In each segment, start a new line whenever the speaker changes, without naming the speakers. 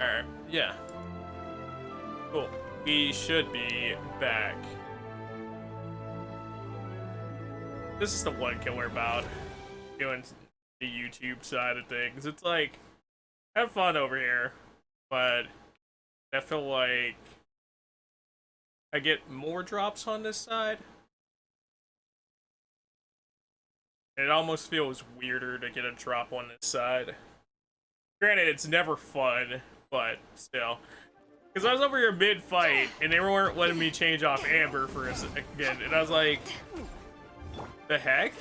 Alright, yeah. Cool. We should be back. This is the one killer about doing the YouTube side of things. It's like, have fun over here, but I feel like I get more drops on this side. And it almost feels weirder to get a drop on this side. Granted, it's never fun, but still. Because I was over here mid-fight, and they weren't letting me change off Amber for a second, and I was like, the heck?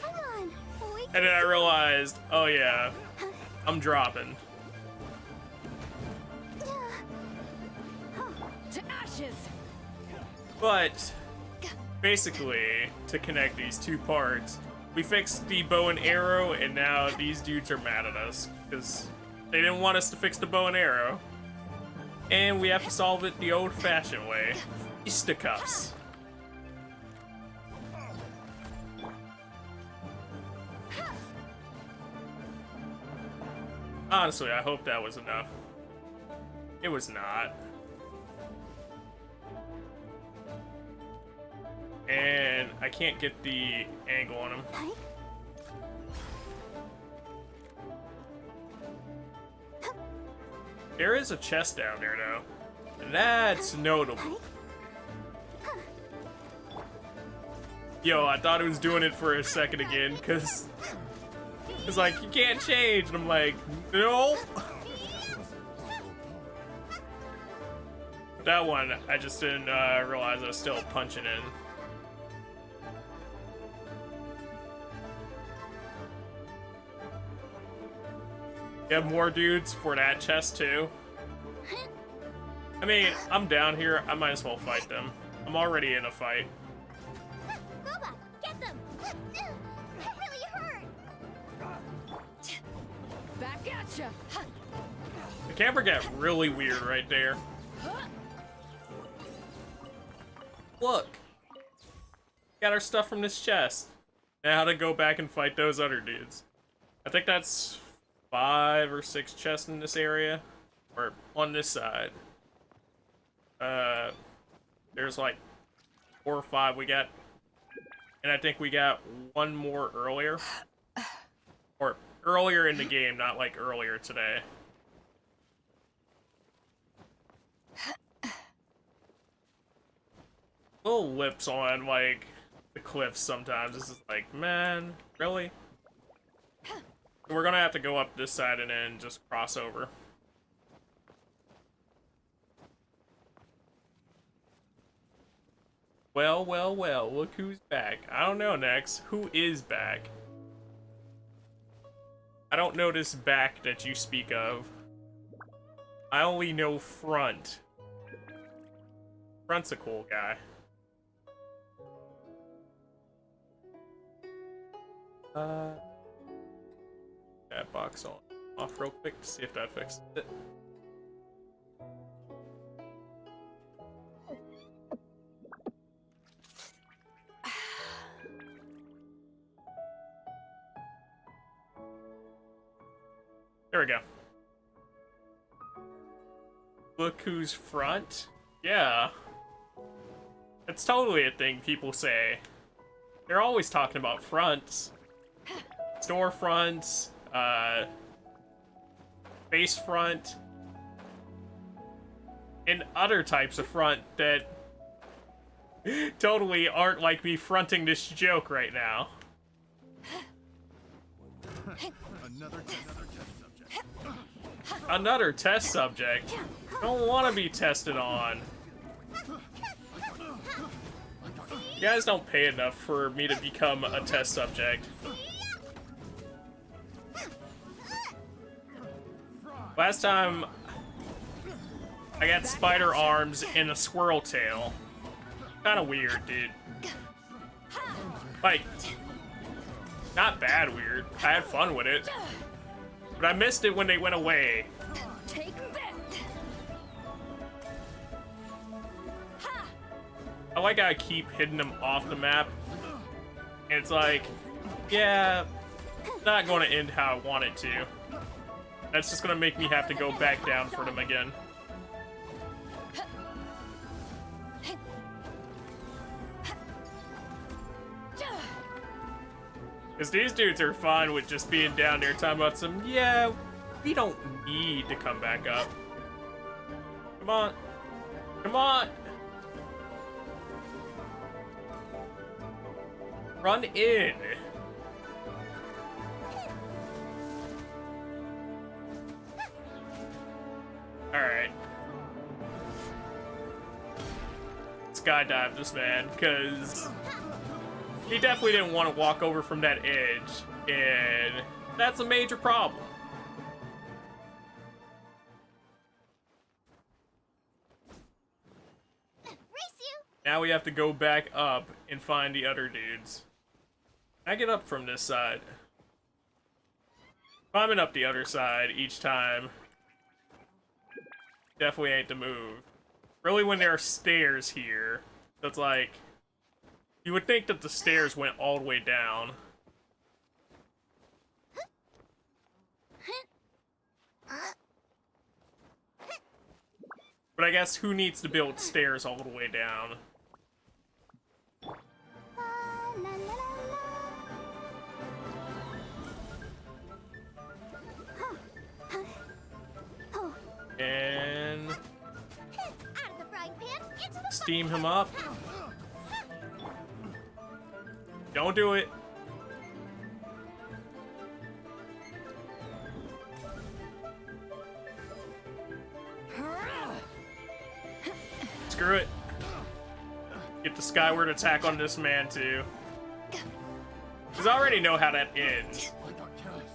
And then I realized, oh yeah, I'm dropping.
To ashes.
But, basically, to connect these two parts, we fixed the bow and arrow, and now these dudes are mad at us, because they didn't want us to fix the bow and arrow. And we have to solve it the old-fashioned way. Fisticuffs. Honestly, I hope that was enough. It was not. And I can't get the angle on him. There is a chest down there, though. And that's notable. Yo, I thought it was doing it for a second again, because it's like, you can't change. And I'm like, no. That one, I just didn't realize I was still punching in. You have more dudes for that chest too. I mean, I'm down here. I might as well fight them. I'm already in a fight.
Boba, get them! That really hurt!
Back at ya.
The camera got really weird right there. Look. Got our stuff from this chest. Now to go back and fight those other dudes. I think that's 5 or 6 chests in this area, or on this side. There's like 4 or 5 we got, and I think we got one more earlier, or earlier in the game, not like earlier today. Little lips on like the cliffs sometimes. This is like, man, really? We're gonna have to go up this side and then just cross over. Well, well, well, look who's back. I don't know, Nex. Who is back? I don't know this back that you speak of. I only know Front. Front's a cool guy. That box on off real quick to see if that fixed it. There we go. Look who's front? Yeah. It's totally a thing people say. They're always talking about fronts. Storefronts, base front, and other types of front that totally aren't like me fronting this joke right now. Another test subject. I don't want to be tested on. You guys don't pay enough for me to become a test subject. Last time, I got spider arms and a squirrel tail. Kinda weird, dude. Like, not bad weird. I had fun with it. But I missed it when they went away.
Take that.
I like how I keep hitting them off the map. And it's like, yeah, not going to end how I want it to. That's just going to make me have to go back down for them again. Because these dudes are fine with just being down there talking about some, yeah, we don't need to come back up. Come on. Come on. Run in. Alright. Skydive this man, because he definitely didn't want to walk over from that edge, and that's a major problem.
Race you!
Now we have to go back up and find the other dudes. I get up from this side. Climbing up the other side each time definitely ain't the move. Really, when there are stairs here, it's like, you would think that the stairs went all the way down. But I guess who needs to build stairs all the way down?
La, la, la, la. Oh.
And
Out of the frying pan, into the
steam him up. Don't do it. Screw it. Get the skyward attack on this man too. Because I already know how that ends.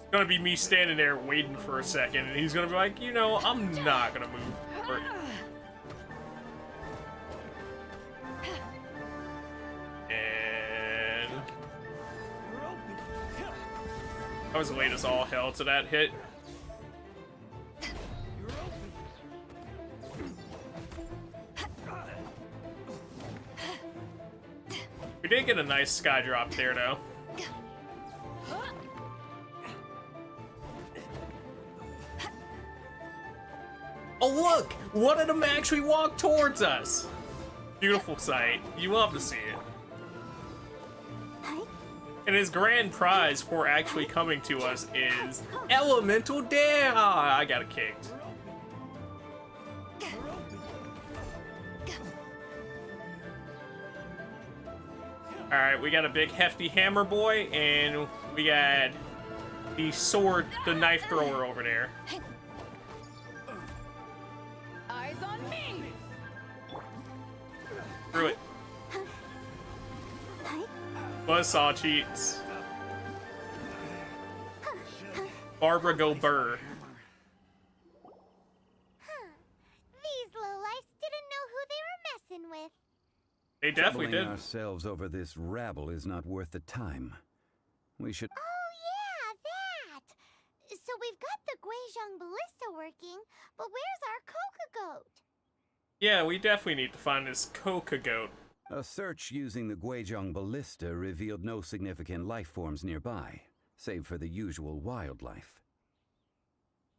It's gonna be me standing there waiting for a second, and he's gonna be like, you know, I'm not gonna move. Or- and I was late as all hell to that hit. We did get a nice sky drop there, though. Oh, look! One of them actually walked towards us! Beautiful sight. You love to see it. And his grand prize for actually coming to us is Elemental Dare! Ah, I got it kicked. Alright, we got a big hefty hammer boy, and we got the sword, the knife thrower over there.
Eyes on me.
Screw it. Buzzsaw cheats. Barbara go burr.
These lowlifes didn't know who they were messing with.
They definitely
Troubling
did.
ourselves over this rabble is not worth the time. We should...
Oh yeah, that! So we've got the Guizhong ballista working, but where's our Coca goat?
Yeah, we definitely need to find this Coca goat.
A search using the Guizhong ballista revealed no significant life forms nearby, save for the usual wildlife.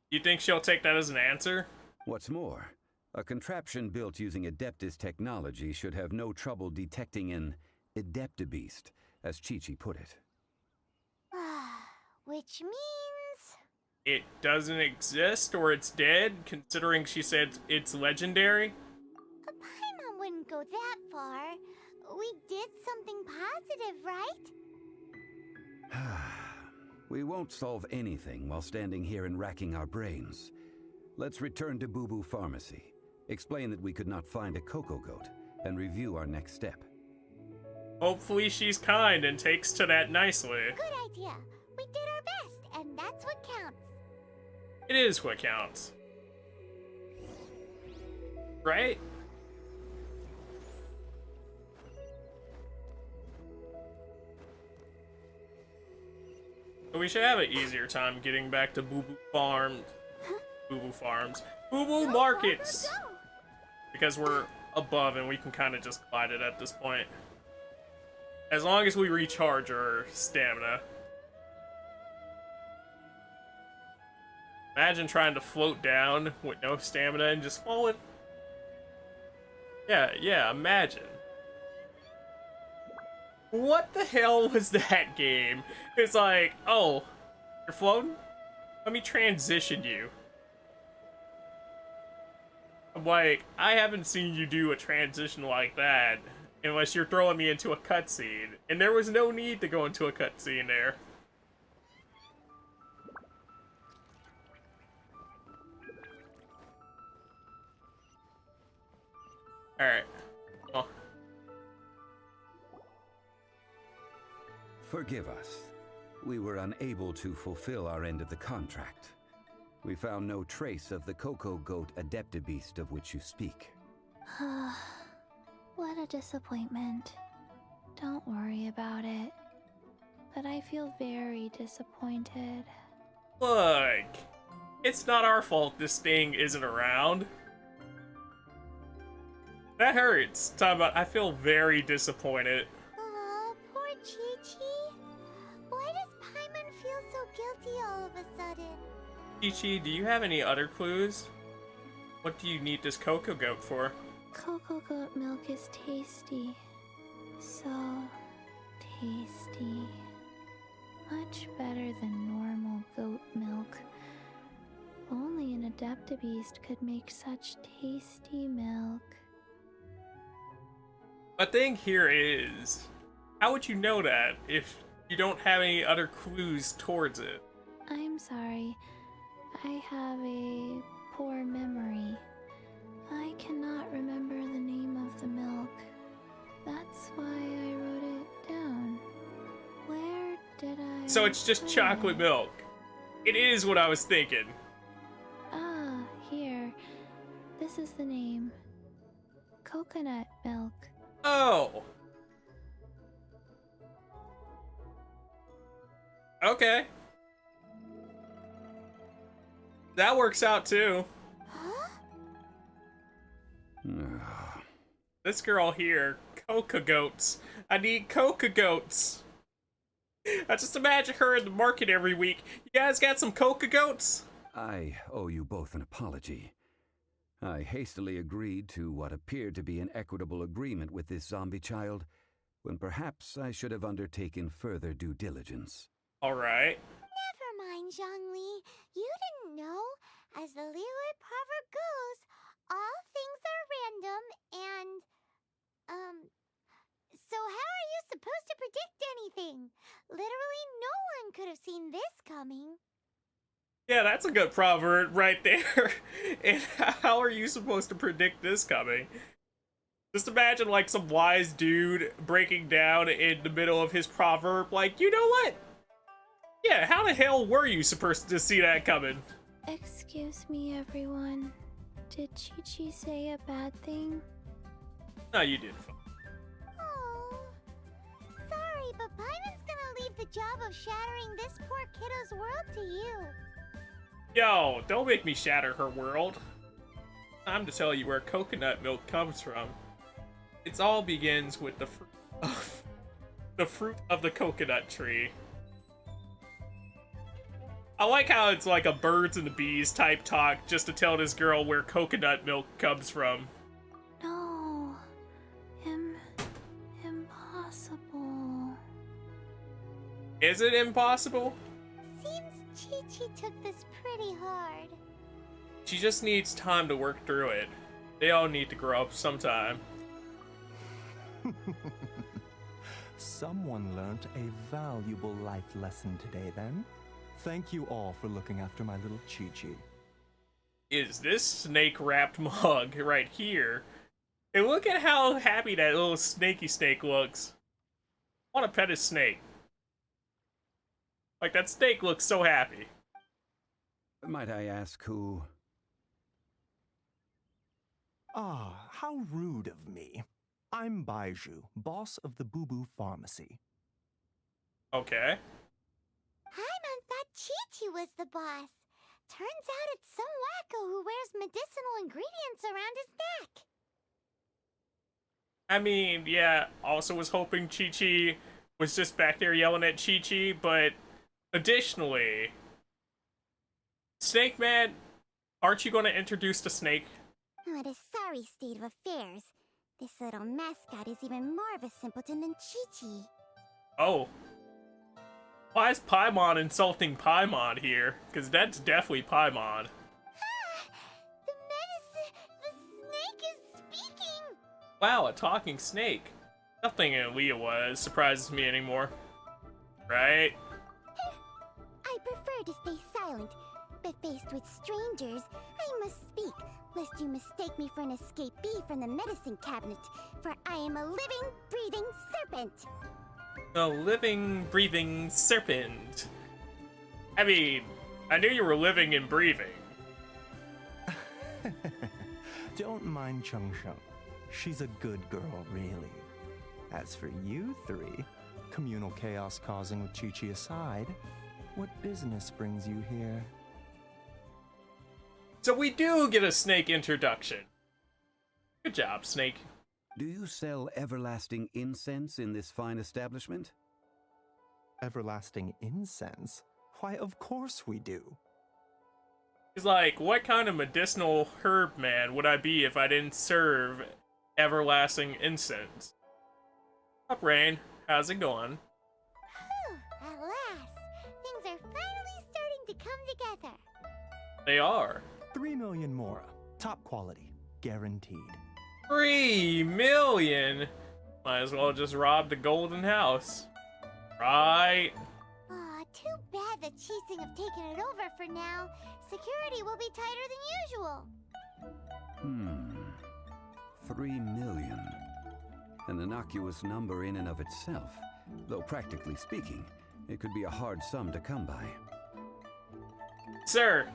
You think she'll take that as an answer?
What's more, a contraption built using Adeptus technology should have no trouble detecting an Adeptabeast, as Chi-Chi put it.
Which means...
It doesn't exist, or it's dead, considering she said it's legendary?
Paimon wouldn't go that far. We did something positive, right?
We won't solve anything while standing here and racking our brains. Let's return to Boo Boo Pharmacy, explain that we could not find a Coco Goat, and review our next step.
Hopefully she's kind and takes to that nicely.
Good idea. We did our best, and that's what counts.
It is what counts. Right? We should have an easier time getting back to Boo Boo Farms. Boo Boo Farms. Boo Boo Markets!
Go.
Because we're above and we can kind of just glide it at this point. As long as we recharge our stamina. Imagine trying to float down with no stamina and just falling. Yeah, imagine. What the hell was that game? It's like, oh, you're floating? Let me transition you. I'm like, I haven't seen you do a transition like that unless you're throwing me into a cutscene. And there was no need to go into a cutscene there. Alright. Oh.
Forgive us. We were unable to fulfill our end of the contract. We found no trace of the Coco Goat Adeptabeast of which you speak.
What a disappointment. Don't worry about it. But I feel very disappointed.
Look, it's not our fault this thing isn't around. That hurts. Talking about, I feel very disappointed.
Aw, poor Chi-Chi. Why does Paimon feel so guilty all of a sudden?
Chi-Chi, do you have any other clues? What do you need this Coco Goat for?
Cocoa goat milk is tasty. So tasty. Much better than normal goat milk. Only an Adeptabeast could make such tasty milk.
My thing here is, how would you know that if you don't have any other clues towards it?
I'm sorry. I have a poor memory. I cannot remember the name of the milk. That's why I wrote it down. Where did I...
So it's just
put
chocolate
it?
milk. It is what I was thinking.
Ah, here. This is the name. Coconut milk.
Oh. Okay. That works out too.
Huh?
This girl here, Coca Goats. I need Coca Goats. I just imagine her in the market every week. You guys got some Coca Goats?
I owe you both an apology. I hastily agreed to what appeared to be an equitable agreement with this zombie child, when perhaps I should have undertaken further due diligence.
Alright.
Never mind, Zhongli. You didn't know. As the Liyue proverb goes, all things are random and, so how are you supposed to predict anything? Literally no one could have seen this coming.
Yeah, that's a good proverb right there. And how are you supposed to predict this coming? Just imagine like some wise dude breaking down in the middle of his proverb, like, you know what? Yeah, how the hell were you supposed to see that coming?
Excuse me, everyone. Did Chi-Chi say a bad thing?
No, you didn't.
Oh, sorry, but Paimon's gonna leave the job of shattering this poor kiddo's world to you.
Yo, don't make me shatter her world. Time to tell you where coconut milk comes from. It all begins with the fruit of the coconut tree. I like how it's like a birds and the bees type talk just to tell this girl where coconut milk comes from.
No. Impossible.
Is it impossible?
Seems Chi-Chi took this pretty hard.
She just needs time to work through it. They all need to grow up sometime.
Someone learnt a valuable life lesson today, then. Thank you all for looking after my little Chi-Chi.
Is this snake-wrapped mug right here? And look at how happy that little snaky snake looks. I want to pet his snake. Like, that snake looks so happy.
Might I ask who?
Ah, how rude of me. I'm Baiju, boss of the Boo Boo Pharmacy.
Okay.
Paimon thought Chi-Chi was the boss. Turns out it's some wacko who wears medicinal ingredients around his neck.
I mean, yeah, also was hoping Chi-Chi was just back there yelling at Chi-Chi, but additionally, Snake Man, aren't you going to introduce the snake?
What a sorry state of affairs. This little mascot is even more of a simpleton than Chi-Chi.
Oh. Why is Paimon insulting Paimon here? Because that's definitely Paimon.
The medicine, the snake is speaking.
Wow, a talking snake. Nothing in Leowa surprises me anymore. Right?
I prefer to stay silent, but faced with strangers, I must speak, lest you mistake me for an escapee from the medicine cabinet, for I am a living, breathing serpent.
A living, breathing serpent. I mean, I knew you were living and breathing.
Don't mind Chung Sheng. She's a good girl, really. As for you three, communal chaos causing with Chi-Chi aside, what business brings you here?
So we do get a snake introduction. Good job, Snake.
Do you sell everlasting incense in this fine establishment?
Everlasting incense? Why, of course we do.
He's like, what kind of medicinal herb man would I be if I didn't serve everlasting incense? Up, Rain. How's it going?
Whew, at last, things are finally starting to come together.
They are.
3 million mora. Top quality. Guaranteed.
3 million? Might as well just rob the golden house. Right?
Aw, too bad the Chising have taken it over for now. Security will be tighter than usual.
3 million. An innocuous number in and of itself, though practically speaking, it could be a hard sum to come by.
Sir,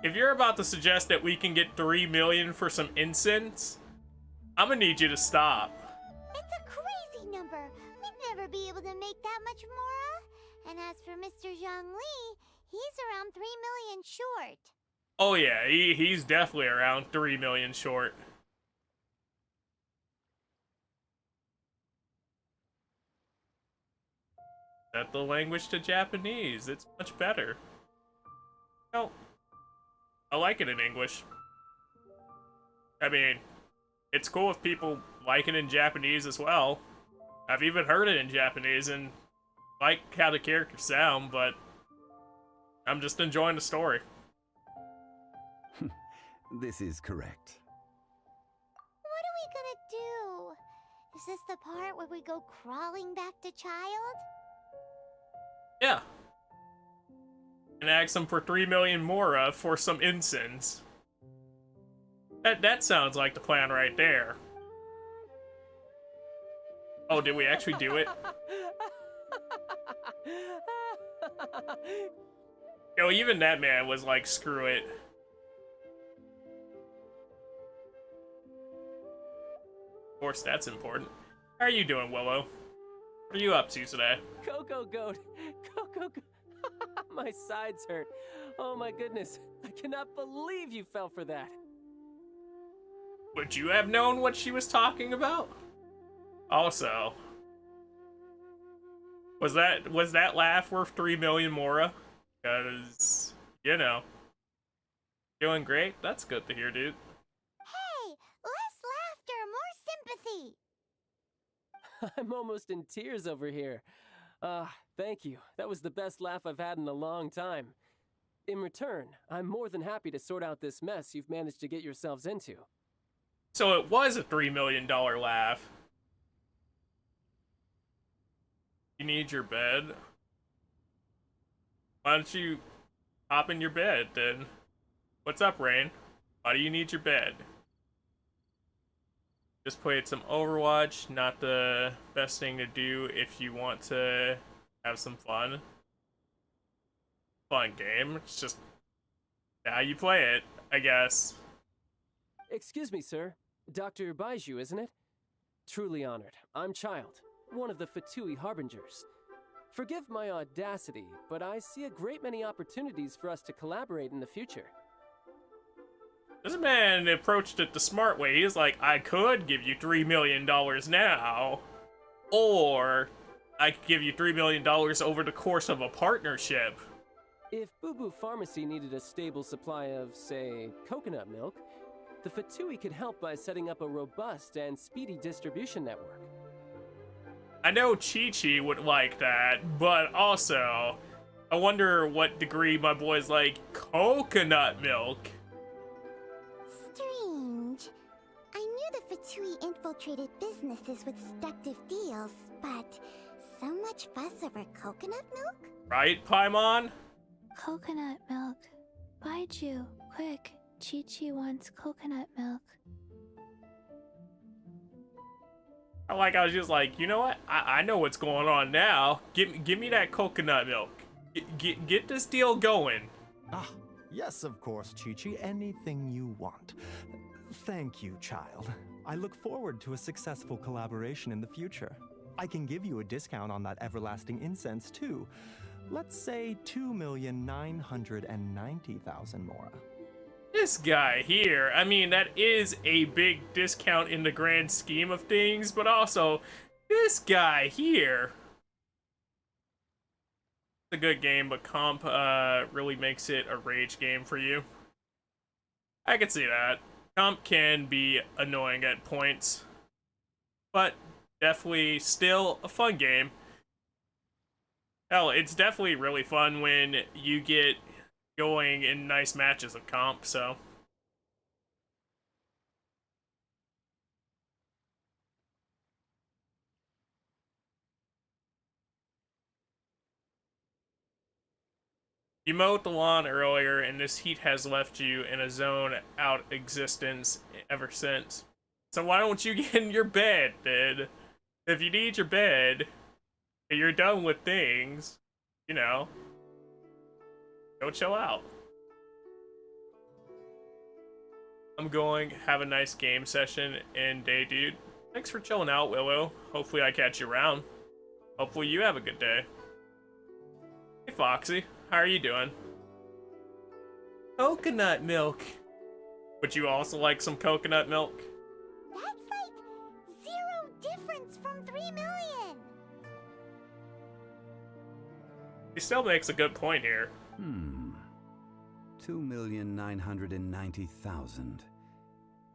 if you're about to suggest that we can get 3 million for some incense, I'm gonna need you to stop.
It's a crazy number. We'd never be able to make that much mora. And as for Mr. Zhang Li, he's around 3 million short.
Oh yeah, he's definitely around 3 million short. Set the language to Japanese. It's much better. No, I like it in English. I mean, it's cool if people like it in Japanese as well. I've even heard it in Japanese and like how the characters sound, but I'm just enjoying the story.
This is correct.
What are we gonna do? Is this the part where we go crawling back to Child?
Yeah. And ask them for 3 million mora for some incense. That sounds like the plan right there. Oh, did we actually do it? Yo, even that man was like, screw it. Of course, that's important. How are you doing, Willow? What are you up to today?
Coco Goat! Coco Goat! My sides hurt. Oh my goodness. I cannot believe you fell for that.
Would you have known what she was talking about? Also, was that laugh worth 3 million mora? Because, you know, doing great. That's good to hear, dude.
Hey, less laughter, more sympathy.
I'm almost in tears over here. Thank you. That was the best laugh I've had in a long time. In return, I'm more than happy to sort out this mess you've managed to get yourselves into.
So it was a $3 million laugh. You need your bed? Why don't you hop in your bed then? What's up, Rain? Why do you need your bed? Just played some Overwatch, not the best thing to do if you want to have some fun. Fun game, it's just how you play it, I guess.
Excuse me, sir. Dr. Baiju, isn't it? Truly honored. I'm Child, one of the Fatui Harbingers. Forgive my audacity, but I see a great many opportunities for us to collaborate in the future.
This man approached it the smart way. He's like, I could give you $3 million now, or I could give you $3 million over the course of a partnership.
If Boo Boo Pharmacy needed a stable supply of, say, coconut milk, the Fatui could help by setting up a robust and speedy distribution network.
I know Chi-Chi would like that, but also, I wonder what degree my boys like coconut milk.
Strange. I knew the Fatui infiltrated businesses with seductive deals, but so much fuss over coconut milk?
Right, Paimon?
Coconut milk. Baiju, quick. Chi-Chi wants coconut milk.
I was just like, you know what? I know what's going on now. Give me that coconut milk. Get this deal going.
Ah, yes, of course, Chi-Chi. Anything you want. Thank you, child. I look forward to a successful collaboration in the future. I can give you a discount on that everlasting incense, too. Let's say 2,990,000 more.
This guy here, I mean, that is a big discount in the grand scheme of things, but also, this guy here. It's a good game, but comp really makes it a rage game for you. I can see that. Comp can be annoying at points, but definitely still a fun game. Hell, it's definitely really fun when you get going in nice matches of comp, so. You mowed the lawn earlier, and this heat has left you in a zone out existence ever since. So why don't you get in your bed, then? If you need your bed, and you're done with things, you know, go chill out. I'm going. Have a nice game session and day, dude. Thanks for chilling out, Willow. Hopefully I catch you around. Hopefully you have a good day. Hey, Foxy. How are you doing? Coconut milk. Would you also like some coconut milk?
That's like 0 difference from 3 million.
He still makes a good point here.
2,990,000.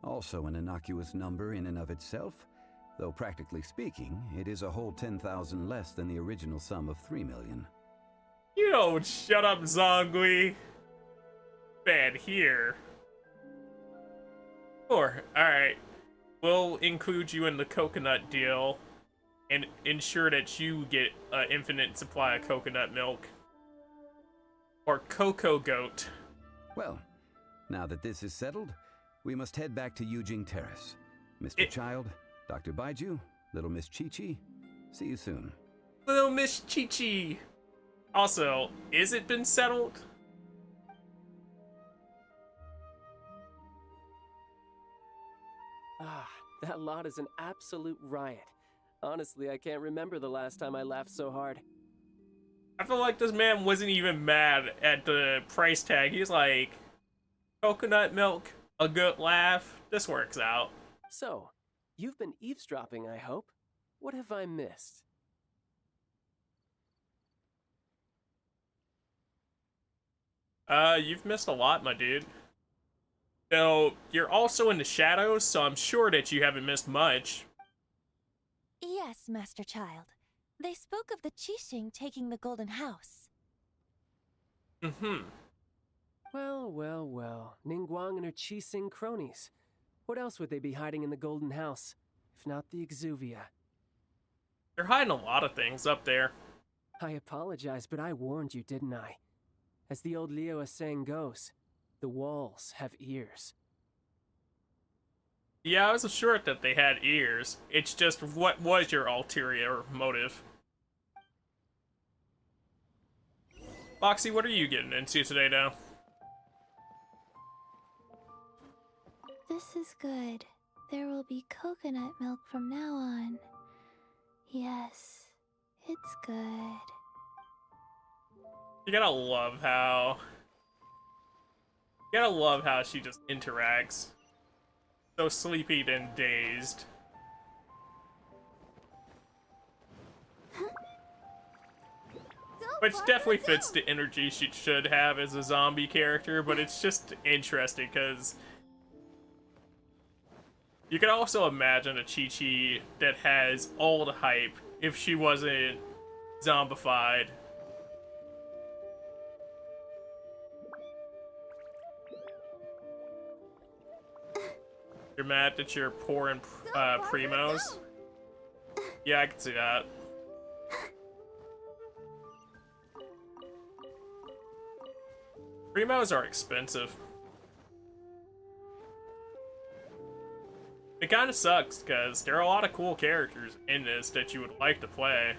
Also an innocuous number in and of itself, though practically speaking, it is a whole 10,000 less than the original sum of 3 million.
You don't shut up, Zongli. Bad here. Sure, alright. We'll include you in the coconut deal and ensure that you get an infinite supply of coconut milk. Or cocoa goat.
Well, now that this is settled, we must head back to Yujing Terrace. Mr. Child, Dr. Baiju, Little Miss Chi-Chi, see you soon.
Little Miss Chi-Chi. Also, is it been settled?
Ah, that lot is an absolute riot. Honestly, I can't remember the last time I laughed so hard.
I feel like this man wasn't even mad at the price tag. He's like, coconut milk, a good laugh, this works out.
So, you've been eavesdropping, I hope. What have I missed?
You've missed a lot, my dude. So, you're also in the shadows, so I'm sure that you haven't missed much.
Yes, Master Child. They spoke of the Qixing taking the Golden House.
Mm-hmm.
Well, well, well. Ningguang and her Qixing cronies. What else would they be hiding in the Golden House, if not the Exuvia?
They're hiding a lot of things up there.
I apologize, but I warned you, didn't I? As the old Liyue saying goes, the walls have ears.
Yeah, I was sure that they had ears. It's just, what was your ulterior motive? Foxy, what are you getting into today now?
This is good. There will be coconut milk from now on. Yes, it's good.
You gotta love how she just interacts. So sleepy then dazed. Which definitely fits the energy she should have as a zombie character, but it's just interesting because you can also imagine a Chi-Chi that has all the hype if she wasn't zombified. You're mad that you're poor and primos? Yeah, I can see that. Primos are expensive. It kind of sucks, because there are a lot of cool characters in this that you would like to play.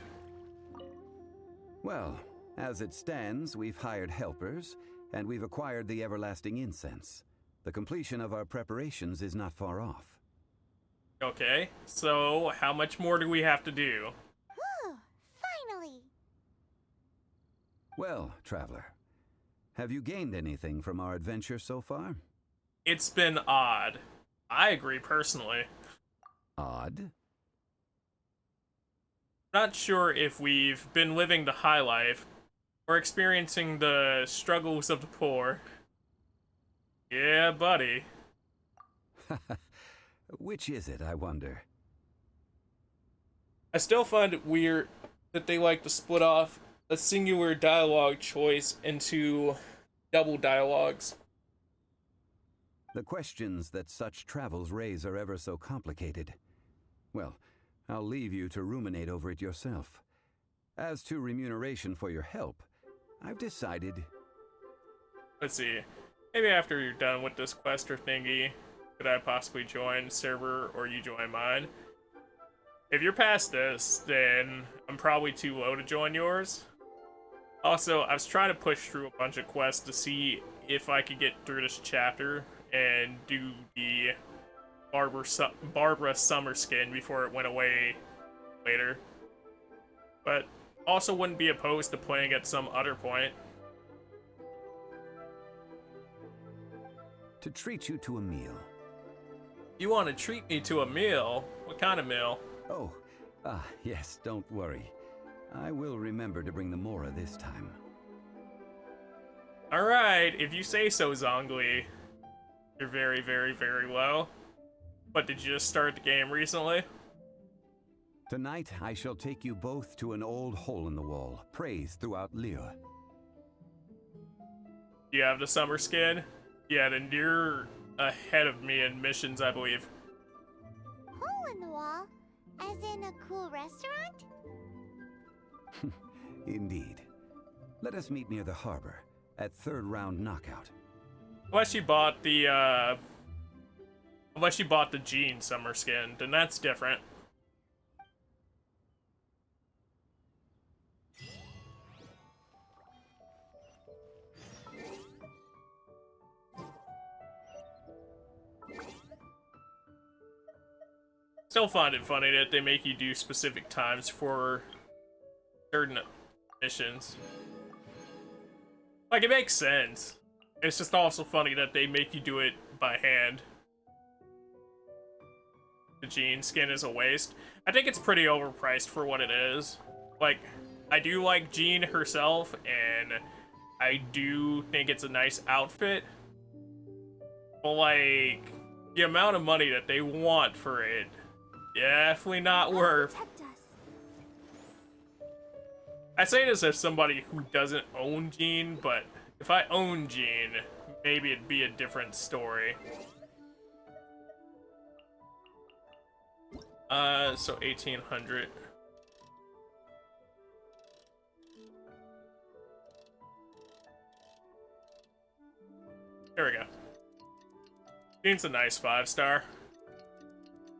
Well, as it stands, we've hired helpers, and we've acquired the everlasting incense. The completion of our preparations is not far off.
Okay, so how much more do we have to do?
Whew, finally!
Well, traveler, have you gained anything from our adventure so far?
It's been odd. I agree personally.
Odd?
Not sure if we've been living the high life or experiencing the struggles of the poor. Yeah, buddy.
Which is it, I wonder?
I still find it weird that they like to split off a singular dialogue choice into double dialogues.
The questions that such travels raise are ever so complicated. Well, I'll leave you to ruminate over it yourself. As to remuneration for your help, I've decided...
Let's see. Maybe after you're done with this quest or thingy, could I possibly join server or you join mine? If you're past this, then I'm probably too low to join yours. Also, I was trying to push through a bunch of quests to see if I could get through this chapter and do the Barbara summer skin before it went away later. But also wouldn't be opposed to playing at some other point.
To treat you to a meal.
You want to treat me to a meal? What kind of meal?
Oh, yes, don't worry. I will remember to bring the Mora this time.
Alright, if you say so, Zongli. You're very, very, very low. But did you just start the game recently?
Tonight, I shall take you both to an old hole in the wall, praised throughout Liyue.
Do you have the summer skin? Yeah, then you're ahead of me in missions, I believe.
Hole in the wall? As in a cool restaurant?
Indeed. Let us meet near the harbor, at third round knockout.
Unless you bought the Jean summer skin, then that's different. Still find it funny that they make you do specific times for certain missions. Like, it makes sense. It's just also funny that they make you do it by hand. The Jean skin is a waste. I think it's pretty overpriced for what it is. Like, I do like Jean herself, and I do think it's a nice outfit. But, like, the amount of money that they want for it, definitely not worth.
Protect us.
I say this as somebody who doesn't own Jean, but if I own Jean, maybe it'd be a different story. So 1800. There we go. Jean's a nice 5-star.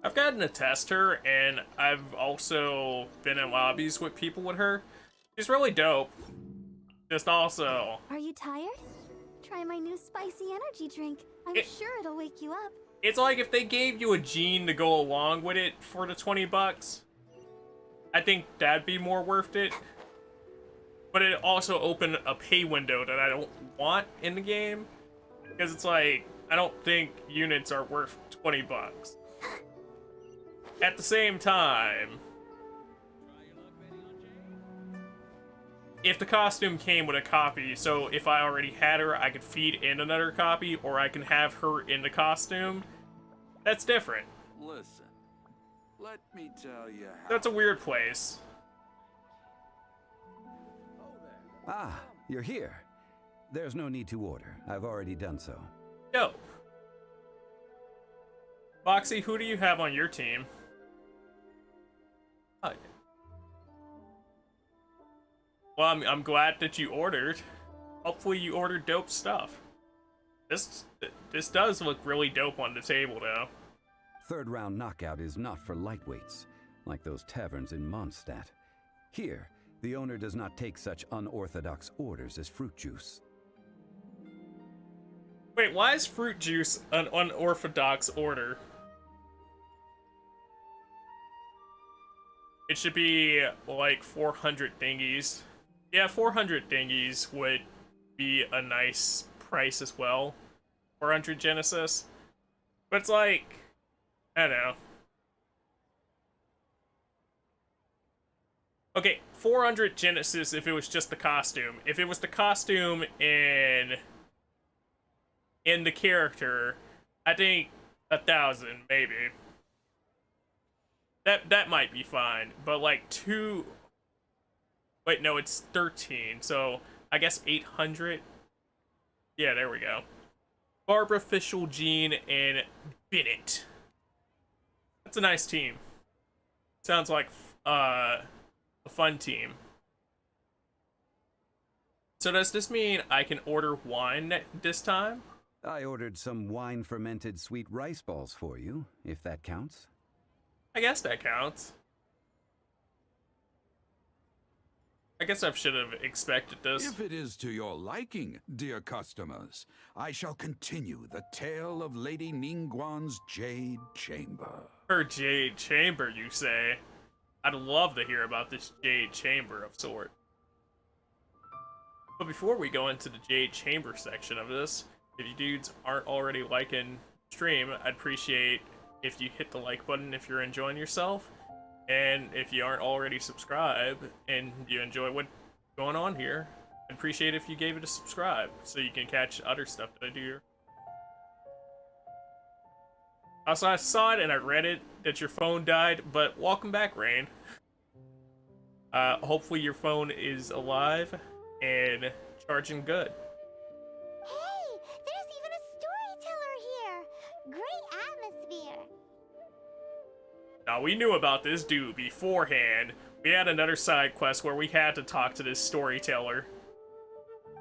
I've gotten to test her, and I've also been in lobbies with people with her. She's really dope. Just also...
Are you tired? Try my new spicy energy drink. I'm sure it'll wake you up.
It's like if they gave you a Jean to go along with it for the 20 bucks. I think that'd be more worth it. But it also opened a pay window that I don't want in the game. Because it's like, I don't think units are worth 20 bucks. At the same time, if the costume came with a copy, so if I already had her, I could feed in another copy, or I can have her in the costume, that's different.
Listen, let me tell you how.
That's a weird place.
Ah, you're here. There's no need to order. I've already done so.
Yo. Foxy, who do you have on your team? Oh, yeah. Well, I'm glad that you ordered. Hopefully you ordered dope stuff. This does look really dope on the table, though.
Third round knockout is not for lightweights, like those taverns in Mondstadt. Here, the owner does not take such unorthodox orders as fruit juice.
Wait, why is fruit juice an unorthodox order? It should be like 400 thingies. Yeah, 400 thingies would be a nice price as well. 400 Genesis. But it's like, I don't know. Okay, 400 Genesis if it was just the costume. If it was the costume in the character, I think 1,000 maybe. That might be fine, but like wait, no, it's 13, so I guess 800. Yeah, there we go. Barbara, Fischl, Jean, and Bennett. That's a nice team. Sounds like a fun team. So does this mean I can order wine this time?
I ordered some wine-fermented sweet rice balls for you, if that counts.
I guess that counts. I guess I should have expected this.
If it is to your liking, dear customers, I shall continue the tale of Lady Ningguang's Jade Chamber.
Her Jade Chamber, you say? I'd love to hear about this Jade Chamber of sort. But before we go into the Jade Chamber section of this, if you dudes aren't already liking stream, I'd appreciate if you hit the like button if you're enjoying yourself. And if you aren't already subscribed and you enjoy what's going on here, I'd appreciate if you gave it a subscribe so you can catch other stuff that I do here. Also, I saw it and I read it that your phone died, but welcome back, Rain. Hopefully your phone is alive and charging good.
Hey, there's even a storyteller here. Great atmosphere.
Now, we knew about this dude beforehand. We had another side quest where we had to talk to this storyteller.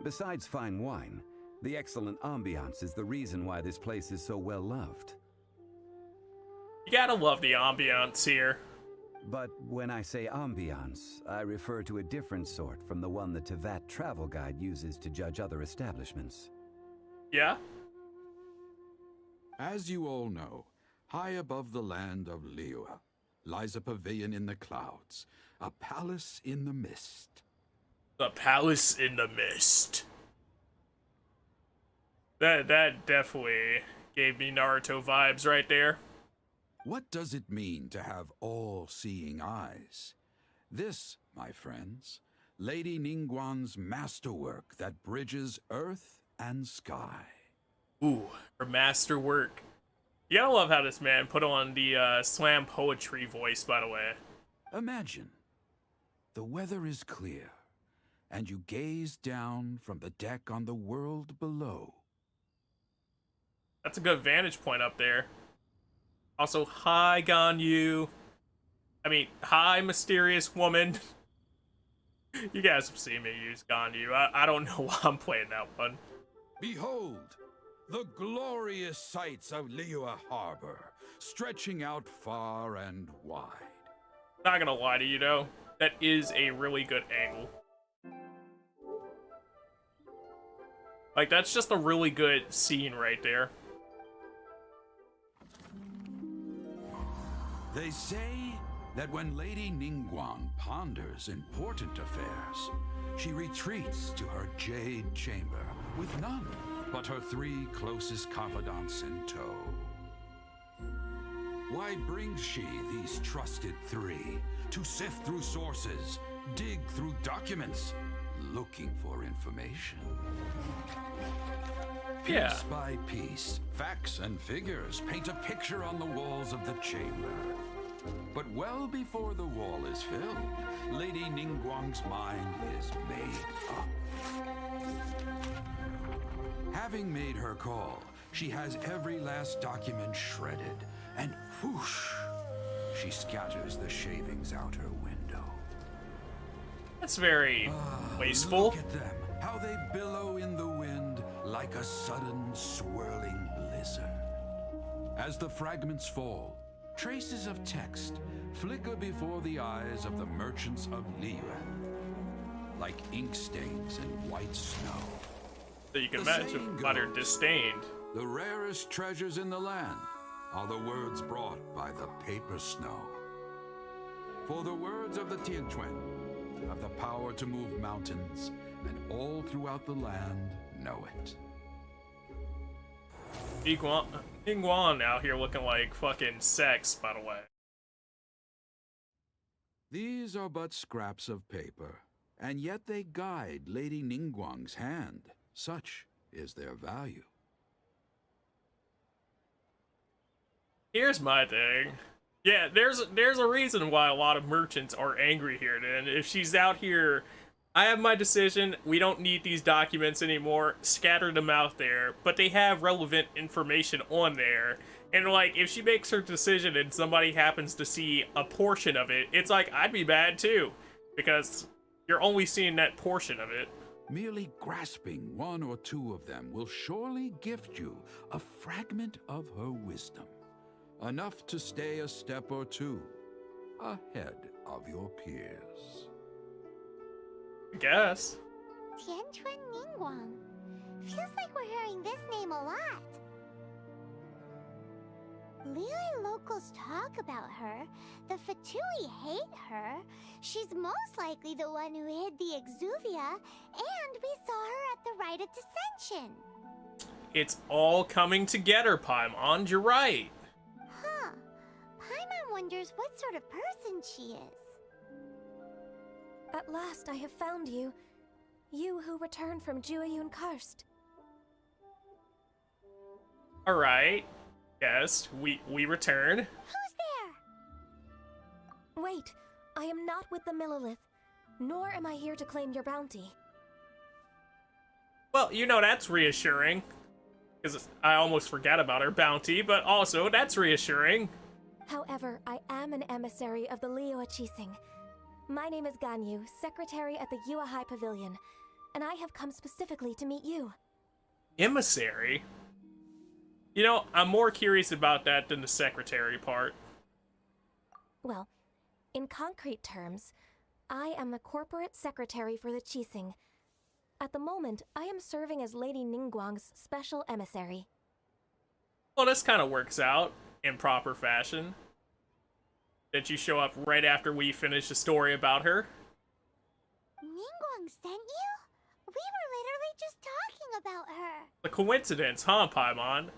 Besides fine wine, the excellent ambiance is the reason why this place is so well loved.
You gotta love the ambiance here.
But when I say ambiance, I refer to a different sort from the one the Tevat travel guide uses to judge other establishments.
Yeah?
As you all know, high above the land of Liyue lies a pavilion in the clouds, a palace in the mist.
The palace in the mist. That definitely gave me Naruto vibes right there.
What does it mean to have all-seeing eyes? This, my friends, Lady Ningguang's masterwork that bridges earth and sky.
Ooh, her masterwork. You gotta love how this man put on the slam poetry voice, by the way.
Imagine, the weather is clear, and you gaze down from the deck on the world below.
That's a good vantage point up there. Also, hi, Ganyu. I mean, hi, mysterious woman. You guys have seen me use Ganyu. I don't know why I'm playing that one.
Behold, the glorious sights of Liyue Harbor, stretching out far and wide.
Not gonna lie to you, though. That is a really good angle. Like, that's just a really good scene right there.
They say that when Lady Ningguang ponders important affairs, she retreats to her Jade Chamber with none but her 3 closest confidants in tow. Why brings she these trusted 3 to sift through sources, dig through documents, looking for information?
Yeah.
Piece by piece, facts and figures paint a picture on the walls of the chamber. But well before the wall is filled, Lady Ningguang's mind is made up. Having made her call, she has every last document shredded, and whoosh, she scatters the shavings out her window.
That's very wasteful.
Look at them, how they billow in the wind like a sudden swirling blizzard. As the fragments fall, traces of text flicker before the eyes of the merchants of Liyuan, like ink stains in white snow.
So you can
The
imagine
saying
utter
goes,
disdain.
The rarest treasures in the land are the words brought by the paper snow. For the words of the Tianquan have the power to move mountains, and all throughout the land know it.
Ningguang out here looking like fucking sex, by the way.
These are but scraps of paper, and yet they guide Lady Ningguang's hand. Such is their value.
Here's my thing. Yeah, there's a reason why a lot of merchants are angry here, and if she's out here, I have my decision, we don't need these documents anymore, scatter them out there, but they have relevant information on there, and like, if she makes her decision and somebody happens to see a portion of it, it's like, I'd be mad too, because you're only seeing that portion of it.
Merely grasping one or two of them will surely gift you a fragment of her wisdom, enough to stay a step or two ahead of your peers.
I guess.
Tianquan Ningguang. Feels like we're hearing this name a lot. Liyue locals talk about her. The Fatui hate her. She's most likely the one who hid the Exuvia, and we saw her at the rite of dissension.
It's all coming together, Paimon, you're right.
Huh. Paimon wonders what sort of person she is.
At last I have found you. You who returned from Jueyun Karst.
Alright. Yes, we return.
Who's there?
Wait, I am not with the Millilith, nor am I here to claim your bounty.
Well, you know, that's reassuring. Because I almost forgot about her bounty, but also that's reassuring.
However, I am an emissary of the Liyue Qixing. My name is Ganyu, secretary at the Yuehai Pavilion, and I have come specifically to meet you.
Emissary? You know, I'm more curious about that than the secretary part.
Well, in concrete terms, I am the corporate secretary for the Qixing. At the moment, I am serving as Lady Ningguang's special emissary.
Well, this kind of works out in proper fashion. That you show up right after we finish the story about her.
Ningguang sent you? We were literally just talking about her.
A coincidence, huh, Paimon?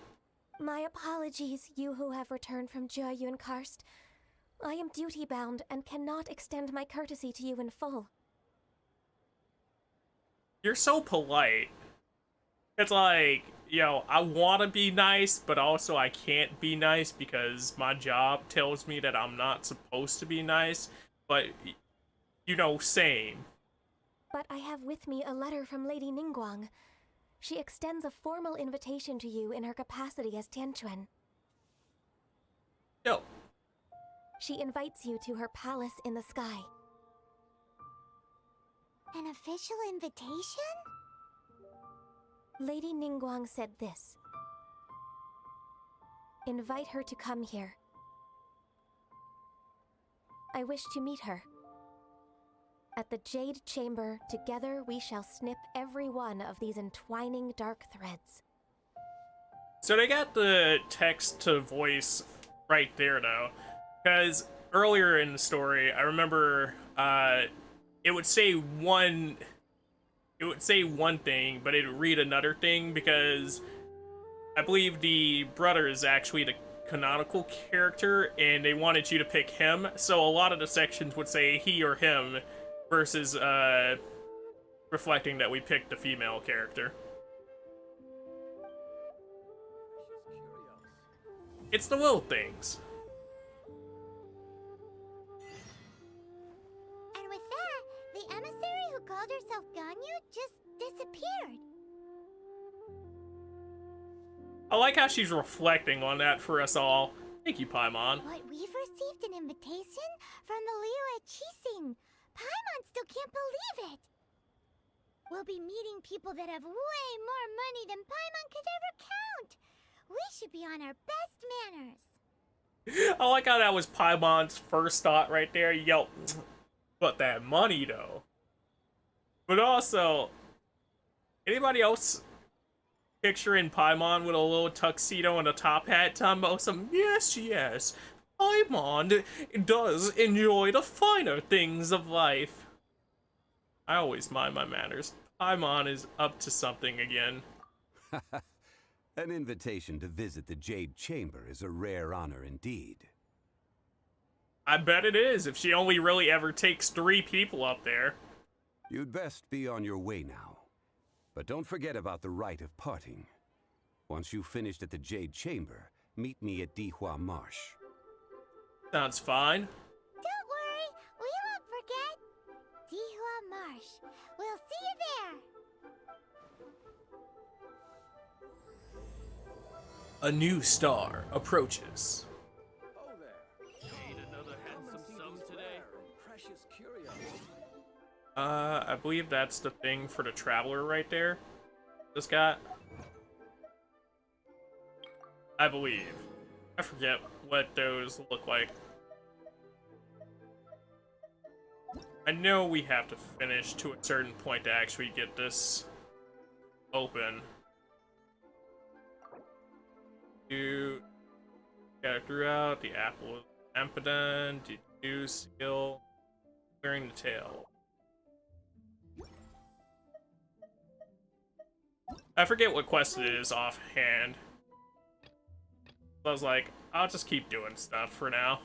My apologies, you who have returned from Jueyun Karst. I am duty-bound and cannot extend my courtesy to you in full.
You're so polite. It's like, yo, I want to be nice, but also I can't be nice because my job tells me that I'm not supposed to be nice. But, you know, same.
But I have with me a letter from Lady Ningguang. She extends a formal invitation to you in her capacity as Tianquan.
Yo.
She invites you to her palace in the sky.
An official invitation?
Lady Ningguang said this. Invite her to come here. I wish to meet her. At the Jade Chamber, together we shall snip every one of these entwining dark threads.
So they got the text to voice right there, though. Because earlier in the story, I remember it would say one thing, but it would read another thing, because I believe the brother is actually the canonical character, and they wanted you to pick him. So a lot of the sections would say he or him, versus reflecting that we picked the female character. It's the little things.
called herself Ganyu just disappeared.
I like how she's reflecting on that for us all. Thank you, Paimon.
But we've received an invitation from the Leo at Chising. Paimon still can't believe it. We'll be meeting people that have way more money than Paimon could ever count. We should be on our best manners.
I like how that was Paimon's first thought right there. Yo, but that money though. But also, anybody else picturing Paimon with a little tuxedo and a top hat talking about some, yes, Paimon does enjoy the finer things of life. I always mind my manners. Paimon is up to something again.
An invitation to visit the Jade Chamber is a rare honor indeed.
I bet it is, if she only really ever takes 3 people up there.
You'd best be on your way now. But don't forget about the rite of parting. Once you've finished at the Jade Chamber, meet me at Dihua Marsh.
Sounds fine.
Don't worry, we won't forget. Dihua Marsh. We'll see you there.
A new star approaches.
Oh there. Need another handsome sum today? Precious curio.
I believe that's the thing for the traveler right there. Just got. I believe. I forget what those look like. I know we have to finish to a certain point to actually get this open. Do character out, the apple ampedon, do skill, clearing the tail. I forget what quest it is offhand. I was like, I'll just keep doing stuff for now.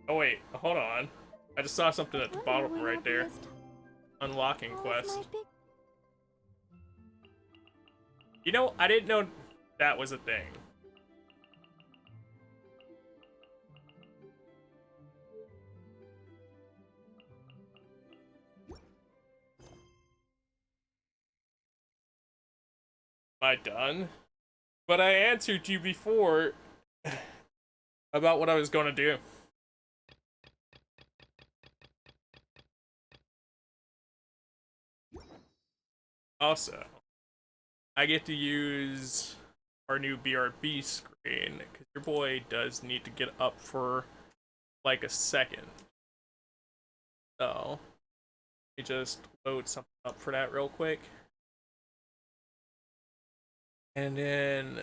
Oh wait, hold on. I just saw something at the bottom right there. Unlocking quest. You know, I didn't know that was a thing. Am I done? But I answered you before about what I was going to do. Also, I get to use our new BRB screen, because your boy does need to get up for like a second. So, let me just load something up for that real quick. And then,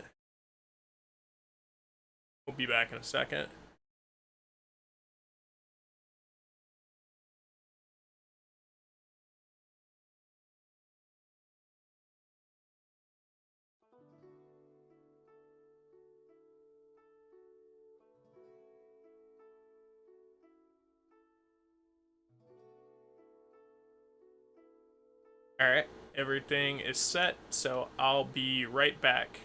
we'll be back in a second. Alright, everything is set, so I'll be right back.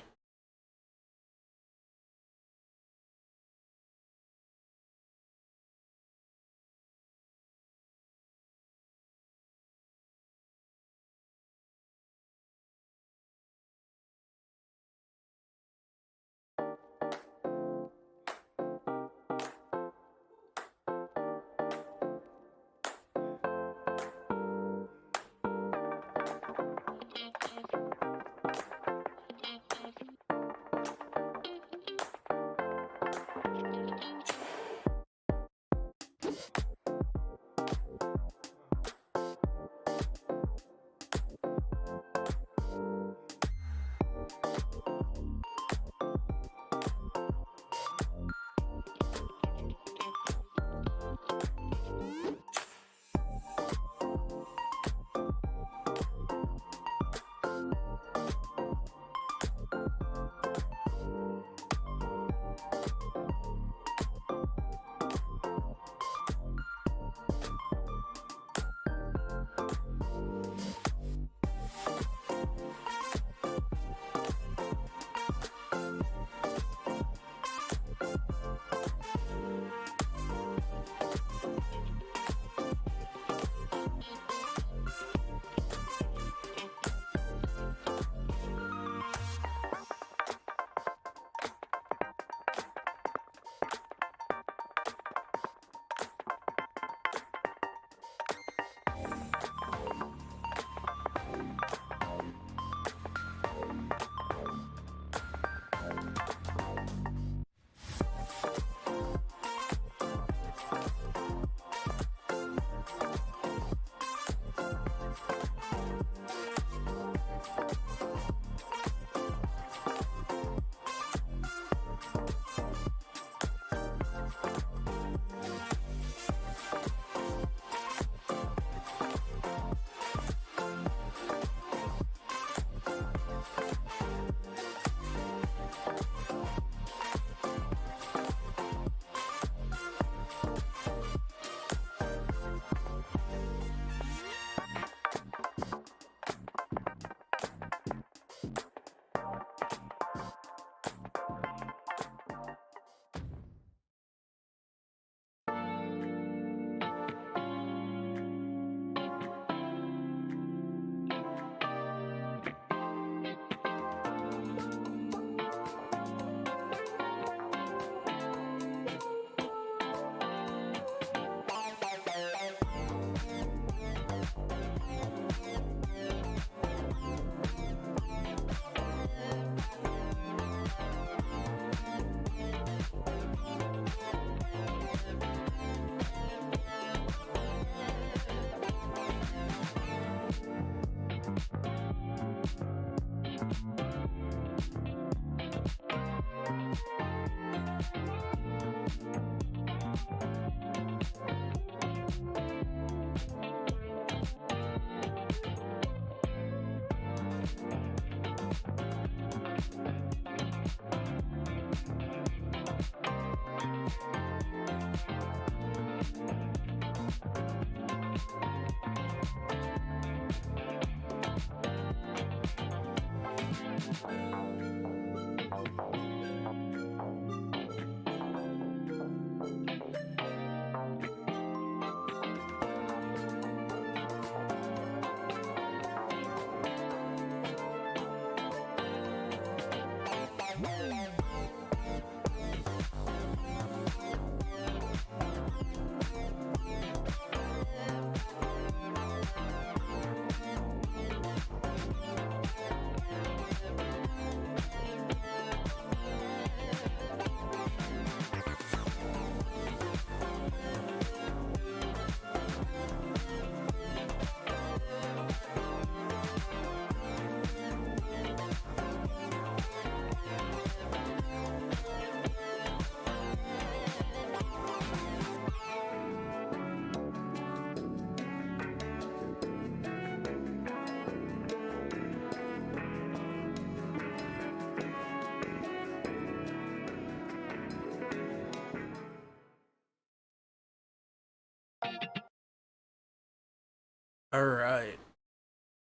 Alright.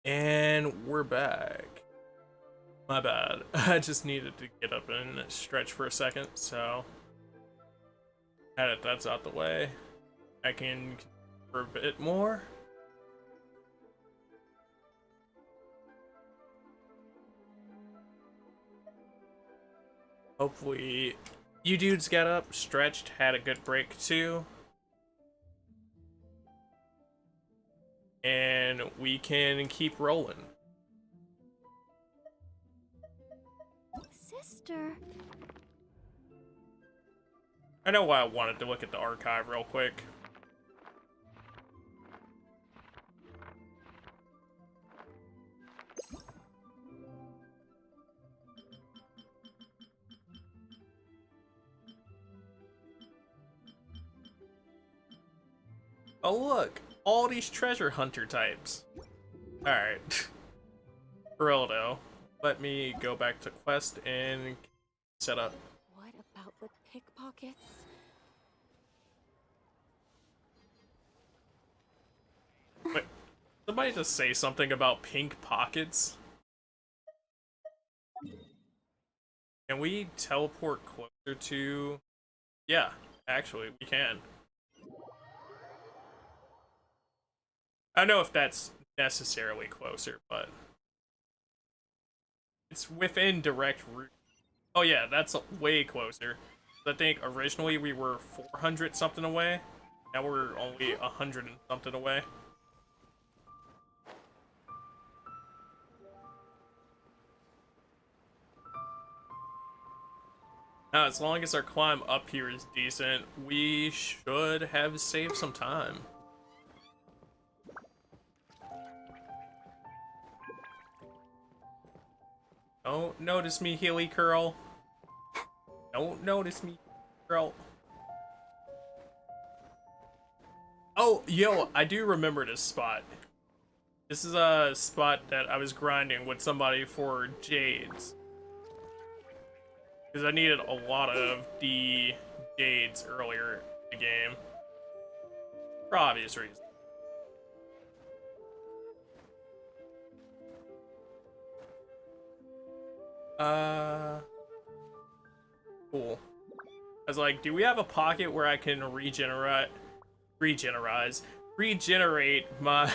And we're back. My bad. I just needed to get up and stretch for a second, so now that that's out the way, I can for a bit more. Hopefully you dudes got up, stretched, had a good break too. And we can keep rolling.
Sister.
I know why I wanted to look at the archive real quick. Oh look, all these treasure hunter types. Alright. For real though, let me go back to quest and set up.
What about the pickpockets?
Wait, somebody just say something about pink pockets? Can we teleport closer to... Yeah, actually, we can. I don't know if that's necessarily closer, but it's within direct route. Oh yeah, that's way closer. I think originally we were 400 something away. Now we're only 100 and something away. Now, as long as our climb up here is decent, we should have saved some time. Don't notice me, Healy Curl. Don't notice me, girl. Oh, yo, I do remember this spot. This is a spot that I was grinding with somebody for Jades. Because I needed a lot of the Jades earlier in the game. For obvious reasons. Cool. I was like, do we have a pocket where I can regenerate my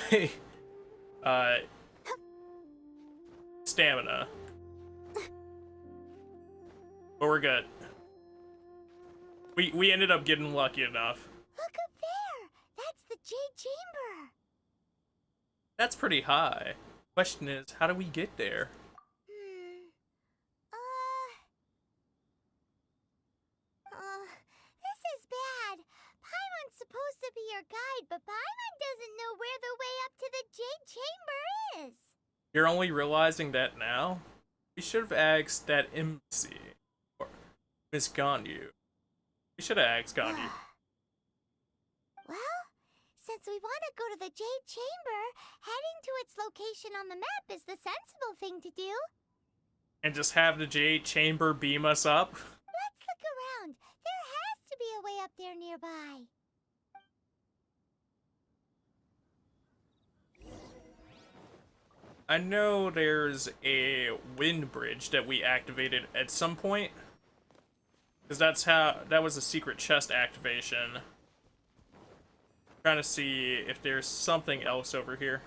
stamina? But we're good. We ended up getting lucky enough.
Look up there! That's the Jade Chamber!
That's pretty high. Question is, how do we get there?
This is bad. Paimon's supposed to be your guide, but Paimon doesn't know where the way up to the Jade Chamber is.
You're only realizing that now? We should have asked that MC. Or Miss Ganyu. We should have asked Ganyu.
Well, since we want to go to the Jade Chamber, heading to its location on the map is the sensible thing to do.
And just have the Jade Chamber beam us up?
Let's look around. There has to be a way up there nearby.
I know there's a wind bridge that we activated at some point. Because that was a secret chest activation. Trying to see if there's something else over here.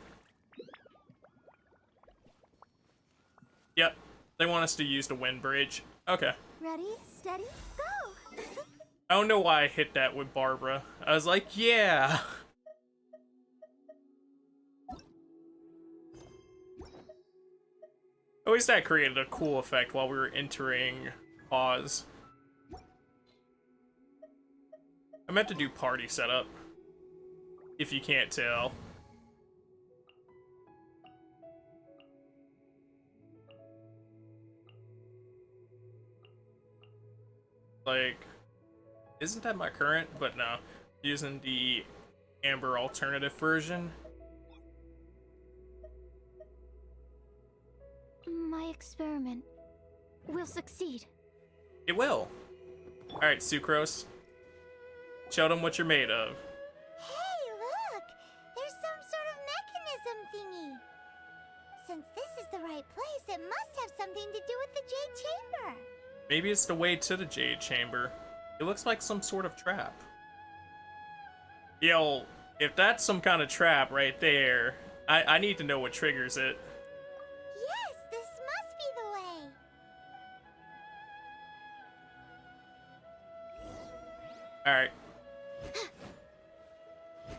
Yep, they want us to use the wind bridge. Okay.
Ready, steady, go!
I don't know why I hit that with Barbara. I was like, yeah. At least that created a cool effect while we were entering pause. I meant to do party setup. If you can't tell. Like, isn't that my current? But no, using the Amber alternative version.
My experiment will succeed.
It will. Alright, Sucrose. Show them what you're made of.
Hey, look! There's some sort of mechanism thingy. Since this is the right place, it must have something to do with the Jade Chamber.
Maybe it's the way to the Jade Chamber. It looks like some sort of trap. Yo, if that's some kind of trap right there, I need to know what triggers it.
Yes, this must be the way.
Alright.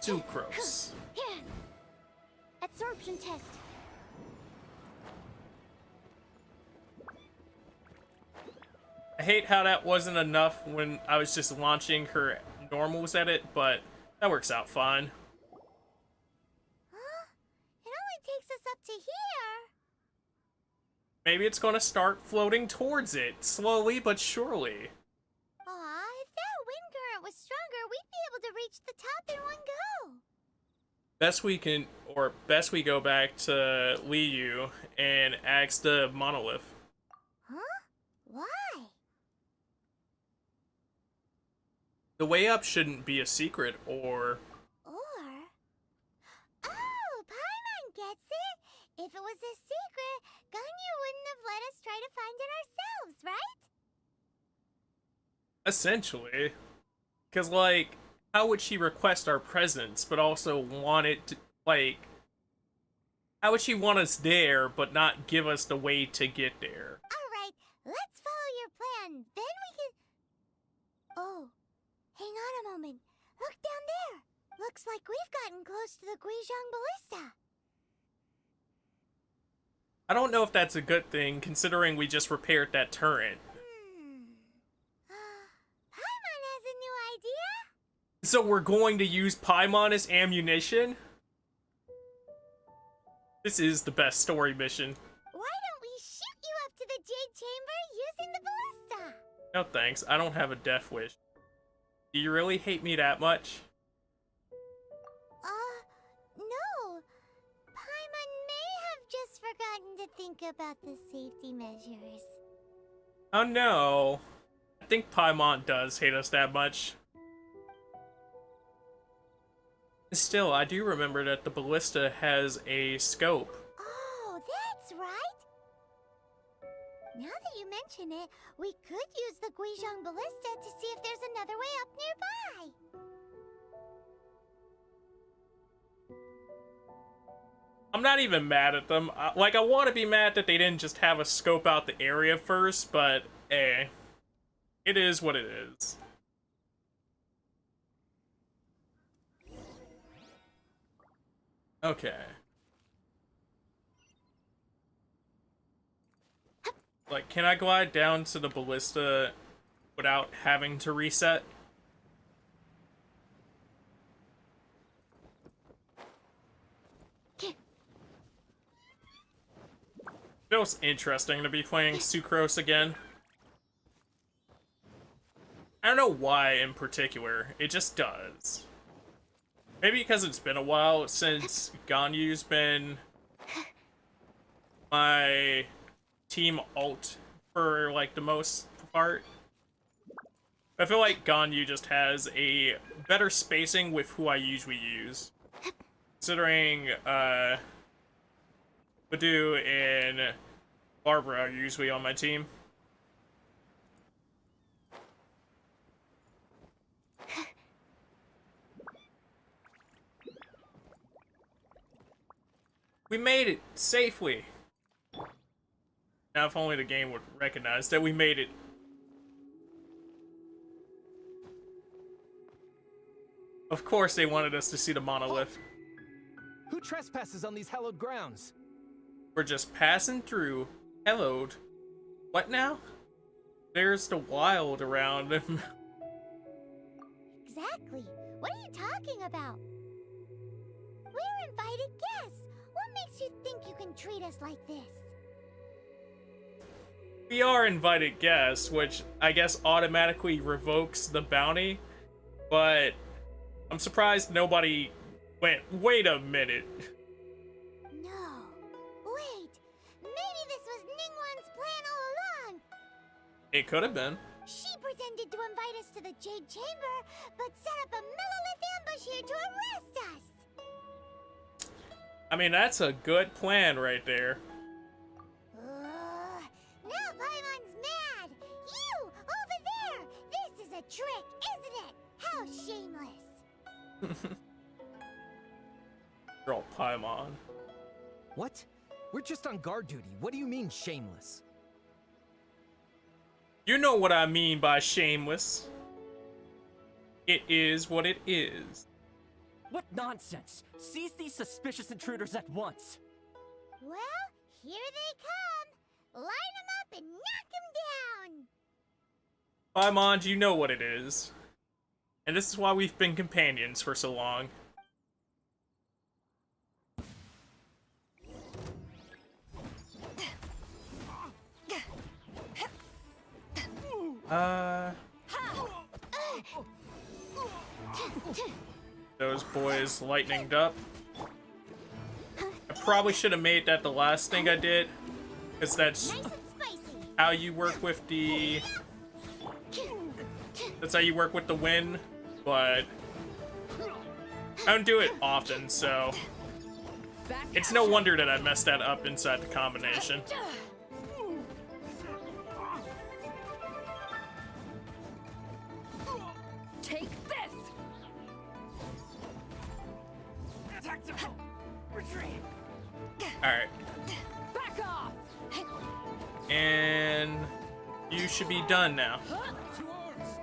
Sucrose.
Here. Absorption test.
I hate how that wasn't enough when I was just launching her normals at it, but that works out fine.
Huh? It only takes us up to here.
Maybe it's gonna start floating towards it, slowly but surely.
Aw, if that wind current was stronger, we'd be able to reach the top in one go.
Best we go back to Liu and ask the monolith.
Huh? Why?
The way up shouldn't be a secret, or...
Oh, Paimon gets it. If it was a secret, Ganyu wouldn't have let us try to find it ourselves, right?
Essentially. Because, like, how would she request our presence, but also want it to, like... How would she want us there, but not give us the way to get there?
Alright, let's follow your plan. Then we can... Oh, hang on a moment. Look down there. Looks like we've gotten close to the Guizhong Ballista.
I don't know if that's a good thing, considering we just repaired that turret.
Paimon has a new idea.
So we're going to use Paimon as ammunition? This is the best story mission.
Why don't we shoot you up to the Jade Chamber using the ballista?
No thanks, I don't have a death wish. Do you really hate me that much?
No. Paimon may have just forgotten to think about the safety measures.
Oh no. I think Paimon does hate us that much. Still, I do remember that the ballista has a scope.
Oh, that's right. Now that you mention it, we could use the Guizhong Ballista to see if there's another way up nearby.
I'm not even mad at them. Like, I want to be mad that they didn't just have us scope out the area first, but, it is what it is. Okay. Like, can I glide down to the ballista without having to reset? Feels interesting to be playing Sucrose again. I don't know why in particular, it just does. Maybe because it's been a while since Ganyu's been my team alt for, like, the most part. I feel like Ganyu just has a better spacing with who I usually use. Considering, Badu and Barbara are usually on my team. We made it safely. Now, if only the game would recognize that we made it. Of course they wanted us to see the monolith.
Who trespasses on these hallowed grounds?
We're just passing through. Hallowed. What now? There's the wild around.
Exactly. What are you talking about? We're invited guests. What makes you think you can treat us like this?
We are invited guests, which I guess automatically revokes the bounty, but I'm surprised nobody went, wait a minute.
No. Wait. Maybe this was Ningguang's plan all along.
It could have been.
She pretended to invite us to the Jade Chamber, but set up a Millilith ambush here to arrest us.
I mean, that's a good plan right there.
Now Paimon's mad. You, over there. This is a trick, isn't it? How shameless.
Girl, Paimon.
What? We're just on guard duty. What do you mean, shameless?
You know what I mean by shameless. It is what it is.
What nonsense! Seize these suspicious intruders at once!
Well, here they come. Line them up and knock them down.
Paimon, you know what it is. And this is why we've been companions for so long. Those boys lightninged up. I probably should have made that the last thing I did, because that's
Nice and spicy.
how you work with the... That's how you work with the wind, but I don't do it often, so it's no wonder that I messed that up inside the combination.
Take this!
Retreat!
Alright,
Back off!
and you should be done now.
Two arms!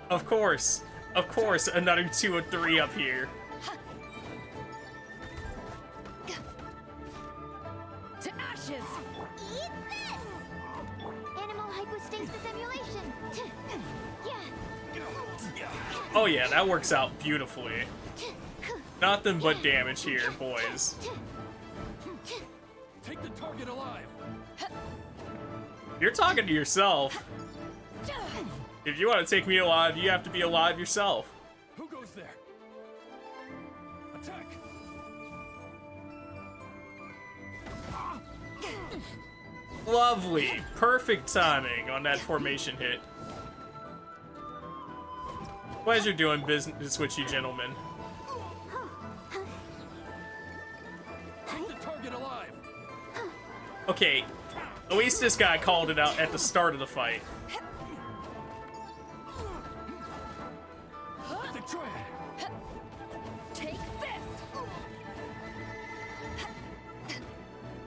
Of course, another 2 or 3 up here.
To ashes!
Eat this. Animal hypostasis emulation. Yeah.
Oh yeah, that works out beautifully. Nothing but damage here, boys.
Take the target alive!
You're talking to yourself. If you want to take me alive, you have to be alive yourself.
Who goes there? Attack!
Lovely. Perfect timing on that formation hit. Pleasure doing business with you, gentlemen.
Take the target alive!
Okay, at least this guy called it out at the start of the fight.
The dread!
Take this!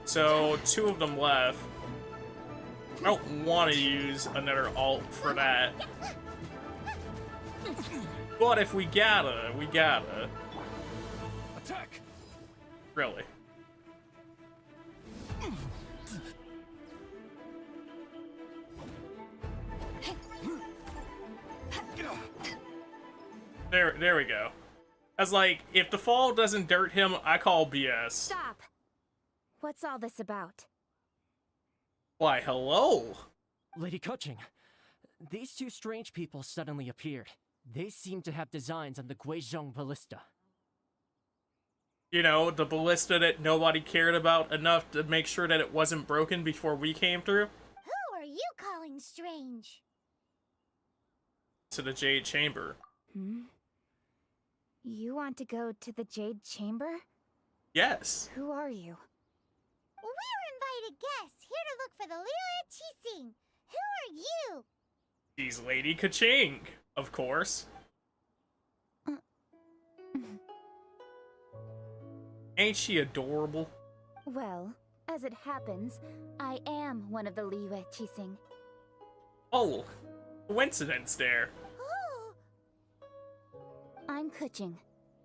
So, 2 of them left. I don't want to use another ult for that. But if we gotta, we gotta.
Attack!
Really. There we go. I was like, if the fall doesn't dirt him, I call BS.
Stop! What's all this about?
Why, hello?
Lady Kuching, these 2 strange people suddenly appeared. They seem to have designs on the Guizhong ballista.
You know, the ballista that nobody cared about enough to make sure that it wasn't broken before we came through.
Who are you calling strange?
To the Jade Chamber.
You want to go to the Jade Chamber?
Yes.
Who are you?
We're invited guests here to look for the Liyue Qixing. Who are you?
She's Lady Kaching, of course. Ain't she adorable?
Well, as it happens, I am one of the Liyue Qixing.
Oh, coincidence there.
Oh,
I'm Kuching,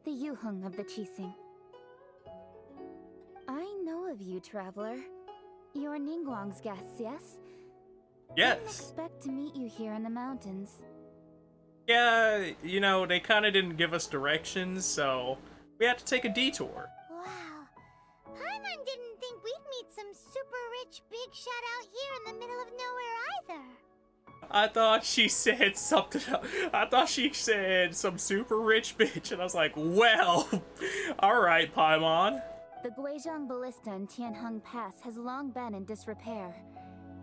the Yuheng of the Qixing. I know of you, traveler. You're Ningguang's guests, yes? Didn't
Yes.
expect to meet you here in the mountains.
Yeah, you know, they kind of didn't give us directions, so we had to take a detour.
wow. Paimon didn't think we'd meet some super rich big shot out here in the middle of nowhere either.
I thought she said something. I thought she said some super rich bitch, and I was like, well, all right, Paimon.
The Guizhong Ballista in Tianheng Pass has long been in disrepair,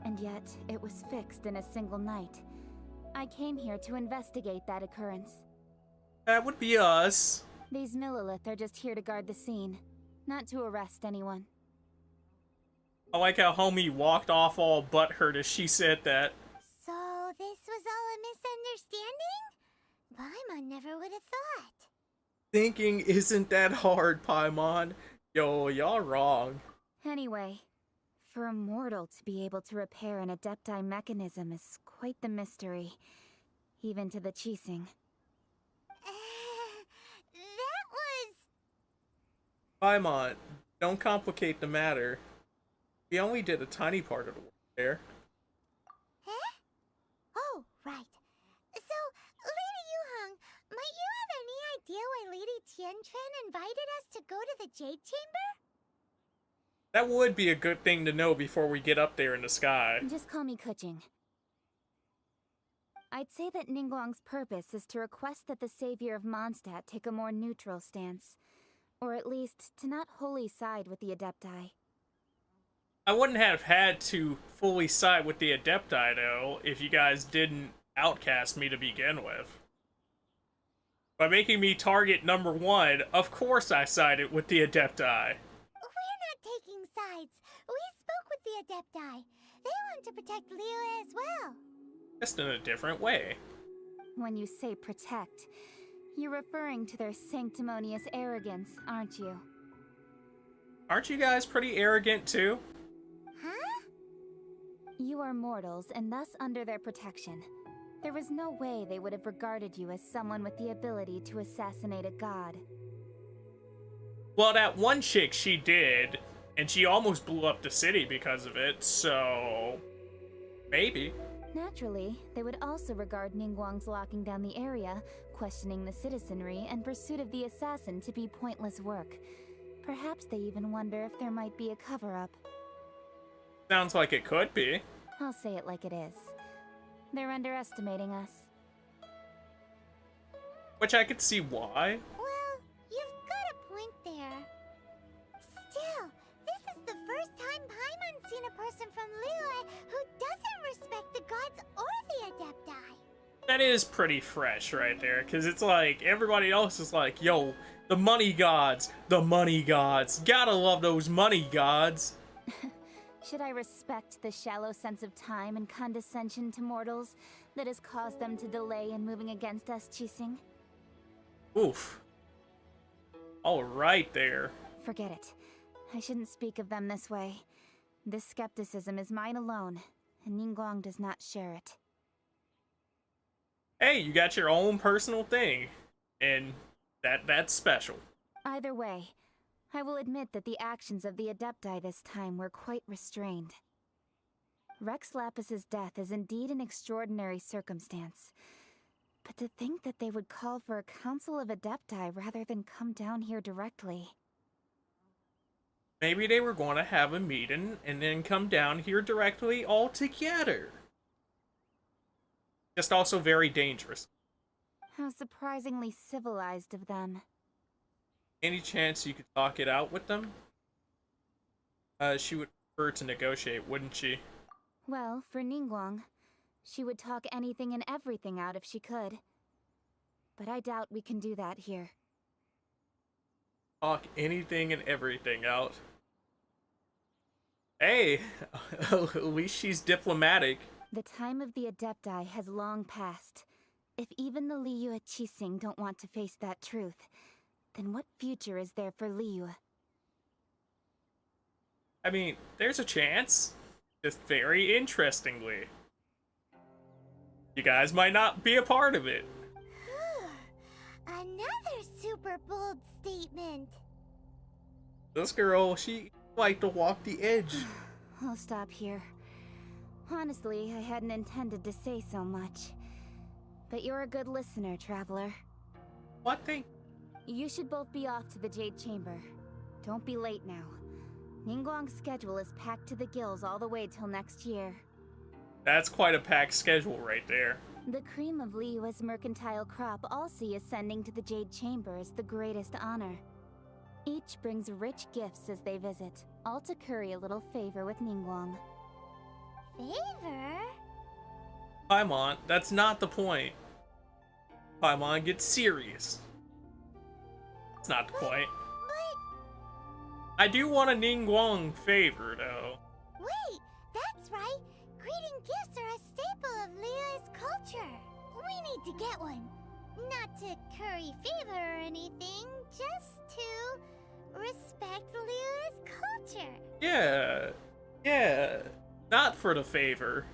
and yet it was fixed in a single night. I came here to investigate that occurrence.
That would be us.
These Millilith are just here to guard the scene, not to arrest anyone.
I like how homie walked off all butthurt as she said that.
So this was all a misunderstanding? Paimon never would have thought.
Thinking isn't that hard, Paimon. Yo, y'all wrong.
Anyway, for a mortal to be able to repair an Adepti mechanism is quite the mystery, even to the Qixing.
That was...
Paimon, don't complicate the matter. We only did a tiny part of the work there.
Huh? Oh, right. So, Lady Yuheng, might you have any idea why Lady Tianquan invited us to go to the Jade Chamber?
That would be a good thing to know before we get up there in the sky.
Just call me Kuching. I'd say that Ningguang's purpose is to request that the savior of Mondstadt take a more neutral stance, or at least to not wholly side with the Adepti.
I wouldn't have had to fully side with the Adepti, though, if you guys didn't outcast me to begin with. By making me target number 1, of course I sided with the Adepti.
We're not taking sides. We spoke with the Adepti. They want to protect Liyue as well.
Just in a different way.
When you say protect, you're referring to their sanctimonious arrogance, aren't you?
Aren't you guys pretty arrogant, too?
Huh?
You are mortals, and thus under their protection. There was no way they would have regarded you as someone with the ability to assassinate a god.
Well, that one chick, she did, and she almost blew up the city because of it, so... maybe.
Naturally, they would also regard Ningguang's locking down the area, questioning the citizenry, and pursuit of the assassin to be pointless work. Perhaps they even wonder if there might be a cover-up.
Sounds like it could be.
I'll say it like it is. They're underestimating us.
Which I could see why.
Well, you've got a point there. Still, this is the first time Paimon's seen a person from Liyue who doesn't respect the gods or the Adepti.
That is pretty fresh right there, because it's like, everybody else is like, yo, the money gods, gotta love those money gods.
Should I respect the shallow sense of time and condescension to mortals that has caused them to delay in moving against us, Qixing?
Oof. All right there.
Forget it. I shouldn't speak of them this way. This skepticism is mine alone, and Ningguang does not share it.
Hey, you got your own personal thing, and that's special.
Either way, I will admit that the actions of the Adepti this time were quite restrained. Rex Lapis's death is indeed an extraordinary circumstance. But to think that they would call for a council of Adepti rather than come down here directly.
Maybe they were going to have a meeting and then come down here directly all together. Just also very dangerous.
How surprisingly civilized of them.
Any chance you could talk it out with them? She would prefer to negotiate, wouldn't she?
Well, for Ningguang, she would talk anything and everything out if she could. But I doubt we can do that here.
Talk anything and everything out. Hey, at least she's diplomatic.
The time of the Adepti has long passed. If even the Liyue Qixing don't want to face that truth, then what future is there for Liyue?
I mean, there's a chance. Just very interestingly. You guys might not be a part of it.
Another super bold statement.
This girl, she like to walk the edge.
I'll stop here. Honestly, I hadn't intended to say so much. But you're a good listener, Traveler.
What thing?
You should both be off to the Jade Chamber. Don't be late now. Ningguang's schedule is packed to the gills all the way till next year.
That's quite a packed schedule right there.
The cream of Liyue's mercantile crop all see ascending to the Jade Chamber as the greatest honor. Each brings rich gifts as they visit, all to curry a little favor with Ningguang.
Favor?
Paimon, that's not the point. Paimon gets serious. That's not the point. I do want a Ningguang favor, though.
Wait, that's right. Greeting gifts are a staple of Liyue's culture. We need to get one. Not to curry favor or anything, just to respect Liyue's culture.
Yeah. Not for the favor.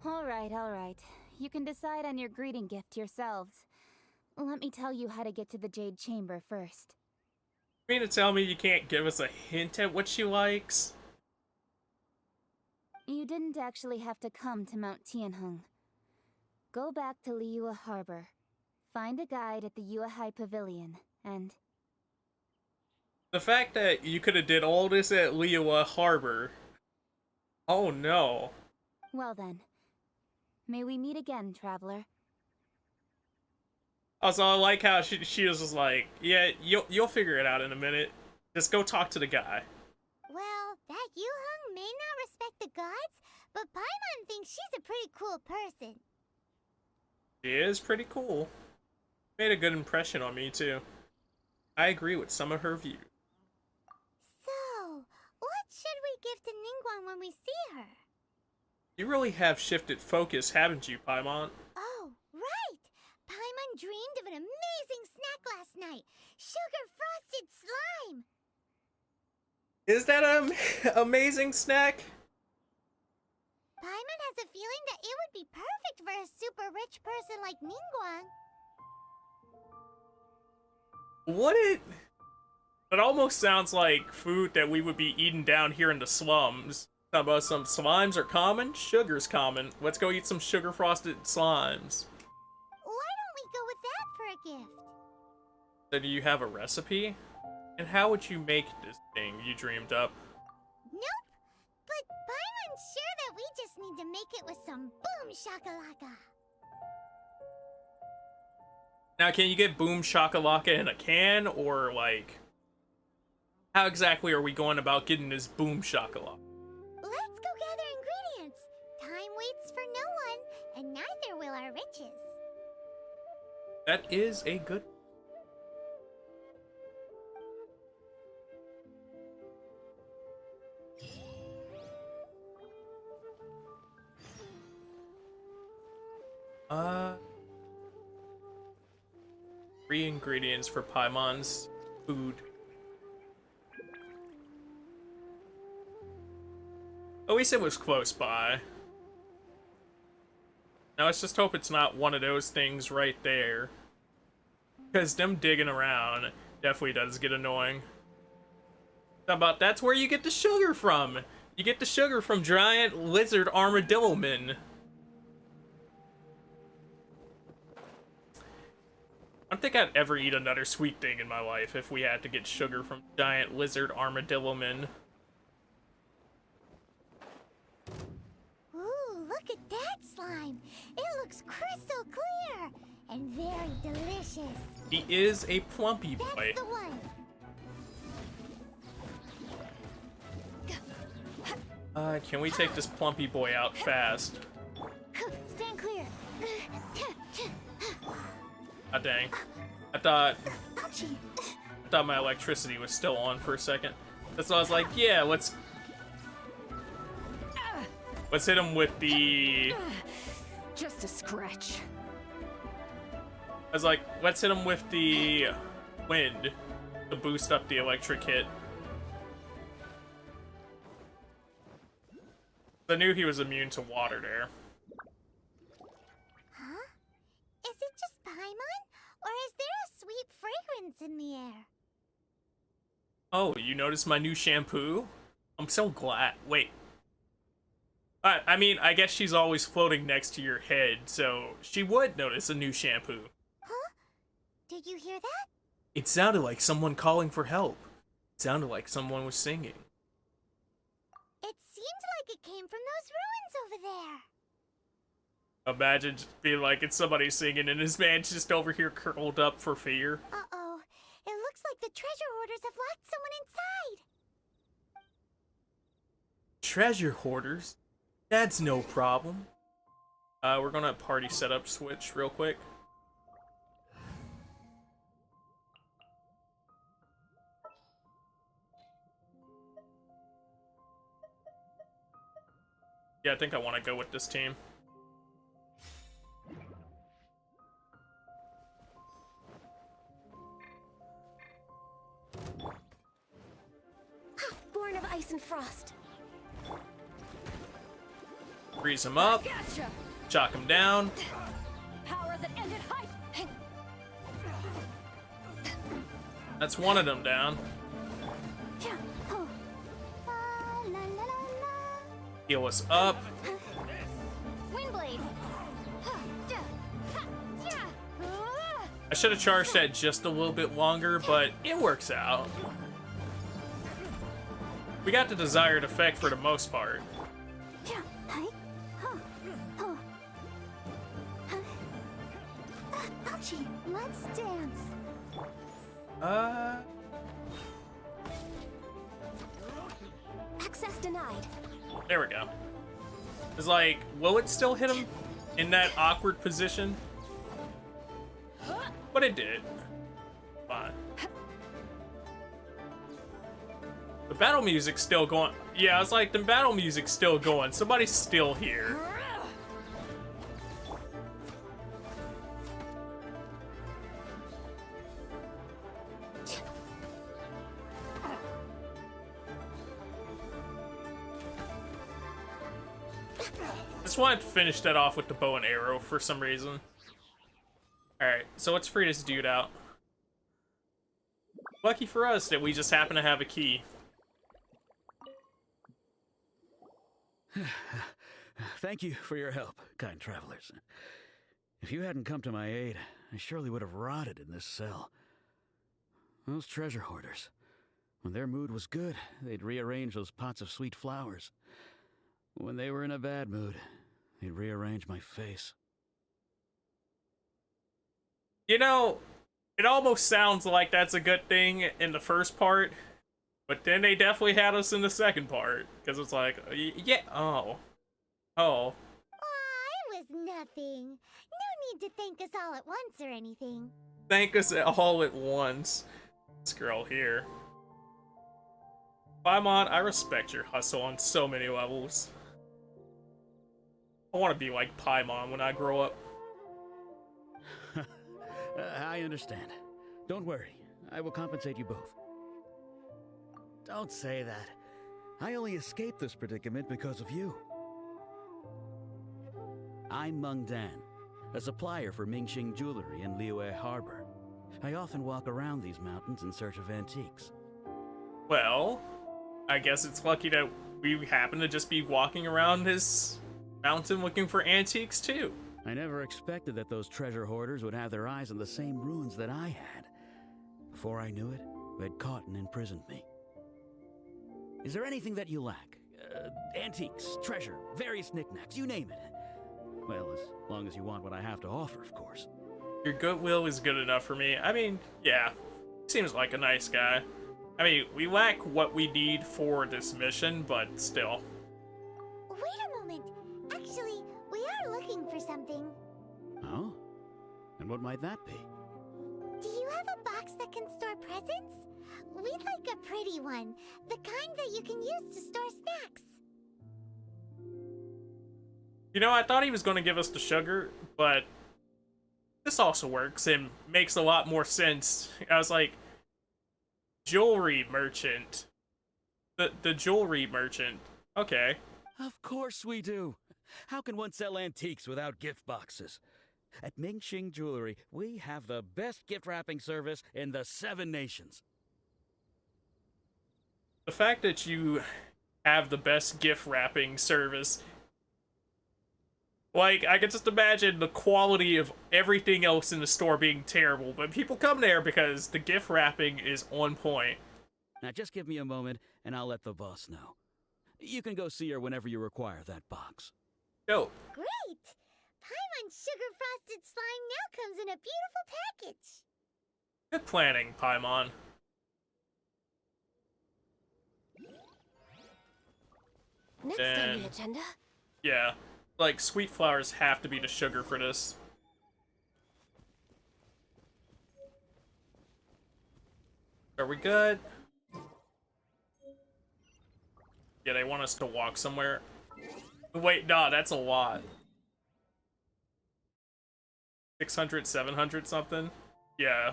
Alright. You can decide on your greeting gift yourselves. Let me tell you how to get to the Jade Chamber first.
You mean to tell me you can't give us a hint at what she likes?
You didn't actually have to come to Mount Tianheng. Go back to Liyue Harbor. Find a guide at the Yuehai Pavilion, and...
The fact that you could have did all this at Liyue Harbor... Oh no.
Well then. May we meet again, Traveler.
Also, I like how she was just like, yeah, you'll figure it out in a minute. Just go talk to the guy.
Well, that Yuheng may not respect the gods, but Paimon thinks she's a pretty cool person.
She is pretty cool. Made a good impression on me, too. I agree with some of her views.
So, what should we give to Ningguang when we see her?
You really have shifted focus, haven't you, Paimon?
Oh, right! Paimon dreamed of an amazing snack last night. Sugar-frosted slime!
Is that an amazing snack?
Paimon has a feeling that it would be perfect for a super rich person like Ningguang.
Would it? It almost sounds like food that we would be eating down here in the slums. Talking about some slimes are common, sugar's common. Let's go eat some sugar-frosted slimes.
Why don't we go with that for a gift?
So do you have a recipe? And how would you make this thing you dreamed up?
Nope! But Paimon's sure that we just need to make it with some boom shakalaka.
Now, can you get boom shakalaka in a can, or like... How exactly are we going about getting this boom shakalaka?
Let's go gather ingredients. Time waits for no one, and neither will our riches.
That is a good... Three ingredients for Paimon's food. At least it was close by. Now let's just hope it's not one of those things right there. Because them digging around definitely does get annoying. How about that's where you get the sugar from? You get the sugar from giant lizard armadillo men. I don't think I'd ever eat another sweet thing in my life if we had to get sugar from giant lizard armadillo men.
Ooh, look at that slime. It looks crystal clear and very delicious.
He is a plumpy boy.
That's the one.
Can we take this plumpy boy out fast?
Stand clear.
Ah, dang. I thought my electricity was still on for a second. That's why I was like, yeah, let's hit him with the...
Just a scratch.
I was like, let's hit him with the wind to boost up the electric hit. I knew he was immune to water there.
Huh? Is it just Paimon? Or is there a sweet fragrance in the air?
Oh, you noticed my new shampoo? I'm so glad. Wait. I mean, I guess she's always floating next to your head, so she would notice a new shampoo.
Huh? Did you hear that?
It sounded like someone calling for help. It sounded like someone was singing.
It seemed like it came from those ruins over there.
Imagine just being like, it's somebody singing and this man's just over here curled up for fear.
Uh-oh. It looks like the treasure hoarders have locked someone inside.
Treasure hoarders? That's no problem. We're gonna party setup switch real quick. Yeah, I think I want to go with this team.
Born of ice and frost.
Freeze him up.
Gotcha.
Chalk him down.
Power that ended height.
That's one of them down. Heal us up.
Windblade.
I should have charged that just a little bit longer, but it works out. We got the desired effect for the most part.
Let's dance.
Access denied.
There we go. It's like, will it still hit him in that awkward position? But it did. Fine. The battle music's still going. Yeah, I was like, the battle music's still going. Somebody's still here. Just wanted to finish that off with the bow and arrow for some reason. Alright, so let's free this dude out. Lucky for us that we just happen to have a key.
Thank you for your help, kind travelers. If you hadn't come to my aid, I surely would have rotted in this cell. Those treasure hoarders, when their mood was good, they'd rearrange those pots of sweet flowers. When they were in a bad mood, they'd rearrange my face.
You know, it almost sounds like that's a good thing in the first part, but then they definitely had us in the second part, because it's like, yeah, oh.
Aw, it was nothing. No need to thank us all at once or anything.
Thank us all at once. This girl here. Paimon, I respect your hustle on so many levels. I want to be like Paimon when I grow up.
I understand. Don't worry. I will compensate you both. Don't say that. I only escaped this predicament because of you. I'm Meng Dan, a supplier for Mingxing Jewelry in Liyue Harbor. I often walk around these mountains in search of antiques.
Well, I guess it's lucky that we happen to just be walking around this mountain looking for antiques too.
I never expected that those treasure hoarders would have their eyes on the same ruins that I had. Before I knew it, they'd caught and imprisoned me. Is there anything that you lack? Antiques, treasure, various knickknacks, you name it. Well, as long as you want what I have to offer, of course.
Your goodwill is good enough for me. I mean, yeah, seems like a nice guy. I mean, we lack what we need for this mission, but still.
Wait a moment. Actually, we are looking for something.
Oh? And what might that be?
Do you have a box that can store presents? we'd like a pretty one. The kind that you can use to store snacks.
You know, I thought he was going to give us the sugar, but this also works and makes a lot more sense. I was like, jewelry merchant. The jewelry merchant. Okay.
Of course we do. How can one sell antiques without gift boxes? At Mingxing Jewelry, we have the best gift wrapping service in the 7 nations.
The fact that you have the best gift wrapping service, like, I can just imagine the quality of everything else in the store being terrible, but people come there because the gift wrapping is on point.
Now just give me a moment, and I'll let the boss know. You can go see her whenever you require that box.
Dope.
Great! Paimon's sugar frosted slime now comes in a beautiful package.
Good planning, Paimon.
Next on the agenda.
Yeah. Like, sweet flowers have to be the sugar for this. Are we good? Yeah, they want us to walk somewhere. Wait, nah, that's a lot. 600, 700 something? Yeah.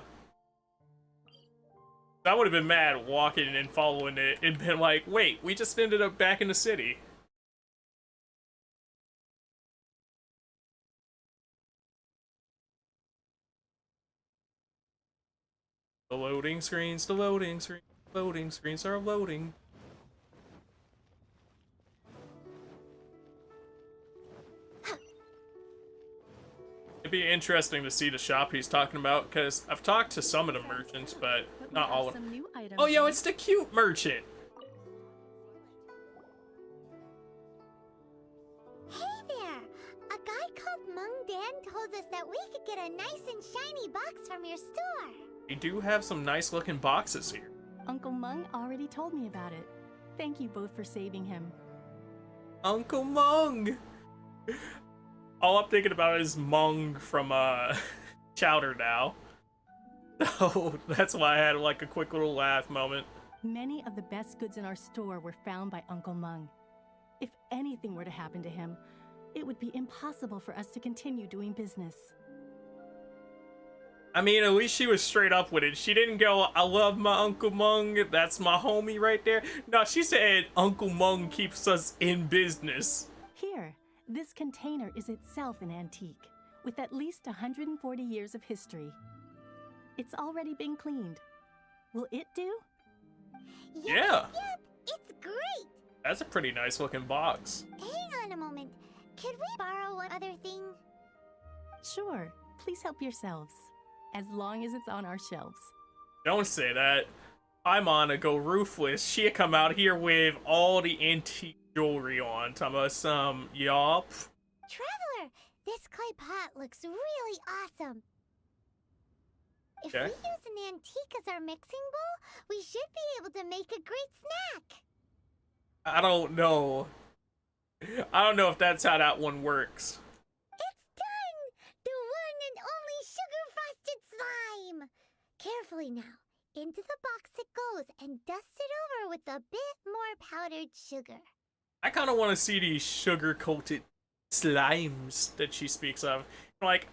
I would have been mad walking and following it and been like, wait, we just ended up back in the city. The loading screens, the loading screens are loading. It'd be interesting to see the shop he's talking about, because I've talked to some of the merchants, but not all of them. Oh, yo, it's the cute merchant!
Hey there! A guy called Mung Dan told us that we could get a nice and shiny box from your store.
We do have some nice looking boxes here.
Uncle Mung already told me about it. Thank you both for saving him.
Uncle Mung! All I'm thinking about is Mung from, Chowder now. So that's why I had, like, a quick little laugh moment.
Many of the best goods in our store were found by Uncle Mung. If anything were to happen to him, it would be impossible for us to continue doing business.
I mean, at least she was straight up with it. She didn't go, I love my Uncle Mung, that's my homie right there. No, she said, Uncle Mung keeps us in business.
Here, this container is itself an antique, with at least 140 years of history. It's already been cleaned. Will it do?
Yeah.
Yep, it's great.
That's a pretty nice looking box.
Hang on a moment. Could we borrow one other thing?
Sure, please help yourselves, as long as it's on our shelves.
Don't say that. I'm on to go ruthless. She come out here with all the antique jewelry on. Talking about some, yup.
Traveler, this clay pot looks really awesome. If
Okay.
we use an antique as our mixing bowl, we should be able to make a great snack.
I don't know. I don't know if that's how that one works.
It's done! The one and only sugar-frosted slime! Carefully now. Into the box it goes and dust it over with a bit more powdered sugar.
I kind of want to see these sugar-coated slimes that she speaks of. Like,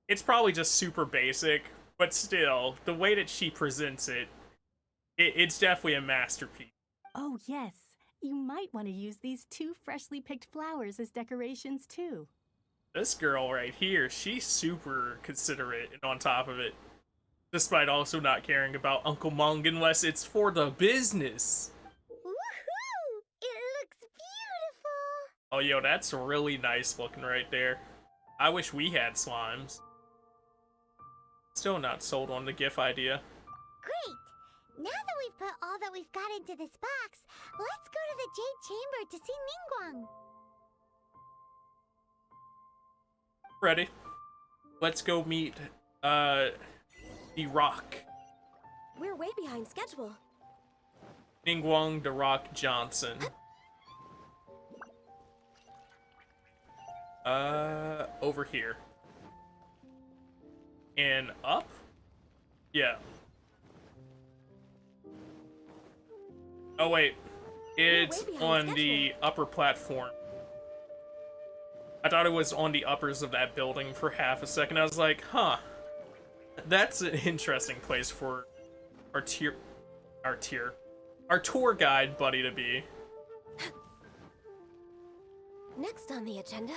it's probably just super basic, but still, the way that she presents it, it's definitely a masterpiece.
Oh yes, you might want to use these 2 freshly picked flowers as decorations too.
This girl right here, she's super considerate and on top of it. Despite also not caring about Uncle Mung unless it's for the business.
Woohoo! It looks beautiful!
Oh, yo, that's really nice looking right there. I wish we had slimes. Still not sold on the GIF idea.
Great! Now that we've put all that we've got into this box, let's go to the Jade Chamber to see Ningguang.
Ready? Let's go meet, the Rock.
We're way behind schedule.
Ningguang the Rock Johnson. Over here. And up? Yeah. Oh wait, it's
way behind
on
schedule.
the upper platform. I thought it was on the uppers of that building for half a second. I was like, huh, that's an interesting place for our tour guide buddy to be.
Next on the agenda.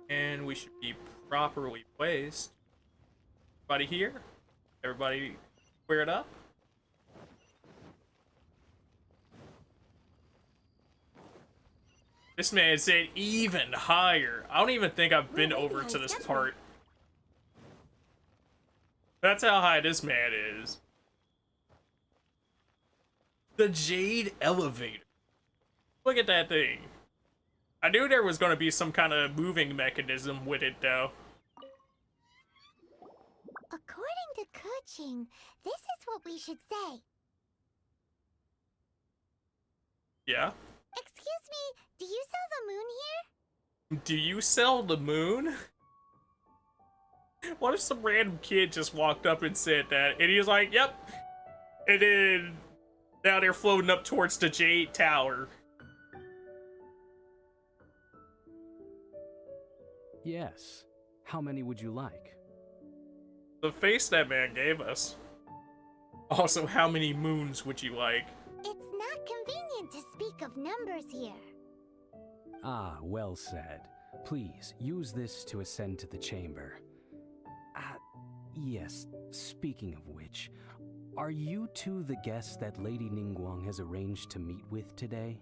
And we should be properly placed. Everybody here? Everybody squared up? This man said even higher. I don't even think I've been over to this part. That's how high this man is. The Jade Elevator. Look at that thing. I knew there was going to be some kind of moving mechanism with it, though.
According to Kuching, this is what we should say.
Yeah?
Excuse me, do you sell the moon here?
Do you sell the moon? What if some random kid just walked up and said that, and he was like, yep. And then now they're floating up towards the Jade Tower.
Yes. How many would you like?
The face that man gave us. Also, how many moons would you like?
It's not convenient to speak of numbers here.
Ah, well said. Please, use this to ascend to the chamber. Yes, speaking of which, are you two the guests that Lady Ningguang has arranged to meet with today?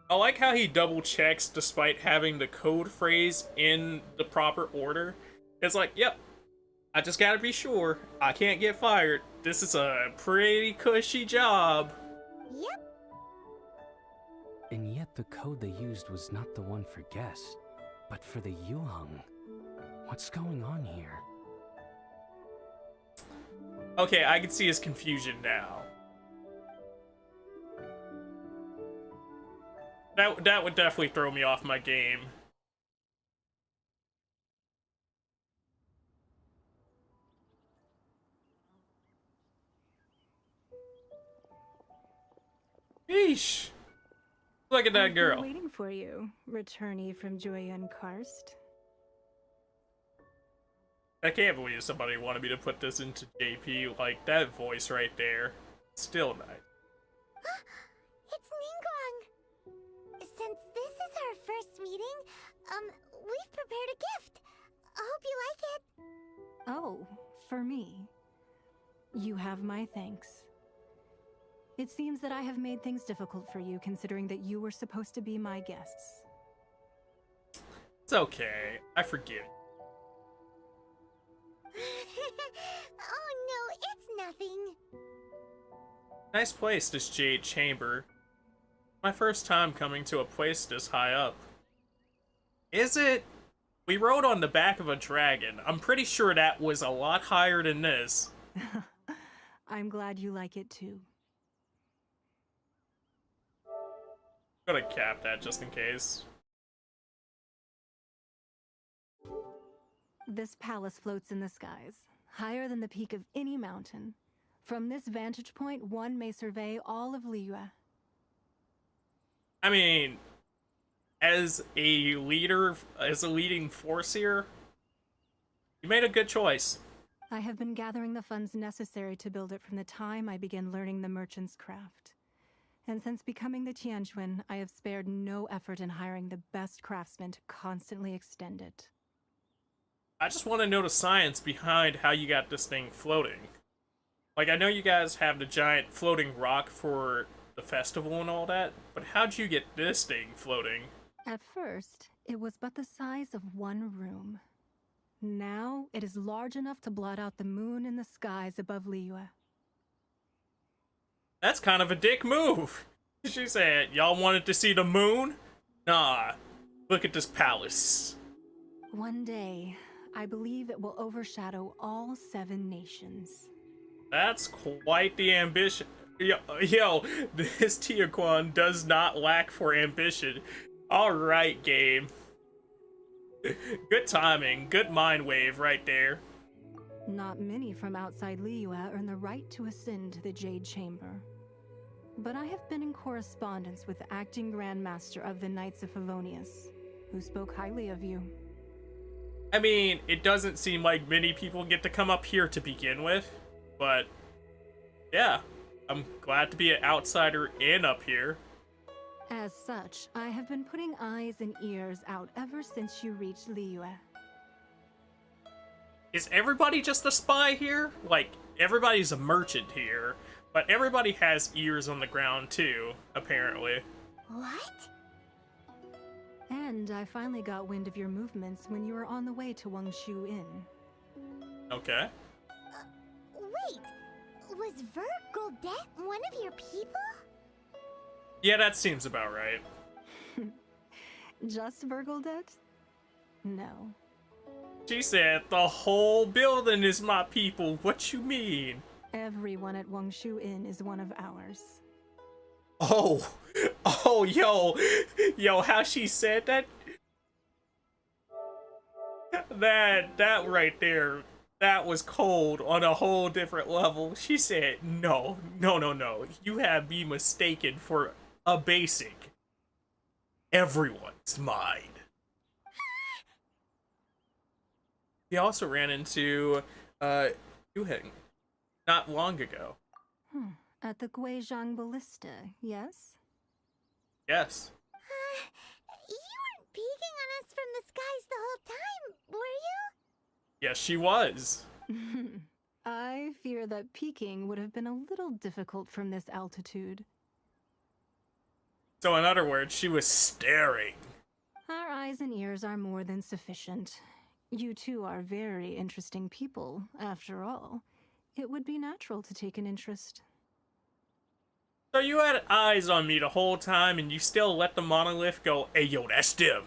I like how he double checks despite having the code phrase in the proper order. It's like, yep, I just gotta be sure. I can't get fired. This is a pretty cushy job.
Yep.
And yet the code they used was not the one for guests, but for the Yuheng. What's going on here?
Okay, I can see his confusion now. That would definitely throw me off my game. Yeesh. Look at that girl.
Waiting for you, returnee from Joyun Karst.
I can't believe somebody wanted me to put this into JP. Like, that voice right there. Still nice.
It's Ningguang. Since this is our first meeting, we've prepared a gift. I hope you like it.
Oh, for me. You have my thanks. It seems that I have made things difficult for you, considering that you were supposed to be my guests.
It's okay. I forgive.
Oh no, it's nothing.
Nice place, this Jade Chamber. My first time coming to a place this high up. Is it? We rode on the back of a dragon. I'm pretty sure that was a lot higher than this.
I'm glad you like it too.
I'm gonna cap that just in case.
This palace floats in the skies, higher than the peak of any mountain. From this vantage point, one may survey all of Liyue.
I mean, as a leader, as a leading force here, you made a good choice.
I have been gathering the funds necessary to build it from the time I began learning the merchant's craft. And since becoming the Tianjuan, I have spared no effort in hiring the best craftsmen to constantly extend it.
I just want to know the science behind how you got this thing floating. Like, I know you guys have the giant floating rock for the festival and all that, but how'd you get this thing floating?
At first, it was but the size of one room. Now, it is large enough to blot out the moon in the skies above Liyue.
That's kind of a dick move. She said, y'all wanted to see the moon? Nah, look at this palace.
One day, I believe it will overshadow all 7 nations.
That's quite the ambition. Yo, this Tiaquan does not lack for ambition. Alright, game. Good timing, good mind wave right there.
Not many from outside Liyue earn the right to ascend to the Jade Chamber. But I have been in correspondence with the acting Grand Master of the Knights of Favonius, who spoke highly of you.
I mean, it doesn't seem like many people get to come up here to begin with, but yeah, I'm glad to be an outsider and up here.
As such, I have been putting eyes and ears out ever since you reached Liyue.
Is everybody just a spy here? Like, everybody's a merchant here, but everybody has ears on the ground too, apparently.
What?
And I finally got wind of your movements when you were on the way to Wangshu Inn.
Okay.
Wait, was Vergoldet one of your people?
Yeah, that seems about right.
Just Vergoldet? No.
She said, the whole building is my people. What you mean?
Everyone at Wangshu Inn is one of ours.
Oh, yo, how she said that? That right there, that was cold on a whole different level. She said, no, you have me mistaken for a basic. Everyone's mine. He also ran into, Yuheng not long ago.
At the Guizhang Ballista, yes?
Yes.
You weren't peeking on us from the skies the whole time, were you?
Yes, she was.
I fear that peeking would have been a little difficult from this altitude.
So in other words, she was staring.
Our eyes and ears are more than sufficient. You two are very interesting people, after all. It would be natural to take an interest.
So you had eyes on me the whole time and you still let the monolith go, hey yo, that's them.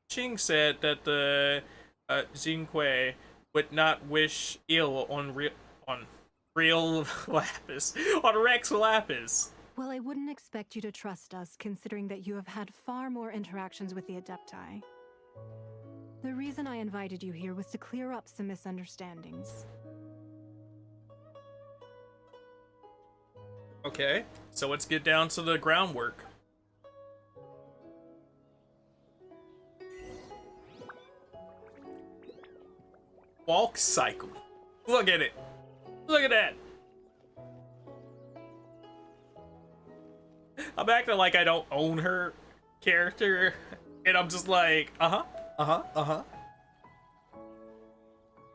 Ching said that the Xingque would not wish ill on real Lapis, on Rex Lapis.
Well, I wouldn't expect you to trust us, considering that you have had far more interactions with the Adepti. The reason I invited you here was to clear up some misunderstandings.
Okay, so let's get down to the groundwork. Walk cycle. Look at it. Look at that. I'm acting like I don't own her character, and I'm just like, But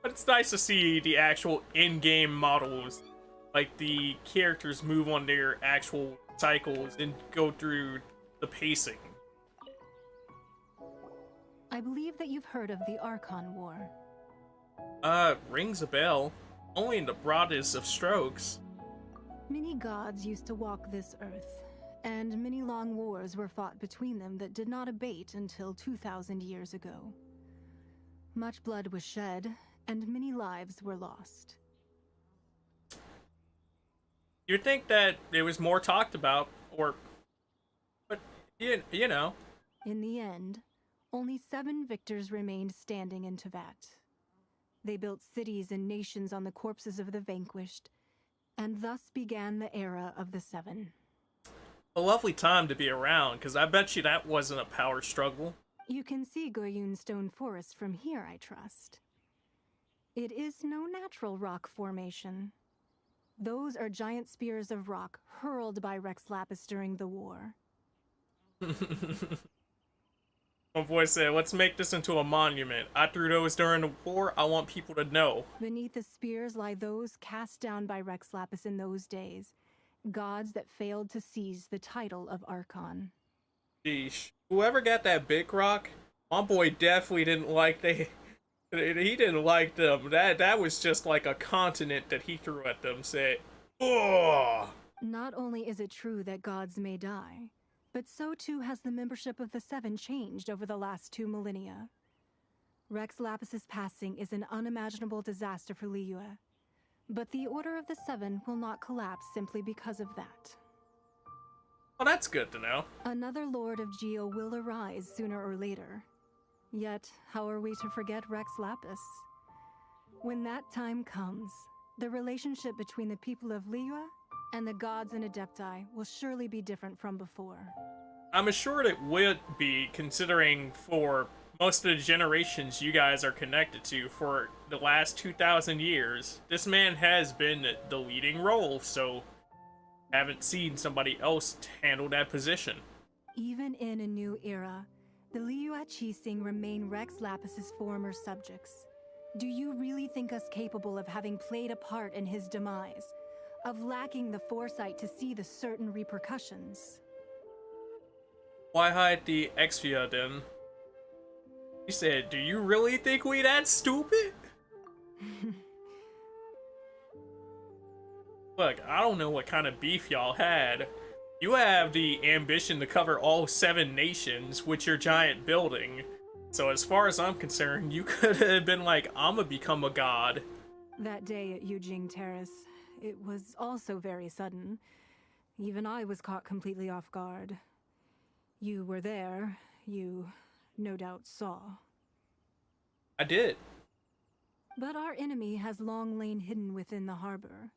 it's nice to see the actual in-game models, like the characters move on their actual cycles and go through the pacing.
I believe that you've heard of the Archon War.
Rings a bell. Only in the broadest of strokes.
Many gods used to walk this earth, and many long wars were fought between them that did not abate until 2,000 years ago. Much blood was shed, and many lives were lost.
You'd think that it was more talked about, but you know.
In the end, only 7 victors remained standing in Tevat. They built cities and nations on the corpses of the vanquished, and thus began the era of the 7.
A lovely time to be around, because I bet you that wasn't a power struggle.
You can see Goyun Stone Forest from here, I trust. It is no natural rock formation. Those are giant spears of rock hurled by Rex Lapis during the war.
My boy said, let's make this into a monument. I threw those during the war. I want people to know.
Beneath the spears lie those cast down by Rex Lapis in those days. Gods that failed to seize the title of Archon.
Sheesh. Whoever got that big rock, my boy definitely didn't like he didn't like them. That was just like a continent that he threw at them, said, oh!
Not only is it true that gods may die, but so too has the membership of the 7 changed over the last 2 millennia. Rex Lapis's passing is an unimaginable disaster for Liyue. But the Order of the Seven will not collapse simply because of that.
Well, that's good to know.
Another Lord of Geo will arise sooner or later. Yet, how are we to forget Rex Lapis? When that time comes, the relationship between the people of Liyue and the gods and Adepti will surely be different from before.
I'm assured it would be, considering for most of the generations you guys are connected to for the last 2,000 years, this man has been the leading role, so haven't seen somebody else handle that position.
Even in a new era, the Liyue Qixing remain Rex Lapis's former subjects. Do you really think us capable of having played a part in his demise? Of lacking the foresight to see the certain repercussions?
Why hide the Exvia then? He said, do you really think we that stupid? Look, I don't know what kind of beef y'all had. You have the ambition to cover all 7 nations with your giant building. So as far as I'm concerned, you could have been like, I'ma become a god.
That day at Yujing Terrace, it was also very sudden. Even I was caught completely off guard. You were there. You no doubt saw.
I did.
But our enemy has long lain hidden within the harbor.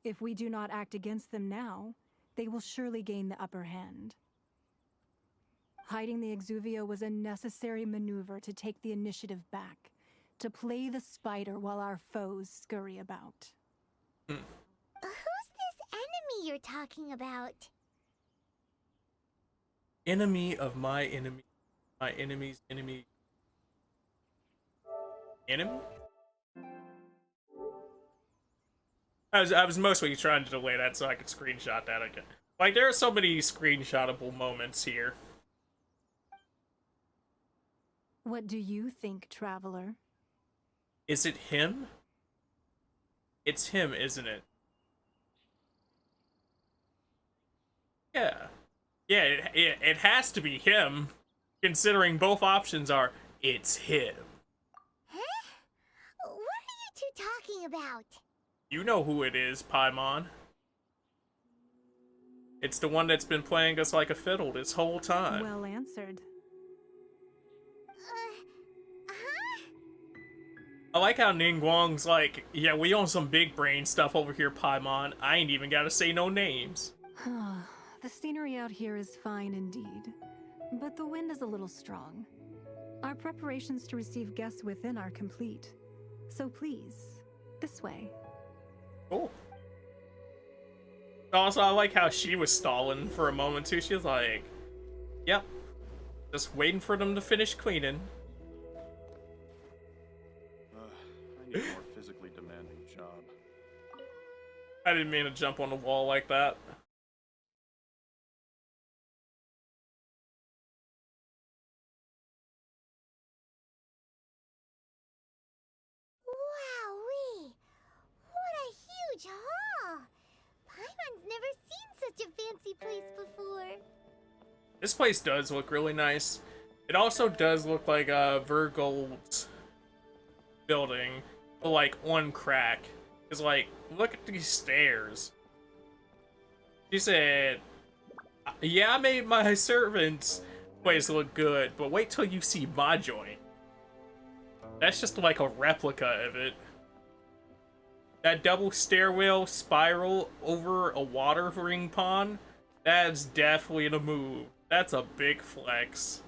If we do not act against them now, they will surely gain the upper hand. Hiding the Exuvia was a necessary maneuver to take the initiative back, to play the spider while our foes scurry about.
Who's this enemy you're talking about?
Enemy of my enemy. My enemy's enemy. Enemy? I was mostly trying to delay that so I could screenshot that again. Like, there are so many screenshotable moments here.
What do you think, Traveler?
Is it him? It's him, isn't it? Yeah. Yeah, it has to be him, considering both options are, it's him.
Huh? What are you two talking about?
You know who it is, Paimon. It's the one that's been playing us like a fiddle this whole time.
Well answered.
I like how Ningguang's like, yeah, we own some big brain stuff over here, Paimon. I ain't even gotta say no names.
The scenery out here is fine indeed, but the wind is a little strong. Our preparations to receive guests within are complete. So please, this way.
Cool. Also, I like how she was stalling for a moment too. She was like, yep, just waiting for them to finish cleaning.
I need a more physically demanding job.
I didn't mean to jump on the wall like that.
Wowee! What a huge hall! Paimon's never seen such a fancy place before.
This place does look really nice. It also does look like Virgold's building, but like on crack. It's like, look at these stairs. She said, yeah, I made my servants' place look good, but wait till you see my joint. That's just like a replica of it. That double stairwell spiral over a watering pond, that's definitely the move. That's a big flex.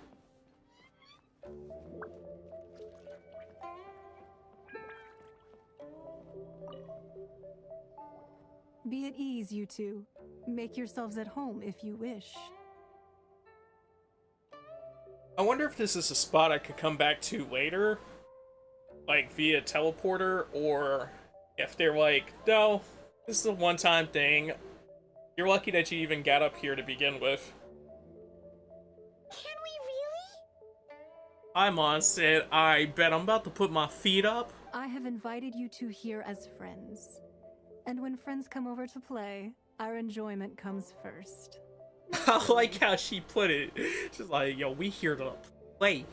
Be at ease, you two. Make yourselves at home if you wish.
I wonder if this is a spot I could come back to later, like via teleporter, or if they're like, no, this is a one-time thing. You're lucky that you even got up here to begin with.
Can we really?
Paimon said, I bet I'm about to put my feet up.
I have invited you two here as friends. And when friends come over to play, our enjoyment comes first.
I like how she put it. She's like, yo, we here to play.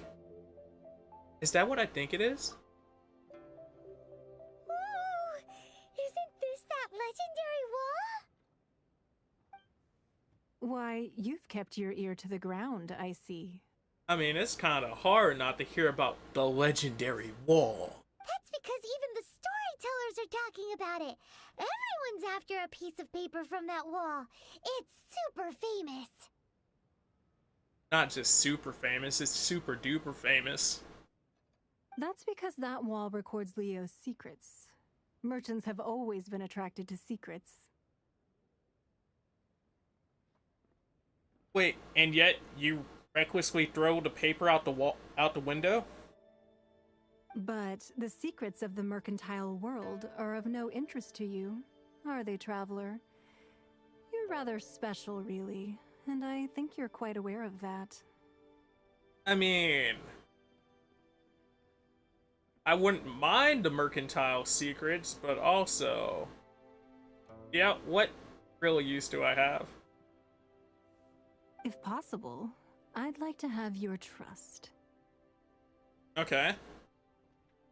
Is that what I think it is?
Ooh, isn't
kept your ear to the ground, I see.
I mean, it's kind of hard not to hear about the legendary wall.
That's because even the storytellers are talking about it. Everyone's after a piece of paper from that wall. It's super famous.
Not just super famous, it's super duper famous.
That's because that wall records Leo's secrets. Merchants have always been attracted to secrets.
Wait, and yet you recklessly throw the paper out the window?
But the secrets of the mercantile world are of no interest to you, are they, traveler? You're rather special, really, and I think you're quite aware of that.
I mean, I wouldn't mind the mercantile secrets, but also, yeah, what real use do I have?
If possible, I'd like to have your trust.
Okay.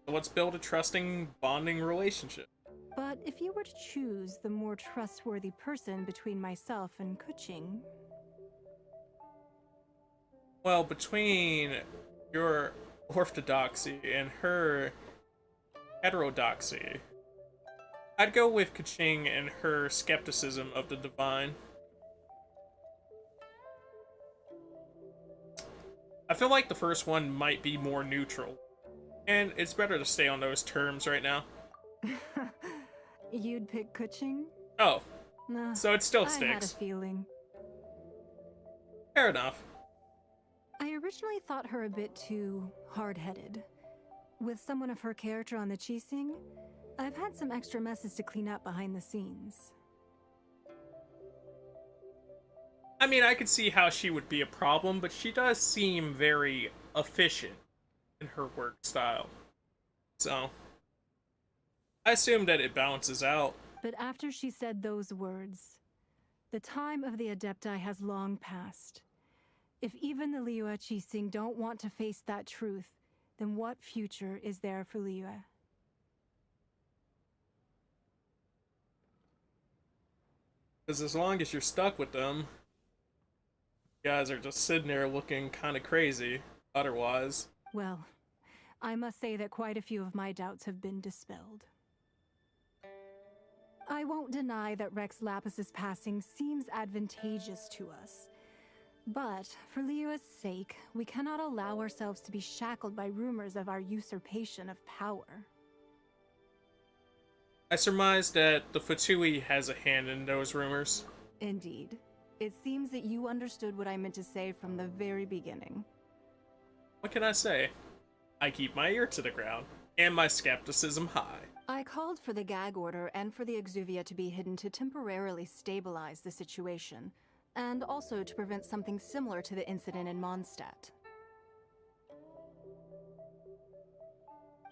So let's build a trusting, bonding relationship.
But if you were to choose the more trustworthy person between myself and Kuching...
Well, between your orthodoxy and her heterodoxy, I'd go with Kuching and her skepticism of the divine. I feel like the first one might be more neutral, and it's better to stay on those terms right now.
You'd pick Kuching?
Oh,
Nah,
so it still
I had a
sticks.
feeling.
Fair enough.
I originally thought her a bit too hard-headed. With someone of her character on the Qixing, I've had some extra messes to clean up behind the scenes.
I mean, I could see how she would be a problem, but she does seem very efficient in her work style. So, I assume that it balances out.
But after she said those words, the time of the Adepti has long passed. If even the Liyue Qixing don't want to face that truth, then what future is there for Liyue?
Because as long as you're stuck with them, you guys are just sitting there looking kind of crazy otherwise.
Well, I must say that quite a few of my doubts have been dispelled. I won't deny that Rex Lapis's passing seems advantageous to us. But, for Liyue's sake, we cannot allow ourselves to be shackled by rumors of our usurpation of power.
I surmise that the Fatui has a hand in those rumors.
Indeed. It seems that you understood what I meant to say from the very beginning.
What can I say? I keep my ear to the ground, and my skepticism high.
I called for the gag order and for the exuvia to be hidden to temporarily stabilize the situation, and also to prevent something similar to the incident in Mondstadt.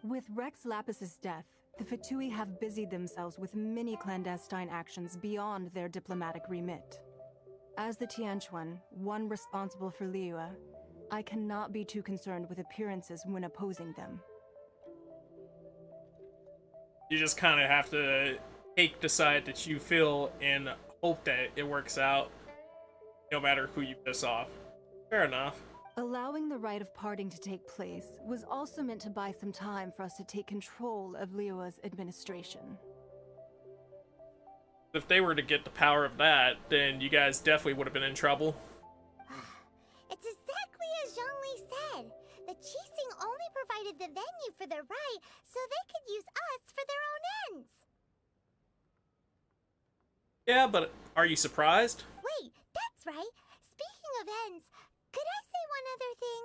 With Rex Lapis's death, the Fatui have busied themselves with many clandestine actions beyond their diplomatic remit. As the Tianquan, one responsible for Liyue, I cannot be too concerned with appearances when opposing them.
You just kind of have to take the side that you feel and hope that it works out, no matter who you piss off. Fair enough.
Allowing the rite of parting to take place was also meant to buy some time for us to take control of Liyue's administration.
If they were to get the power of that, then you guys definitely would have been in trouble.
It's exactly as Zhongli said. The Qixing only provided the venue for their rite so they could use us for their own ends.
Yeah, but are you surprised?
Wait, that's right. Speaking of ends, could I say one other thing?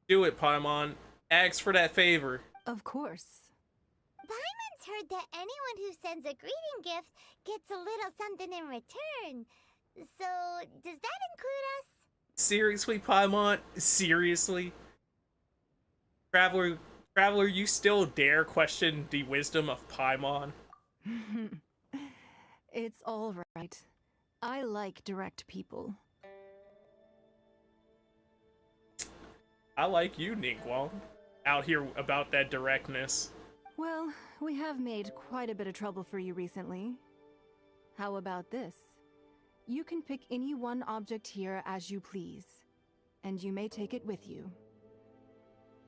Do it, Paimon. Ask for that favor.
Of course.
Paimon's heard that anyone who sends a greeting gift gets a little something in return. So, does that include us?
Seriously, Paimon? Seriously? Traveler, you still dare question the wisdom of Paimon?
It's all right. I like direct people.
I like you, Ningguang. Out here about that directness.
Well, we have made quite a bit of trouble for you recently. How about this? You can pick any one object here as you please, and you may take it with you.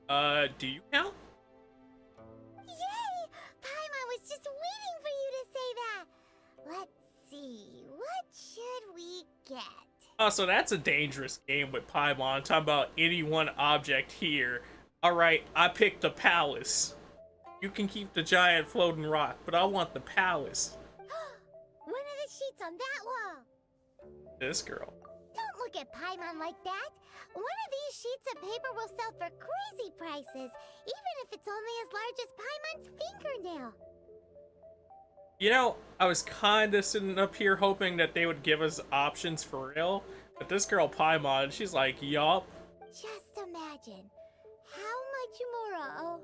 Do you count?
Yay! Paimon was just waiting for you to say that. Let's see, what should we get?
Oh, so that's a dangerous game with Paimon. Talking about any one object here. Alright, I picked the palace. You can keep the giant floating rock, but I want the palace.
One of the sheets on that wall.
This girl.
Don't look at Paimon like that. One of these sheets of paper will sell for crazy prices, even if it's only as large as Paimon's fingernail.
You know, I was kinda sitting up here hoping that they would give us options for real, but this girl Paimon, she's like, yup.
Just imagine how much more a whole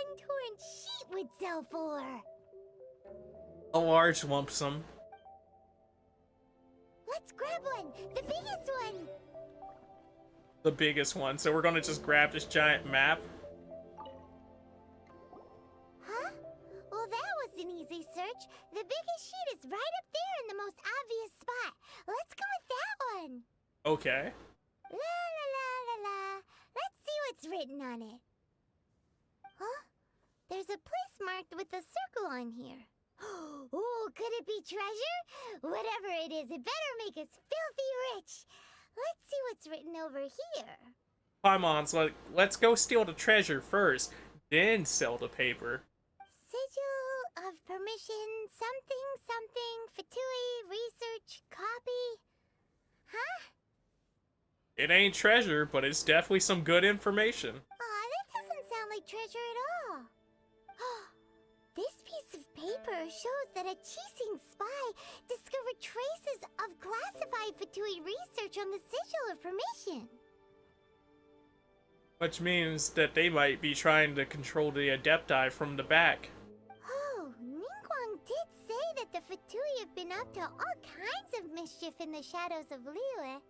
untorn sheet would sell for.
A large lump sum.
Let's grab one, the biggest one.
The biggest one, so we're gonna just grab this giant map.
Huh? Well, that was an easy search. The biggest sheet is right up there in the most obvious spot. Let's go with that one.
Okay.
La la la la la. Let's see what's written on it. Huh? There's a place marked with a circle on here. Oh, could it be treasure? Whatever it is, it better make us filthy rich. Let's see what's written over here.
Paimon's like, let's go steal the treasure first, then sell the paper.
Sigil of permission, something, Fatui, research, copy. Huh?
It ain't treasure, but it's definitely some good information.
Aw, that doesn't sound like treasure at all. This piece of paper shows that a Qixing spy discovered traces of classified Fatui research on the Sigil of Permission.
Which means that they might be trying to control the Adepti from the back.
Oh, Ningguang did say that the Fatui have been up to all kinds of mischief in the shadows of Liyue.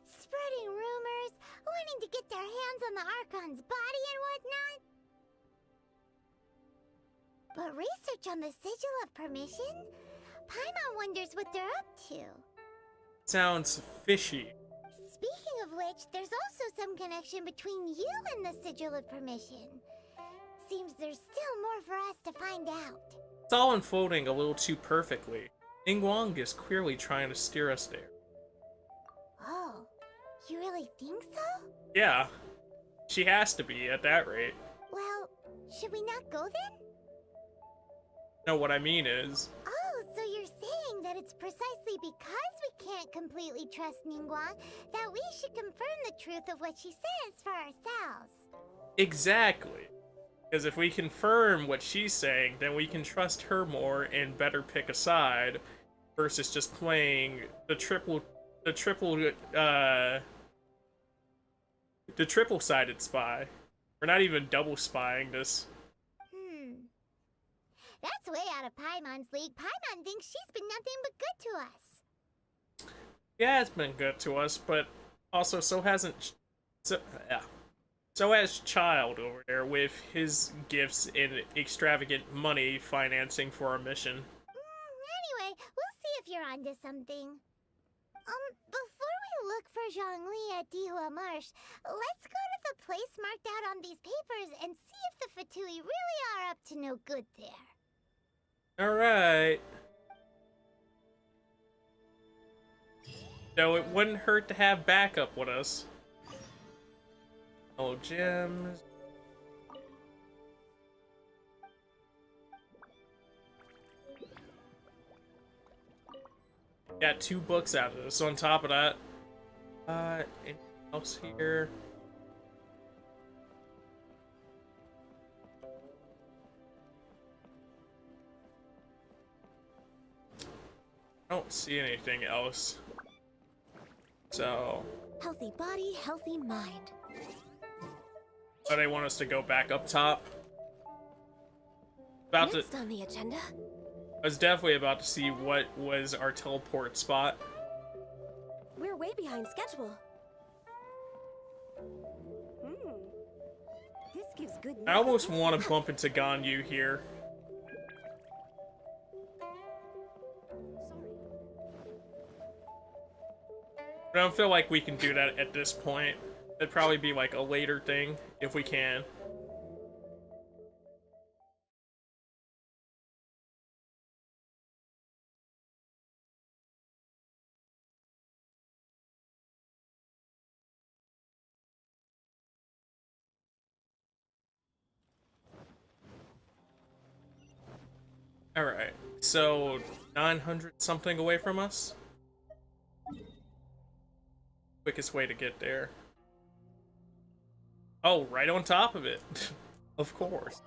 Spreading rumors, wanting to get their hands on the Archon's body and whatnot. But research on the Sigil of Permission? Paimon wonders what they're up to.
Sounds fishy.
Speaking of which, there's also some connection between you and the Sigil of Permission. Seems there's still more for us to find out.
It's all unfolding a little too perfectly. Ningguang is clearly trying to steer us there.
Oh, you really think so?
Yeah, she has to be at that rate.
Well, should we not go then?
No, what I mean is...
Oh, so you're saying that it's precisely because we can't completely trust Ningguang that we should confirm the truth of what she says for ourselves.
Exactly. Because if we confirm what she's saying, then we can trust her more and better pick a side versus just playing the triple-sided spy. We're not even double spying this.
That's way out of Paimon's league. Paimon thinks she's been nothing but good to us.
Yeah, it's been good to us, but also so hasn't... So has Child over there with his gifts and extravagant money financing for our mission.
Anyway, we'll see if you're onto something. Before we look for Zhongli at Dihua Marsh, let's go to the place marked out on these papers and see if the Fatui really are up to no good there.
Alright. So it wouldn't hurt to have backup with us. Oh, gems. Got 2 books out of this. On top of that, anything else here? I don't see anything else. So...
Healthy body, healthy mind.
Oh, they want us to go back up top?
Next on the agenda.
I was definitely about to see what was our teleport spot.
We're way behind schedule.
This gives good
I almost want to bump into Ganyu here. I don't feel like we can do that at this point. It'd probably be like a later thing, if we can. Alright, so 900 something away from us? Quickest way to get there. Oh, right on top of it. Of course.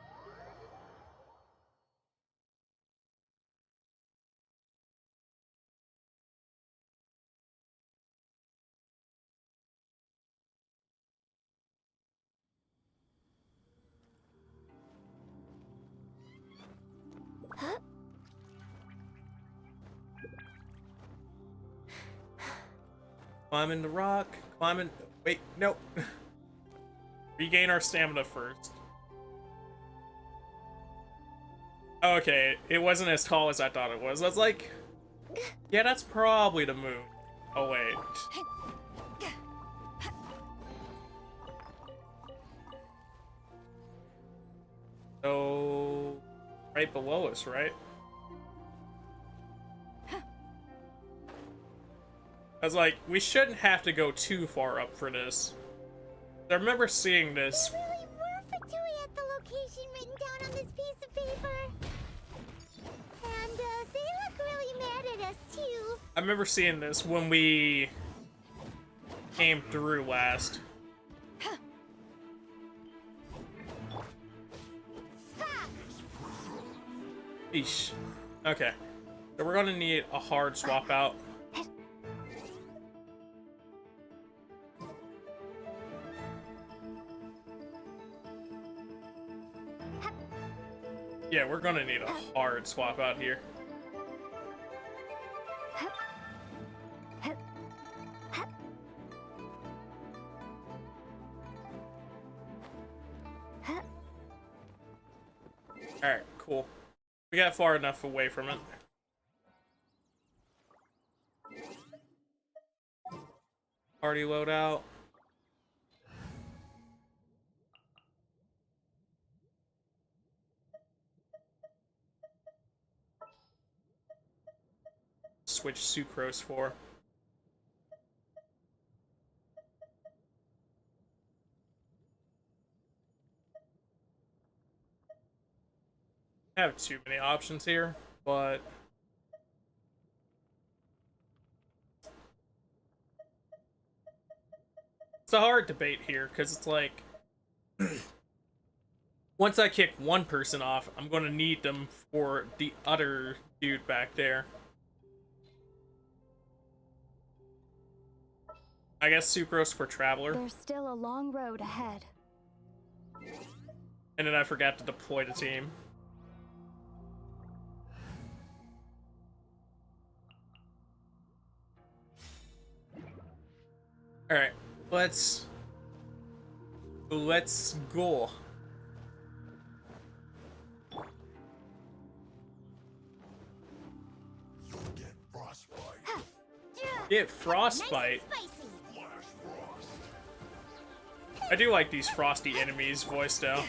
Huh?
Climbing the rock, climbing... Wait, no. Regain our stamina first. Okay, it wasn't as tall as I thought it was. I was like, yeah, that's probably the moon. Oh, wait. So, right below us, right? I was like, we shouldn't have to go too far up for this. I remember seeing this.
There really were Fatui at the location written down on this piece of paper. And they look really mad at us too.
I remember seeing this when we came through last. Eesh. Okay. So we're gonna need a hard swap out. Yeah, we're gonna need a hard swap out here. Alright, cool. We got far enough away from it. Party loadout. Switch sucrose for. I have too many options here, but it's a hard debate here because it's like once I kick one person off, I'm gonna need them for the other dude back there. I guess sucrose for Traveler.
There's still a long road ahead.
And then I forgot to deploy the team. Alright, let's go. Get frostbite. I do like these frosty enemies voiced out.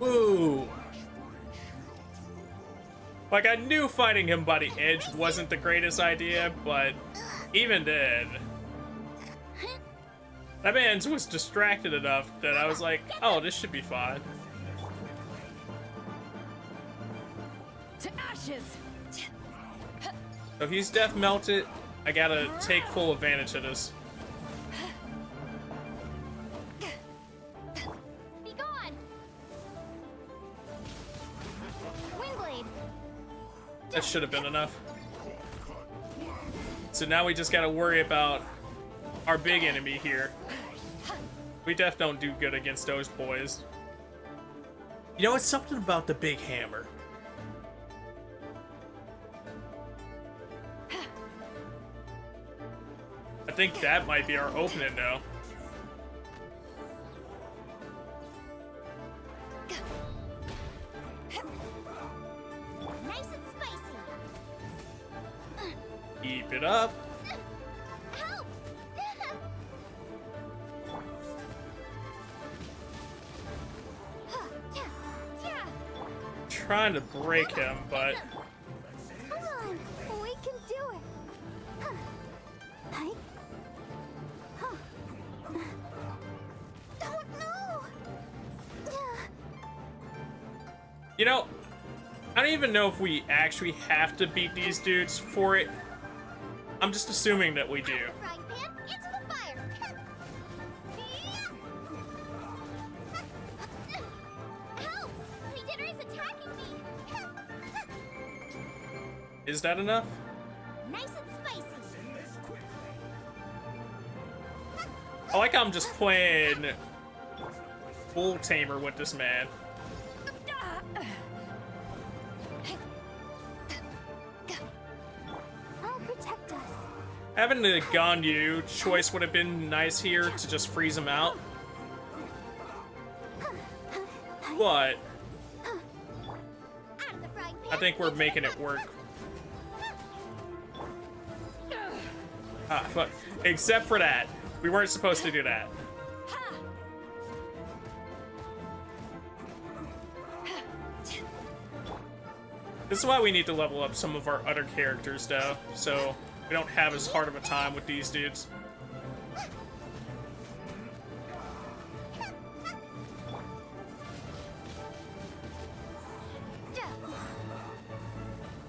Ooh. Like, I knew fighting him by the edge wasn't the greatest idea, but even then, that man was distracted enough that I was like, oh, this should be fine.
To ashes.
So he's death melted. I gotta take full advantage of this.
Be gone. Windblade.
That should have been enough. So now we just gotta worry about our big enemy here. We def don't do good against those boys. You know, it's something about the big hammer. I think that might be our opening though. Keep it up.
Help!
Trying to break him, but
Come on, we can do it. Hi. Oh no!
you know, I don't even know if we actually have to beat these dudes for it. I'm just assuming that we do.
Frying pan into the fire. Help! Leader is attacking me.
Is that enough?
Nice and spicy.
I like how I'm just playing Bull Tamer with this man.
I'll protect us.
Having the Ganyu choice would have been nice here to just freeze him out. But I think we're making it work. Ah, fuck. Except for that. We weren't supposed to do that. This is why we need to level up some of our other characters, though, so we don't have as hard of a time with these dudes.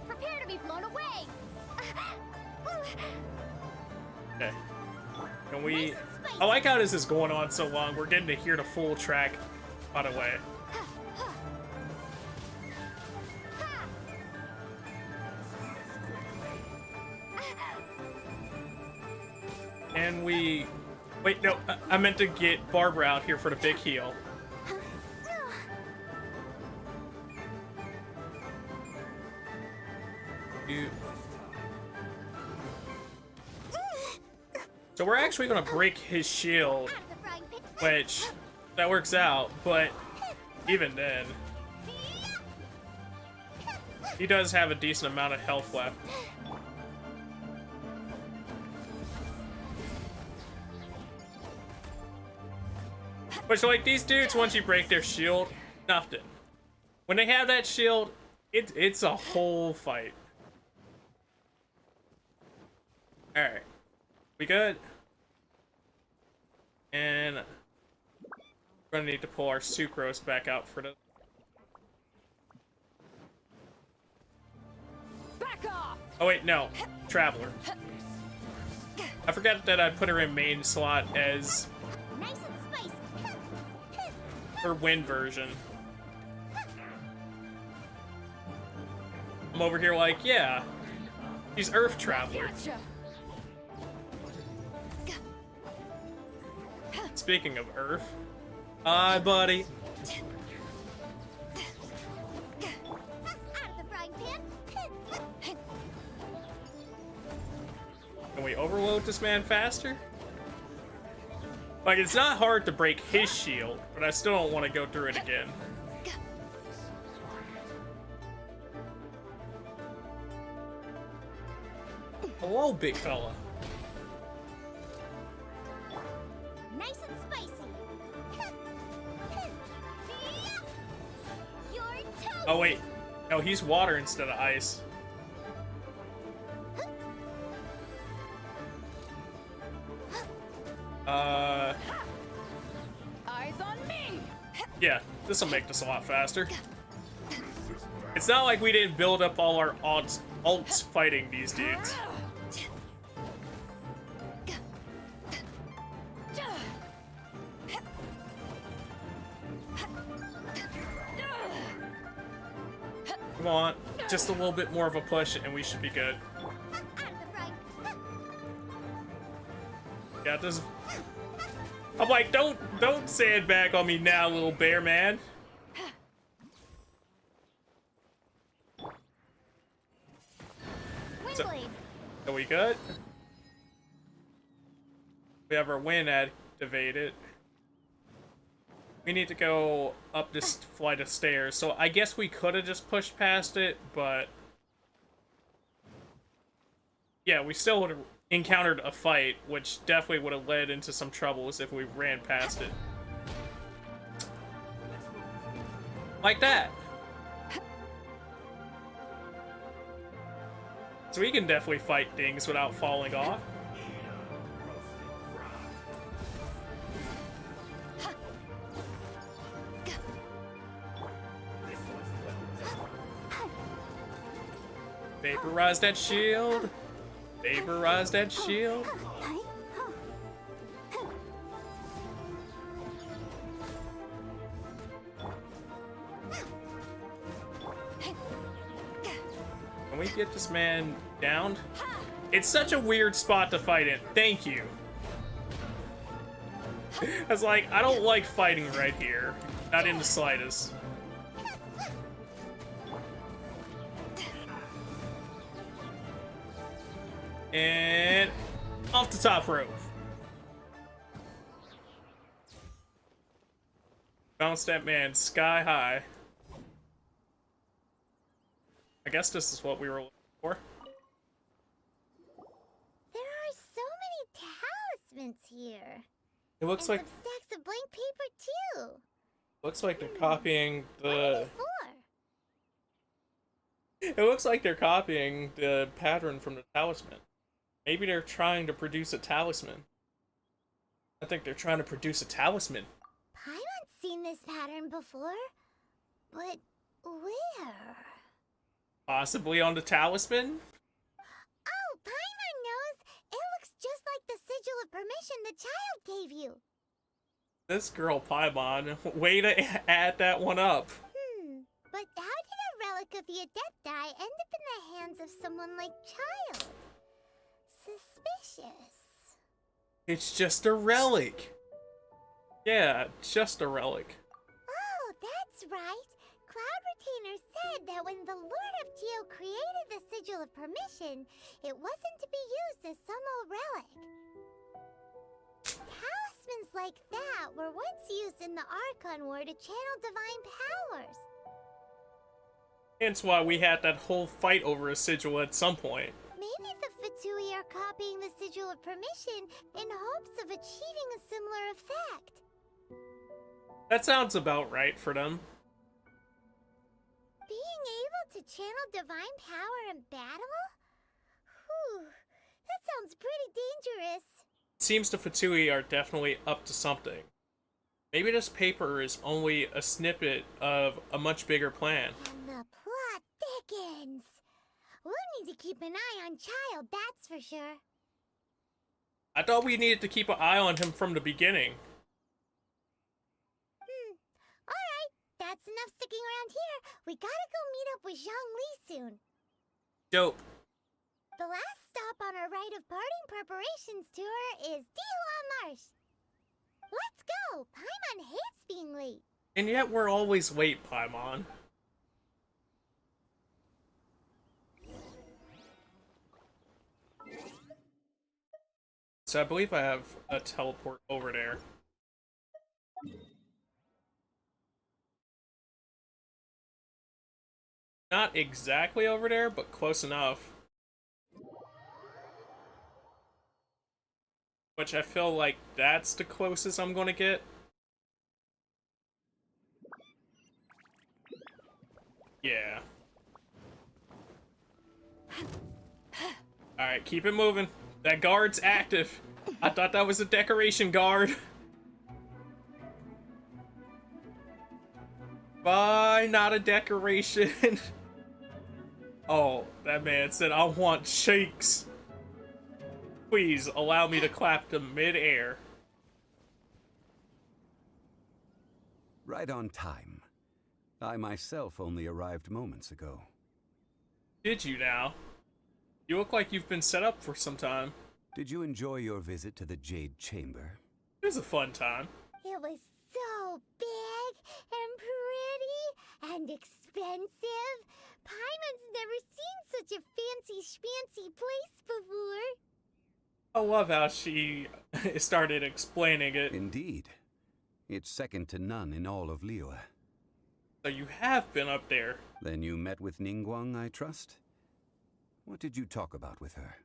Prepare to be blown away.
Okay. Can we... I like how this is going on so long. We're getting to hear the full track, by the way. And we... Wait, no, I meant to get Barbara out here for the big heal. So we're actually gonna break his shield, which, that works out, but even then, he does have a decent amount of health left. But so like these dudes, once you break their shield, nothing. When they have that shield, it's a whole fight. Alright. We good? And we're gonna need to pull our sucrose back out for the...
Back off!
Oh wait, no. Traveler. I forgot that I put her in main slot as
Nice and spicy.
her win version. I'm over here like, yeah, she's Earth Traveler.
Gotcha.
Speaking of Earth, hi buddy.
Out of the frying pan.
Can we overload this man faster? Like, it's not hard to break his shield, but I still don't want to go through it again. Hello, big fella.
Nice and spicy. Your toast.
Oh wait, no, he's water instead of ice.
Eyes on me.
Yeah, this'll make this a lot faster. It's not like we didn't build up all our alts fighting these dudes. Come on, just a little bit more of a push and we should be good. Got this. I'm like, don't sandbag on me now, little bear man. So, are we good? We have our win activated. We need to go up this flight of stairs, so I guess we could have just pushed past it, but Yeah, we still would have encountered a fight, which definitely would have led into some troubles if we ran past it. Like that. So we can definitely fight things without falling off. Vaporize that shield. Vaporize that shield. Can we get this man downed? It's such a weird spot to fight in. Thank you. I was like, I don't like fighting right here. Not in the slightest. And off the top rope. Bounce that man sky high. I guess this is what we were looking for.
There are so many talismans here.
It looks
and
like
some stacks of blank paper too.
looks like they're copying the.
Four.
It looks like they're copying the pattern from the talisman. Maybe they're trying to produce a talisman. I think they're trying to produce a talisman.
Paimon's seen this pattern before, but where?
Possibly on the talisman?
Oh, Paimon knows! It looks just like the sigil of permission the child gave you.
This girl, Paimon, way to add that one up.
But how did a relic of the Adepti end up in the hands of someone like Child? Suspicious.
It's just a relic. Yeah, just a relic.
Oh, that's right. Cloud Retainer said that when the Lord of Geo created the Sigil of Permission, it wasn't to be used as some old relic. Talismans like that were once used in the Archon War to channel divine powers.
Hence why we had that whole fight over a sigil at some point.
Maybe the Fatui are copying the Sigil of Permission in hopes of achieving a similar effect.
That sounds about right for them.
Being able to channel divine power in battle? Whew, that sounds pretty dangerous.
It seems the Fatui are definitely up to something. Maybe this paper is only a snippet of a much bigger plan.
And the plot thickens. We'll need to keep an eye on Child, that's for sure.
I thought we needed to keep an eye on him from the beginning.
Alright, that's enough sticking around here. We gotta go meet up with Zhongli soon.
Dope.
The last stop on our rite of parting preparations tour is Dihua Marsh. Let's go! Paimon hates being late.
And yet we're always late, Paimon. So I believe I have a teleport over there. Not exactly over there, but close enough. Which I feel like that's the closest I'm gonna get. Yeah. Alright, keep it moving. That guard's active. I thought that was a decoration guard. Bye, not a decoration. Oh, that man said, I want shakes. Please allow me to clap to mid-air.
Right on time. I myself only arrived moments ago.
Did you now? You look like you've been set up for some time.
Did you enjoy your visit to the Jade Chamber?
It was a fun time.
It was so big and pretty and expensive. Paimon's never seen such a fancy schmancy place before.
I love how she started explaining it.
Indeed. It's second to none in all of Liyue.
So you have been up there.
Then you met with Ningguang, I trust? What did you talk about with her?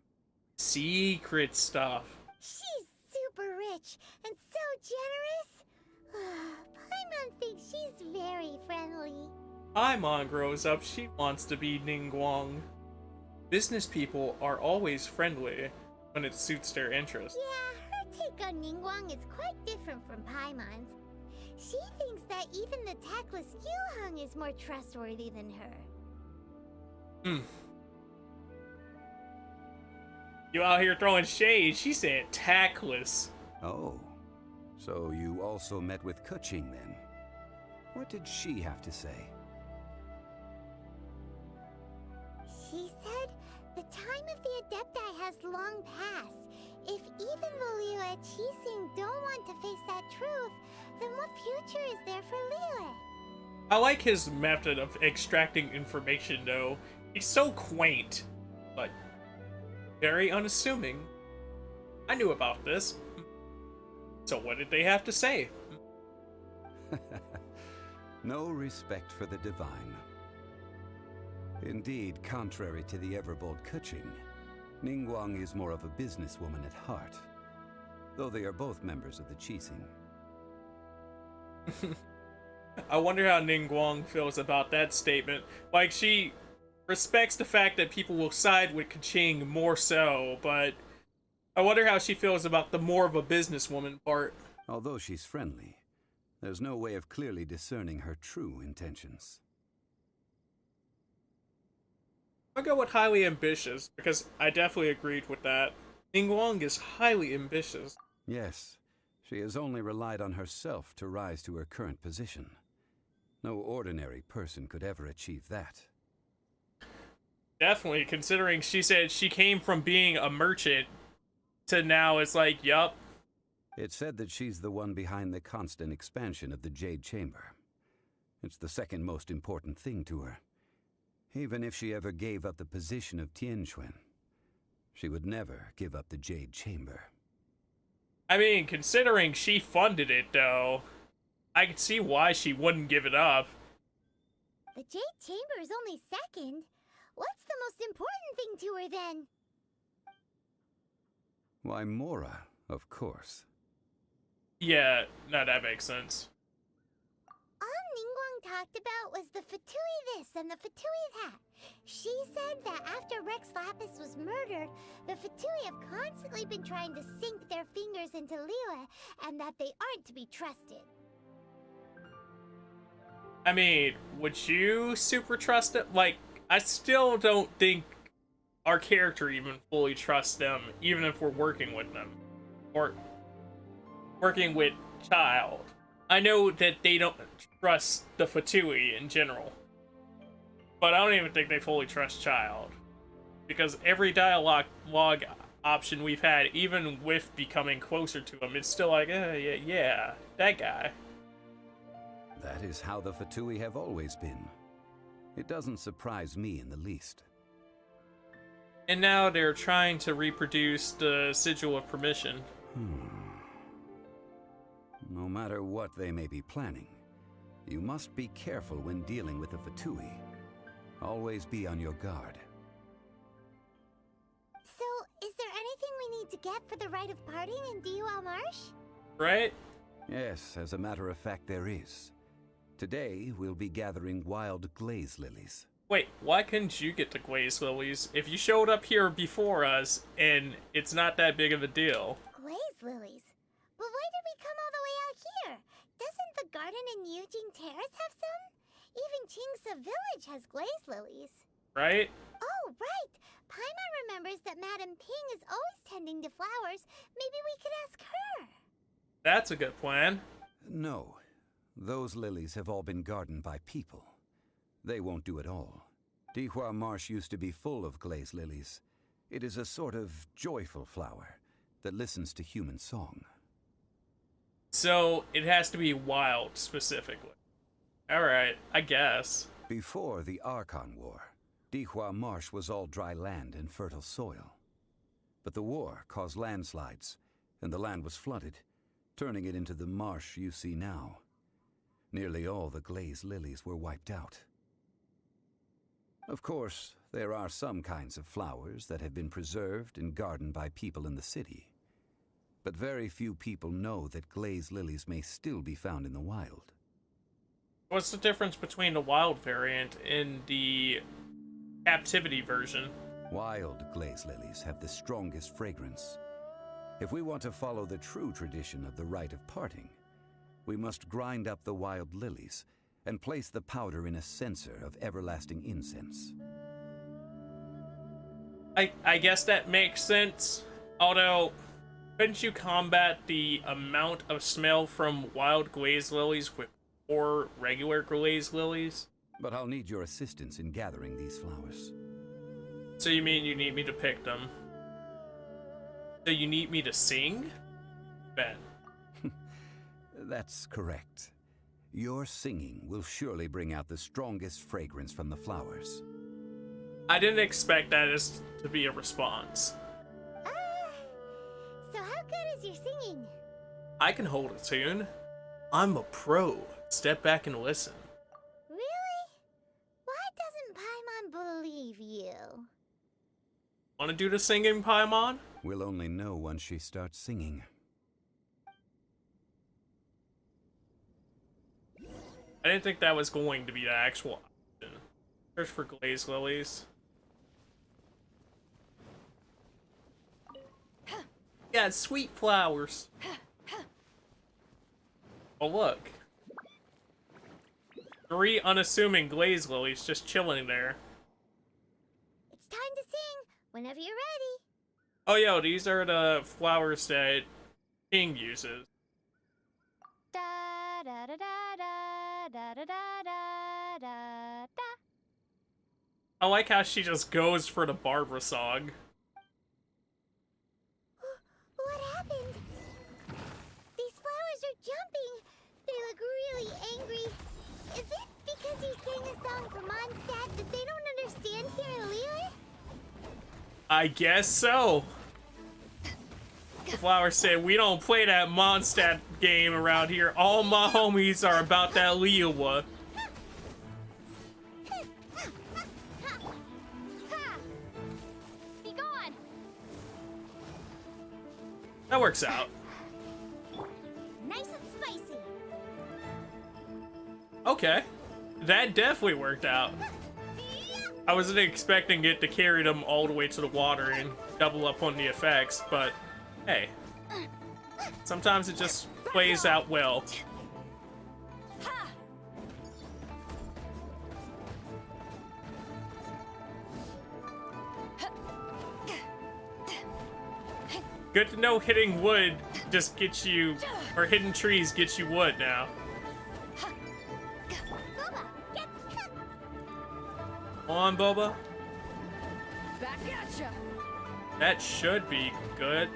Secret stuff.
She's super rich and so generous. Paimon thinks she's very friendly.
Paimon grows up, she wants to be Ningguang. Business people are always friendly when it suits their interests.
Yeah, her take on Ningguang is quite different from Paimon's. She thinks that even the tactless Yuheng is more trustworthy than her.
You out here throwing shade, she said tactless.
Oh, so you also met with Keqing then? What did she have to say?
She said the time of the Adepti has long passed. If even the Liyue Qixing don't want to face that truth, then what future is there for Liyue?
I like his method of extracting information though. He's so quaint, but very unassuming. I knew about this. So what did they have to say?
No respect for the divine. Indeed, contrary to the ever-bold Keqing, Ningguang is more of a businesswoman at heart, though they are both members of the Qixing.
I wonder how Ningguang feels about that statement. Like, she respects the fact that people will side with Keqing more so, but I wonder how she feels about the more of a businesswoman part.
Although she's friendly, there's no way of clearly discerning her true intentions.
I'll go with highly ambitious, because I definitely agreed with that. Ningguang is highly ambitious.
Yes, she has only relied on herself to rise to her current position. No ordinary person could ever achieve that.
Definitely, considering she said she came from being a merchant to now it's like, yup.
It's said that she's the one behind the constant expansion of the Jade Chamber. It's the second most important thing to her. Even if she ever gave up the position of Tianquan, she would never give up the Jade Chamber.
I mean, considering she funded it, though, I could see why she wouldn't give it up.
The Jade Chamber is only second. What's the most important thing to her then?
Why, Mora, of course.
Yeah, no, that makes sense.
All Ningguang talked about was the Fatui this and the Fatui that. She said that after Rex Lapis was murdered, the Fatui have constantly been trying to sink their fingers into Liyue, and that they aren't to be trusted.
I mean, would you super trust it? Like, I still don't think our character even fully trusts them, even if we're working with them. Or working with Child. I know that they don't trust the Fatui in general. But I don't even think they fully trust Child. Because every dialogue option we've had, even with becoming closer to him, it's still like, yeah, that guy.
That is how the Fatui have always been. It doesn't surprise me in the least.
And now they're trying to reproduce the Sigil of Permission.
No matter what they may be planning, you must be careful when dealing with the Fatui. Always be on your guard.
So, is there anything we need to get for the rite of parting in Dihua Marsh?
Right?
Yes, as a matter of fact, there is. Today, we'll be gathering wild glaze lilies.
Wait, why couldn't you get the glaze lilies if you showed up here before us and it's not that big of a deal?
Glaze lilies? But why did we come all the way out here? Doesn't the garden in Yujing Terrace have some? Even Qingsa Village has glaze lilies.
Right?
Oh, right! Paimon remembers that Madame Ping is always tending to flowers. Maybe we could ask her.
That's a good plan.
No. Those lilies have all been gardened by people. They won't do it all. Dihua Marsh used to be full of glaze lilies. It is a sort of joyful flower that listens to human song.
So, it has to be wild, specifically. Alright, I guess.
Before the Archon War, Dihua Marsh was all dry land and fertile soil. But the war caused landslides, and the land was flooded, turning it into the marsh you see now. Nearly all the glaze lilies were wiped out. Of course, there are some kinds of flowers that have been preserved and gardened by people in the city. But very few people know that glaze lilies may still be found in the wild.
What's the difference between the wild variant and the captivity version?
Wild glaze lilies have the strongest fragrance. If we want to follow the true tradition of the rite of parting, we must grind up the wild lilies and place the powder in a censer of everlasting incense.
I guess that makes sense. Although, couldn't you combat the amount of smell from wild glaze lilies with or regular glaze lilies?
But I'll need your assistance in gathering these flowers.
So you mean you need me to pick them? So you need me to sing? Bet.
That's correct. Your singing will surely bring out the strongest fragrance from the flowers.
I didn't expect that as to be a response.
So how good is your singing?
I can hold a tune. I'm a pro. Step back and listen.
Really? Why doesn't Paimon believe you?
Want to do the singing, Paimon?
We'll only know once she starts singing.
I didn't think that was going to be the actual option. Search for glaze lilies. Yeah, sweet flowers. Oh, look. 3 unassuming glaze lilies just chilling there.
It's time to sing whenever you're ready.
Oh, yo, these are the flowers that King uses.
Da da da da da da da da da da.
I like how she just goes for the Barbara song.
What happened? These flowers are jumping. They look really angry. Is it because you sang a song for Mondstadt that they don't understand here in Liyue?
I guess so. The flowers say, we don't play that Mondstadt game around here. All my homies are about that Liyue.
Be gone.
That works out.
Nice and spicy.
Okay. That definitely worked out. I wasn't expecting it to carry them all the way to the water and double up on the effects, but hey. Sometimes it just plays out well. Good to know hitting wood just gets you, or hitting trees gets you wood now. Come on, Boba.
Back at ya.
That should be good.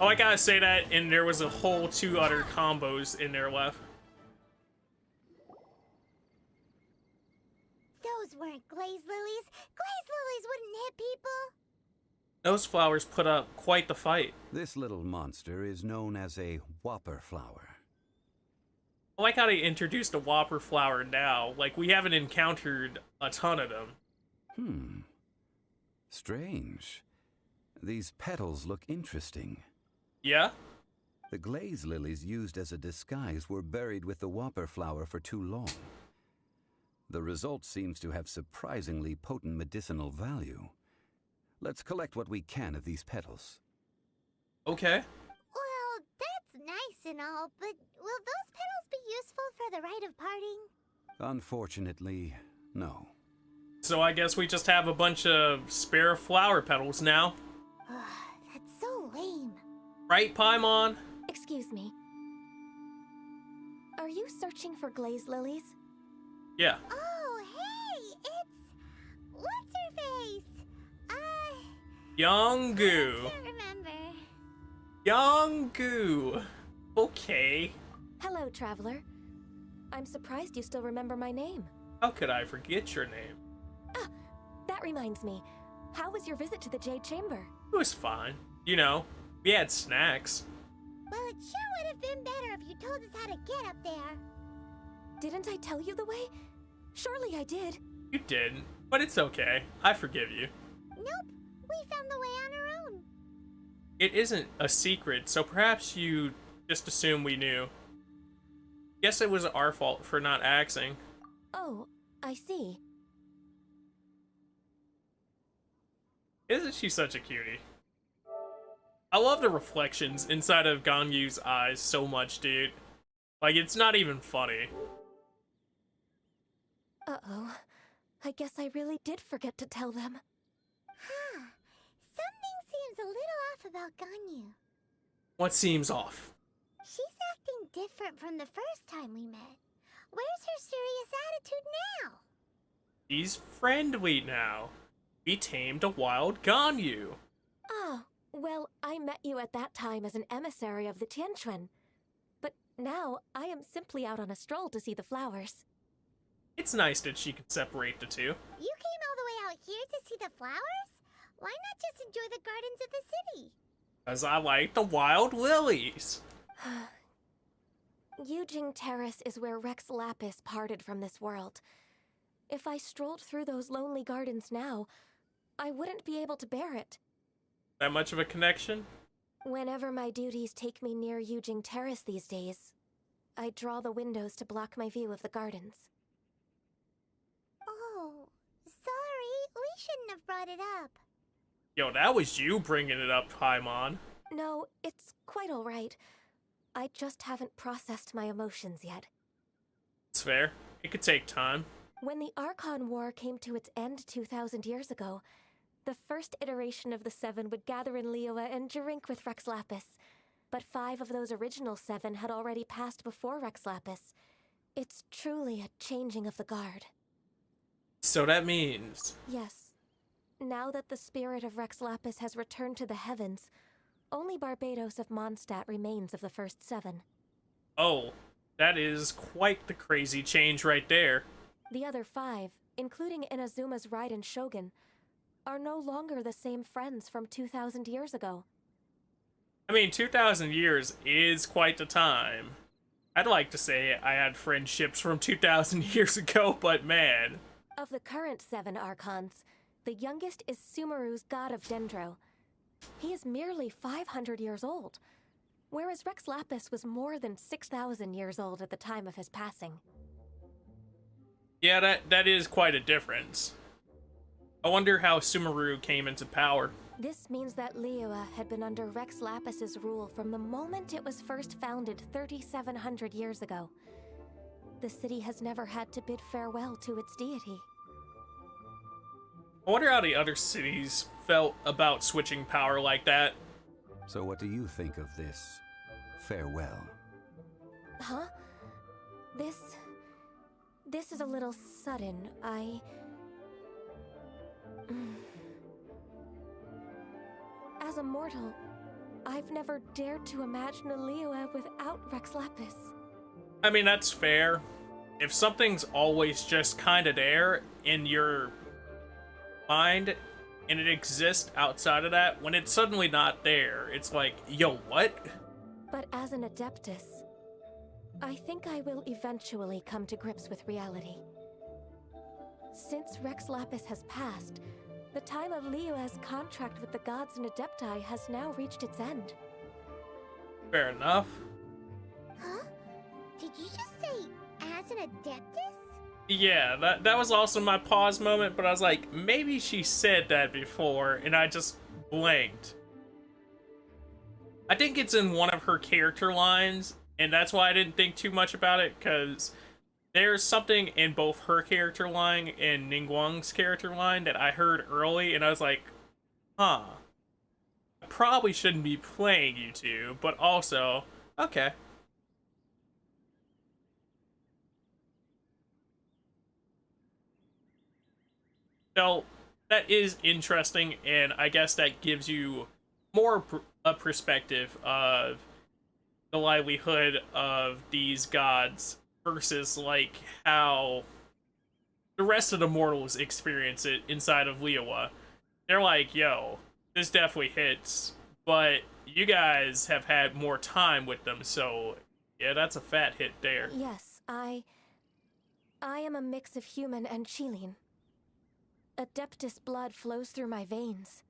Oh, I gotta say that, and there was a whole 2 other combos in there left.
Those weren't glaze lilies. Glaze lilies wouldn't hit people.
Those flowers put up quite the fight.
This little monster is known as a whopper flower.
I like how they introduced a whopper flower now. Like, we haven't encountered a ton of them.
Strange. These petals look interesting.
Yeah?
The glaze lilies used as a disguise were buried with the whopper flower for too long. The result seems to have surprisingly potent medicinal value. Let's collect what we can of these petals.
Okay.
Well, that's nice and all, but will those petals be useful for the rite of parting?
Unfortunately, no.
So I guess we just have a bunch of spare flower petals now.
That's so lame.
Right, Paimon?
Excuse me. Are you searching for glaze lilies?
Yeah.
Oh, hey, it's... What's-her-face?
Young-gu.
I can't remember.
Young-gu. Okay.
Hello, traveler. I'm surprised you still remember my name.
How could I forget your name?
Ah, that reminds me. How was your visit to the Jade Chamber?
It was fine. You know, we had snacks.
Well, it sure would have been better if you told us how to get up there.
Didn't I tell you the way? Surely I did.
You didn't, but it's okay. I forgive you.
Nope, we found the way on our own.
It isn't a secret, so perhaps you just assume we knew. Guess it was our fault for not axing.
Oh, I see.
Isn't she such a cutie? I love the reflections inside of Ganyu's eyes so much, dude. Like, it's not even funny.
Uh-oh. I guess I really did forget to tell them.
Huh. Something seems a little off about Ganyu.
What seems off?
She's acting different from the first time we met. Where's her serious attitude now?
She's friendly now. We tamed a wild Ganyu.
Oh, well, I met you at that time as an emissary of the Tianquan. But now, I am simply out on a stroll to see the flowers.
It's nice that she can separate the two.
You came all the way out here to see the flowers? Why not just enjoy the gardens of the city?
'Cause I like the wild lilies.
Yujing Terrace is where Rex Lapis parted from this world. If I strolled through those lonely gardens now, I wouldn't be able to bear it.
That much of a connection?
Whenever my duties take me near Yujing Terrace these days, I draw the windows to block my view of the gardens.
Oh, sorry. We shouldn't have brought it up.
Yo, that was you bringing it up, Paimon.
No, it's quite all right. I just haven't processed my emotions yet.
It's fair. It could take time.
When the Archon War came to its end 2,000 years ago, the first iteration of the Seven would gather in Liyue and drink with Rex Lapis. But 5 of those original 7 had already passed before Rex Lapis. It's truly a changing of the guard.
So that means...
Yes. Now that the spirit of Rex Lapis has returned to the heavens, only Barbados of Mondstadt remains of the first 7.
Oh, that is quite the crazy change right there.
The other 5, including Inazuma's Raiden Shogun, are no longer the same friends from 2,000 years ago.
I mean, 2,000 years is quite the time. I'd like to say I had friendships from 2,000 years ago, but man.
Of the current 7 Archons, the youngest is Sumeru's god of Dendro. He is merely 500 years old, whereas Rex Lapis was more than 6,000 years old at the time of his passing.
Yeah, that is quite a difference. I wonder how Sumeru came into power.
This means that Liyue had been under Rex Lapis's rule from the moment it was first founded 3,700 years ago. The city has never had to bid farewell to its deity.
I wonder how the other cities felt about switching power like that.
So what do you think of this farewell?
Huh? This is a little sudden. As a mortal, I've never dared to imagine a Liyue without Rex Lapis.
I mean, that's fair. If something's always just kind of there in your mind, and it exists outside of that, when it's suddenly not there, it's like, yo, what?
But as an Adeptus, I think I will eventually come to grips with reality. Since Rex Lapis has passed, the time of Liyue's contract with the gods and Adepti has now reached its end.
Fair enough.
Huh? Did you just say, as an Adeptus?
Yeah, that was also my pause moment, but I was like, maybe she said that before, and I just blanked. I think it's in one of her character lines, and that's why I didn't think too much about it, because there's something in both her character line and Ningguang's character line that I heard early, and I was like, huh. I probably shouldn't be playing you two, but also, okay. So, that is interesting, and I guess that gives you more a perspective of the livelihood of these gods versus, like, how the rest of the mortals experience it inside of Liyue. They're like, yo, this definitely hits, but you guys have had more time with them, so yeah, that's a fat hit there.
Yes, I am a mix of human and Qilin. Adeptus blood flows through my veins.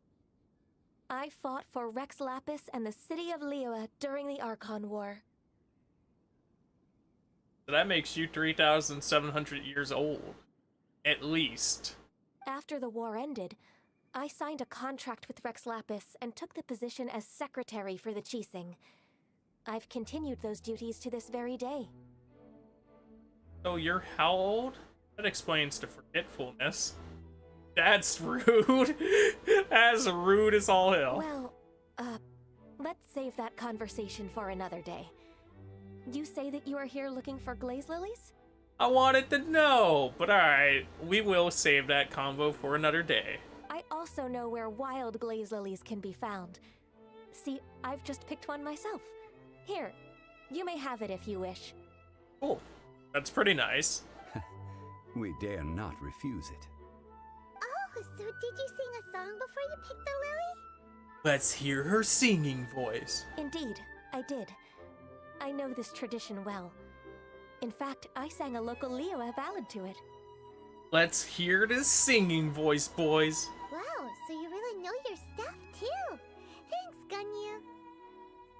I fought for Rex Lapis and the city of Liyue during the Archon War.
So that makes you 3,700 years old. At least.
After the war ended, I signed a contract with Rex Lapis and took the position as secretary for the Qixing. I've continued those duties to this very day.
So you're how old? That explains the forgetfulness. That's rude. That's rude as all hell.
Well, let's save that conversation for another day. You say that you are here looking for glaze lilies?
I wanted to know, but alright, we will save that convo for another day.
I also know where wild glaze lilies can be found. See, I've just picked one myself. Here, you may have it if you wish.
Cool. That's pretty nice.
We dare not refuse it.
Oh, so did you sing a song before you picked the lily?
Let's hear her singing voice.
Indeed, I did. I know this tradition well. In fact, I sang a local Liyue ballad to it.
Let's hear the singing voice, boys.
Wow, so you really know your stuff, too. Thanks, Ganyu.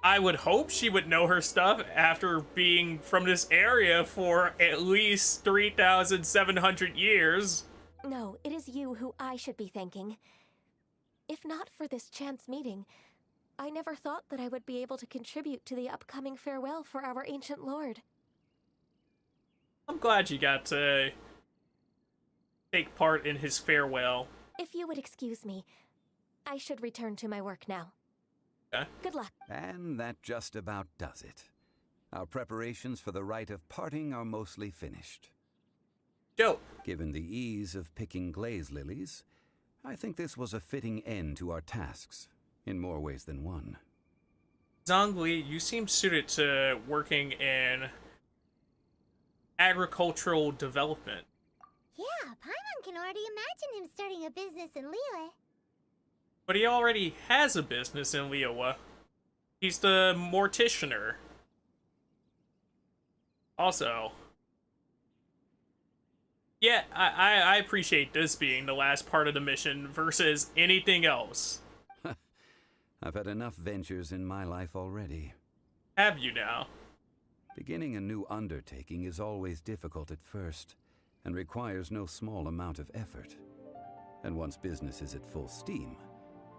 I would hope she would know her stuff after being from this area for at least 3,700 years.
No, it is you who I should be thanking. If not for this chance meeting, I never thought that I would be able to contribute to the upcoming farewell for our ancient lord.
I'm glad you got to take part in his farewell.
If you would excuse me, I should return to my work now.
Okay.
Good luck.
And that just about does it. Our preparations for the rite of parting are mostly finished.
Dope.
Given the ease of picking glaze lilies, I think this was a fitting end to our tasks, in more ways than one.
Zhongli, you seem suited to working in agricultural development.
Yeah, Paimon can already imagine him starting a business in Liyue.
But he already has a business in Liyue. He's the morticianer. Also, yeah, I appreciate this being the last part of the mission versus anything else.
I've had enough ventures in my life already.
Have you now?
Beginning a new undertaking is always difficult at first, and requires no small amount of effort. And once business is at full steam,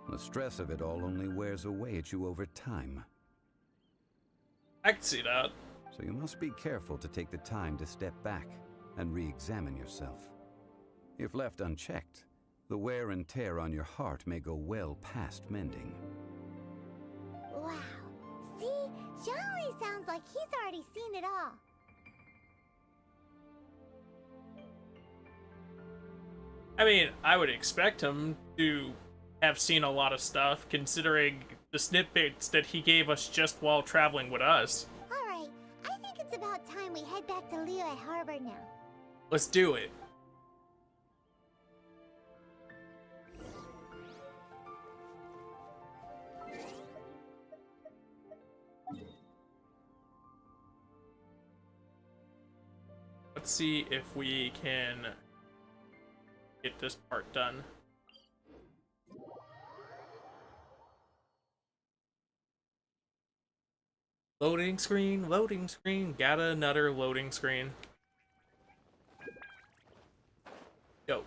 the stress of it all only wears away at you over time.
I can see that.
So you must be careful to take the time to step back and re-examine yourself. If left unchecked, the wear and tear on your heart may go well past mending.
Wow. See? Zhongli sounds like he's already seen it all.
I mean, I would expect him to have seen a lot of stuff, considering the snippets that he gave us just while traveling with us.
Alright, I think it's about time we head back to Liyue Harbor now.
Let's do it. Let's see if we can get this part done. Loading screen, got another loading screen. Go.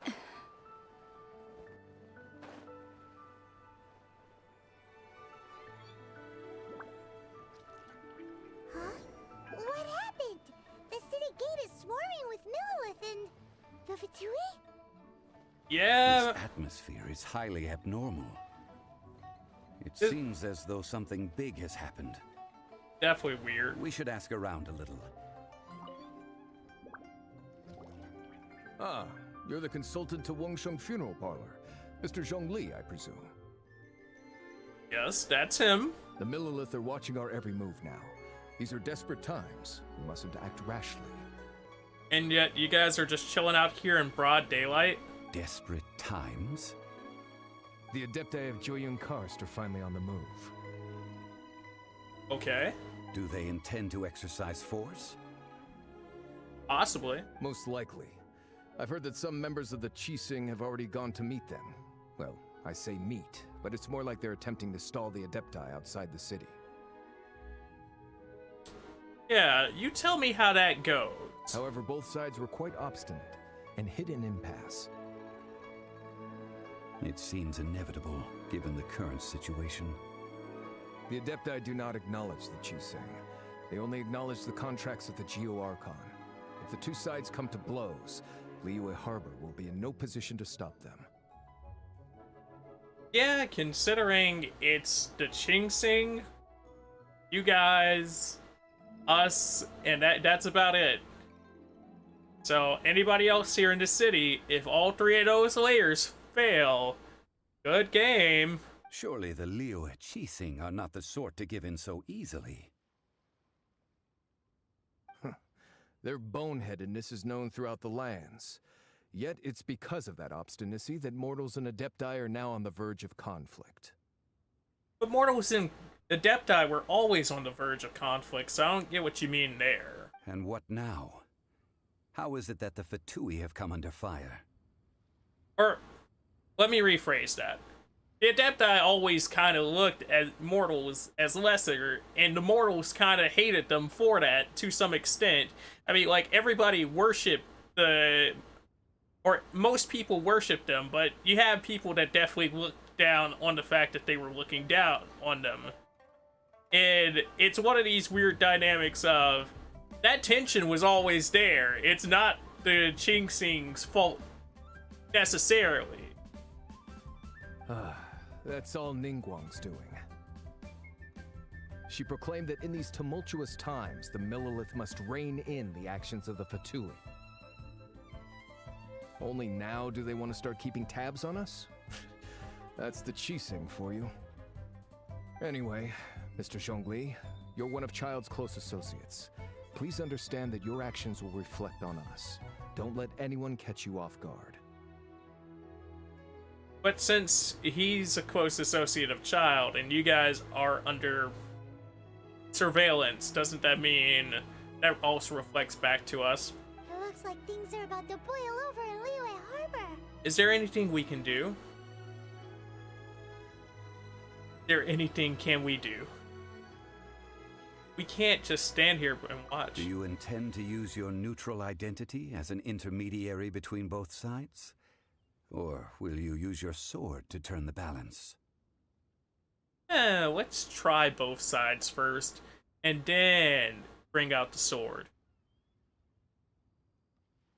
Huh? What happened? The city gate is swarming with Millilith and the Fatui?
Yeah.
This atmosphere is highly abnormal. It seems as though something big has happened.
Definitely weird.
We should ask around a little.
Ah, you're the consultant to Wengsheng Funeral Parlor. Mr. Zhongli, I presume.
Yes, that's him.
The Millilith are watching our every move now. These are desperate times. We mustn't act rashly.
And yet, you guys are just chilling out here in broad daylight?
Desperate times?
The Adepti of Joyun Karst are finally on the move.
Okay.
Do they intend to exercise force?
Possibly.
Most likely. I've heard that some members of the Qixing have already gone to meet them. Well, I say meet, but it's more like they're attempting to stall the Adepti outside the city.
Yeah, you tell me how that goes.
However, both sides were quite obstinate and hit an impasse.
It seems inevitable, given the current situation.
The Adepti do not acknowledge the Qixing. They only acknowledge the contracts of the Geo-Archon. If the two sides come to blows, Liyue Harbor will be in no position to stop them.
Yeah, considering it's the Qixing, you guys, us, and that's about it. So anybody else here in the city, if all three of those layers fail, good game.
Surely the Liyue Qixing are not the sort to give in so easily.
Their boneheadedness is known throughout the lands. Yet it's because of that obstinacy that mortals and Adepti are now on the verge of conflict.
But mortals and Adepti were always on the verge of conflict, so I don't get what you mean there.
And what now? How is it that the Fatui have come under fire?
Or, let me rephrase that. The Adepti always kind of looked at mortals as lesser, and the mortals kind of hated them for that to some extent. I mean, like, everybody worshipped or most people worshipped them, but you have people that definitely looked down on the fact that they were looking down on them. And it's one of these weird dynamics of, that tension was always there. It's not the Qixing's fault necessarily.
That's all Ningguang's doing. She proclaimed that in these tumultuous times, the Millelith must rein in the actions of the Fatui. Only now do they want to start keeping tabs on us? That's the Qixing for you. Anyway, Mr. Zhongli, you're one of Child's close associates. Please understand that your actions will reflect on us. Don't let anyone catch you off guard.
But since he's a close associate of Child and you guys are under surveillance, doesn't that mean that also reflects back to us?
It looks like things are about to boil over in Liyue Harbor.
Is there anything we can do? Is there anything can we do? We can't just stand here and watch.
Do you intend to use your neutral identity as an intermediary between both sides? Or will you use your sword to turn the balance?
Let's try both sides first, and then bring out the sword.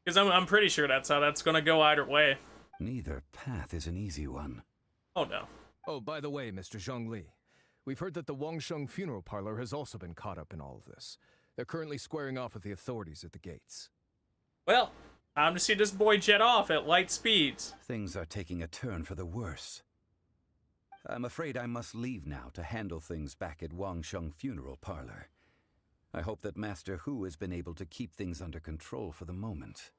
Because I'm pretty sure that's how that's going to go either way.
Neither path is an easy one.
Oh no.
Oh, by the way, Mr. Zhongli, we've heard that the Wangsheng funeral parlor has also been caught up in all of this. They're currently squaring off with the authorities at the gates.
Well, time to see this boy jet off at light speeds.
Things are taking a turn for the worse. I'm afraid I must leave now to handle things back at Wangsheng funeral parlor. I hope that Master Hu has been able to keep things under control for the moment.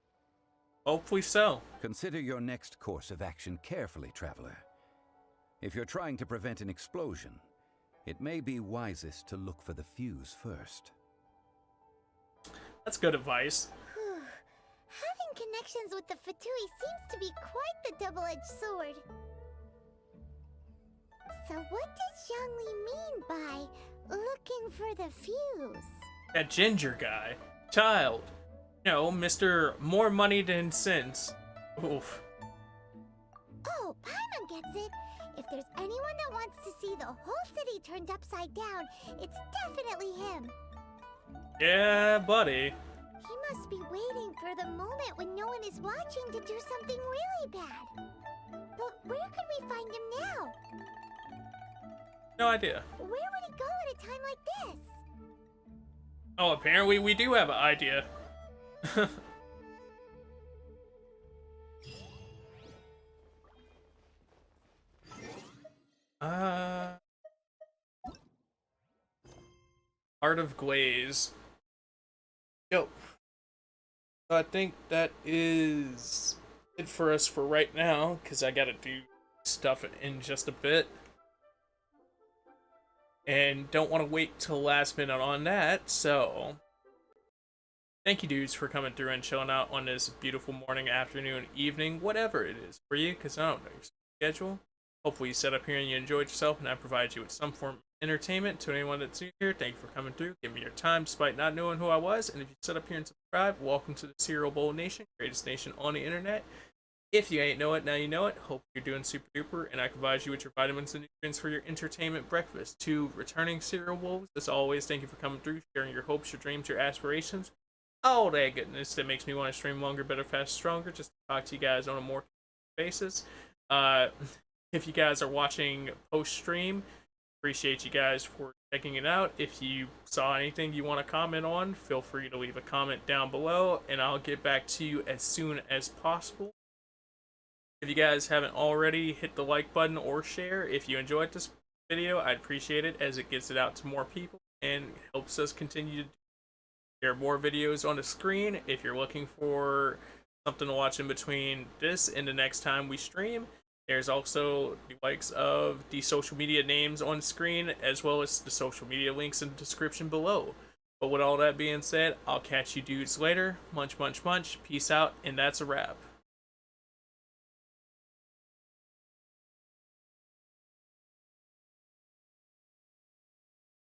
Hopefully so.
Consider your next course of action carefully, traveler. If you're trying to prevent an explosion, it may be wisest to look for the fuse first.
That's good advice.
Having connections with the Fatui seems to be quite the double-edged sword. So what does Zhongli mean by looking for the fuse?
That ginger guy. Child. No, Mr. More Money Than Sense. Oof.
Oh, Paimon gets it. If there's anyone that wants to see the whole city turned upside down, it's definitely him.
Yeah, buddy.
He must be waiting for the moment when no one is watching to do something really bad. But where could we find him now?
No idea.
Where would he go at a time like this?
Oh, apparently we do have an idea. Art of Glaze. Yo. I think that is it for us for right now, because I gotta do stuff in just a bit. And don't want to wait till last minute on that, so thank you dudes for coming through and chilling out on this beautiful morning, afternoon, evening, whatever it is for you, because I don't know your schedule. Hopefully you sat up here and you enjoyed yourself, and I provide you with some form of entertainment. To anyone that's new here, thank you for coming through, giving me your time despite not knowing who I was. And if you sat up here and subscribe, welcome to the Cereal Bowl Nation, greatest nation on the internet. If you ain't know it, now you know it. Hope you're doing super duper, and I can provide you with your vitamins and nutrients for your entertainment breakfast. To returning Cereal Bowls, as always, thank you for coming through, sharing your hopes, your dreams, your aspirations. All that goodness that makes me want to stream longer, better, faster, stronger, just to talk to you guys on a more basis. If you guys are watching post-stream, appreciate you guys for checking it out. If you saw anything you want to comment on, feel free to leave a comment down below, and I'll get back to you as soon as possible. If you guys haven't already, hit the like button or share. If you enjoyed this video, I'd appreciate it, as it gets it out to more people and helps us continue to share more videos on the screen. If you're looking for something to watch in between this and the next time we stream, there's also the likes of the social media names on screen, as well as the social media links in the description below. But with all that being said, I'll catch you dudes later. Munch, munch, munch. Peace out, and that's a wrap.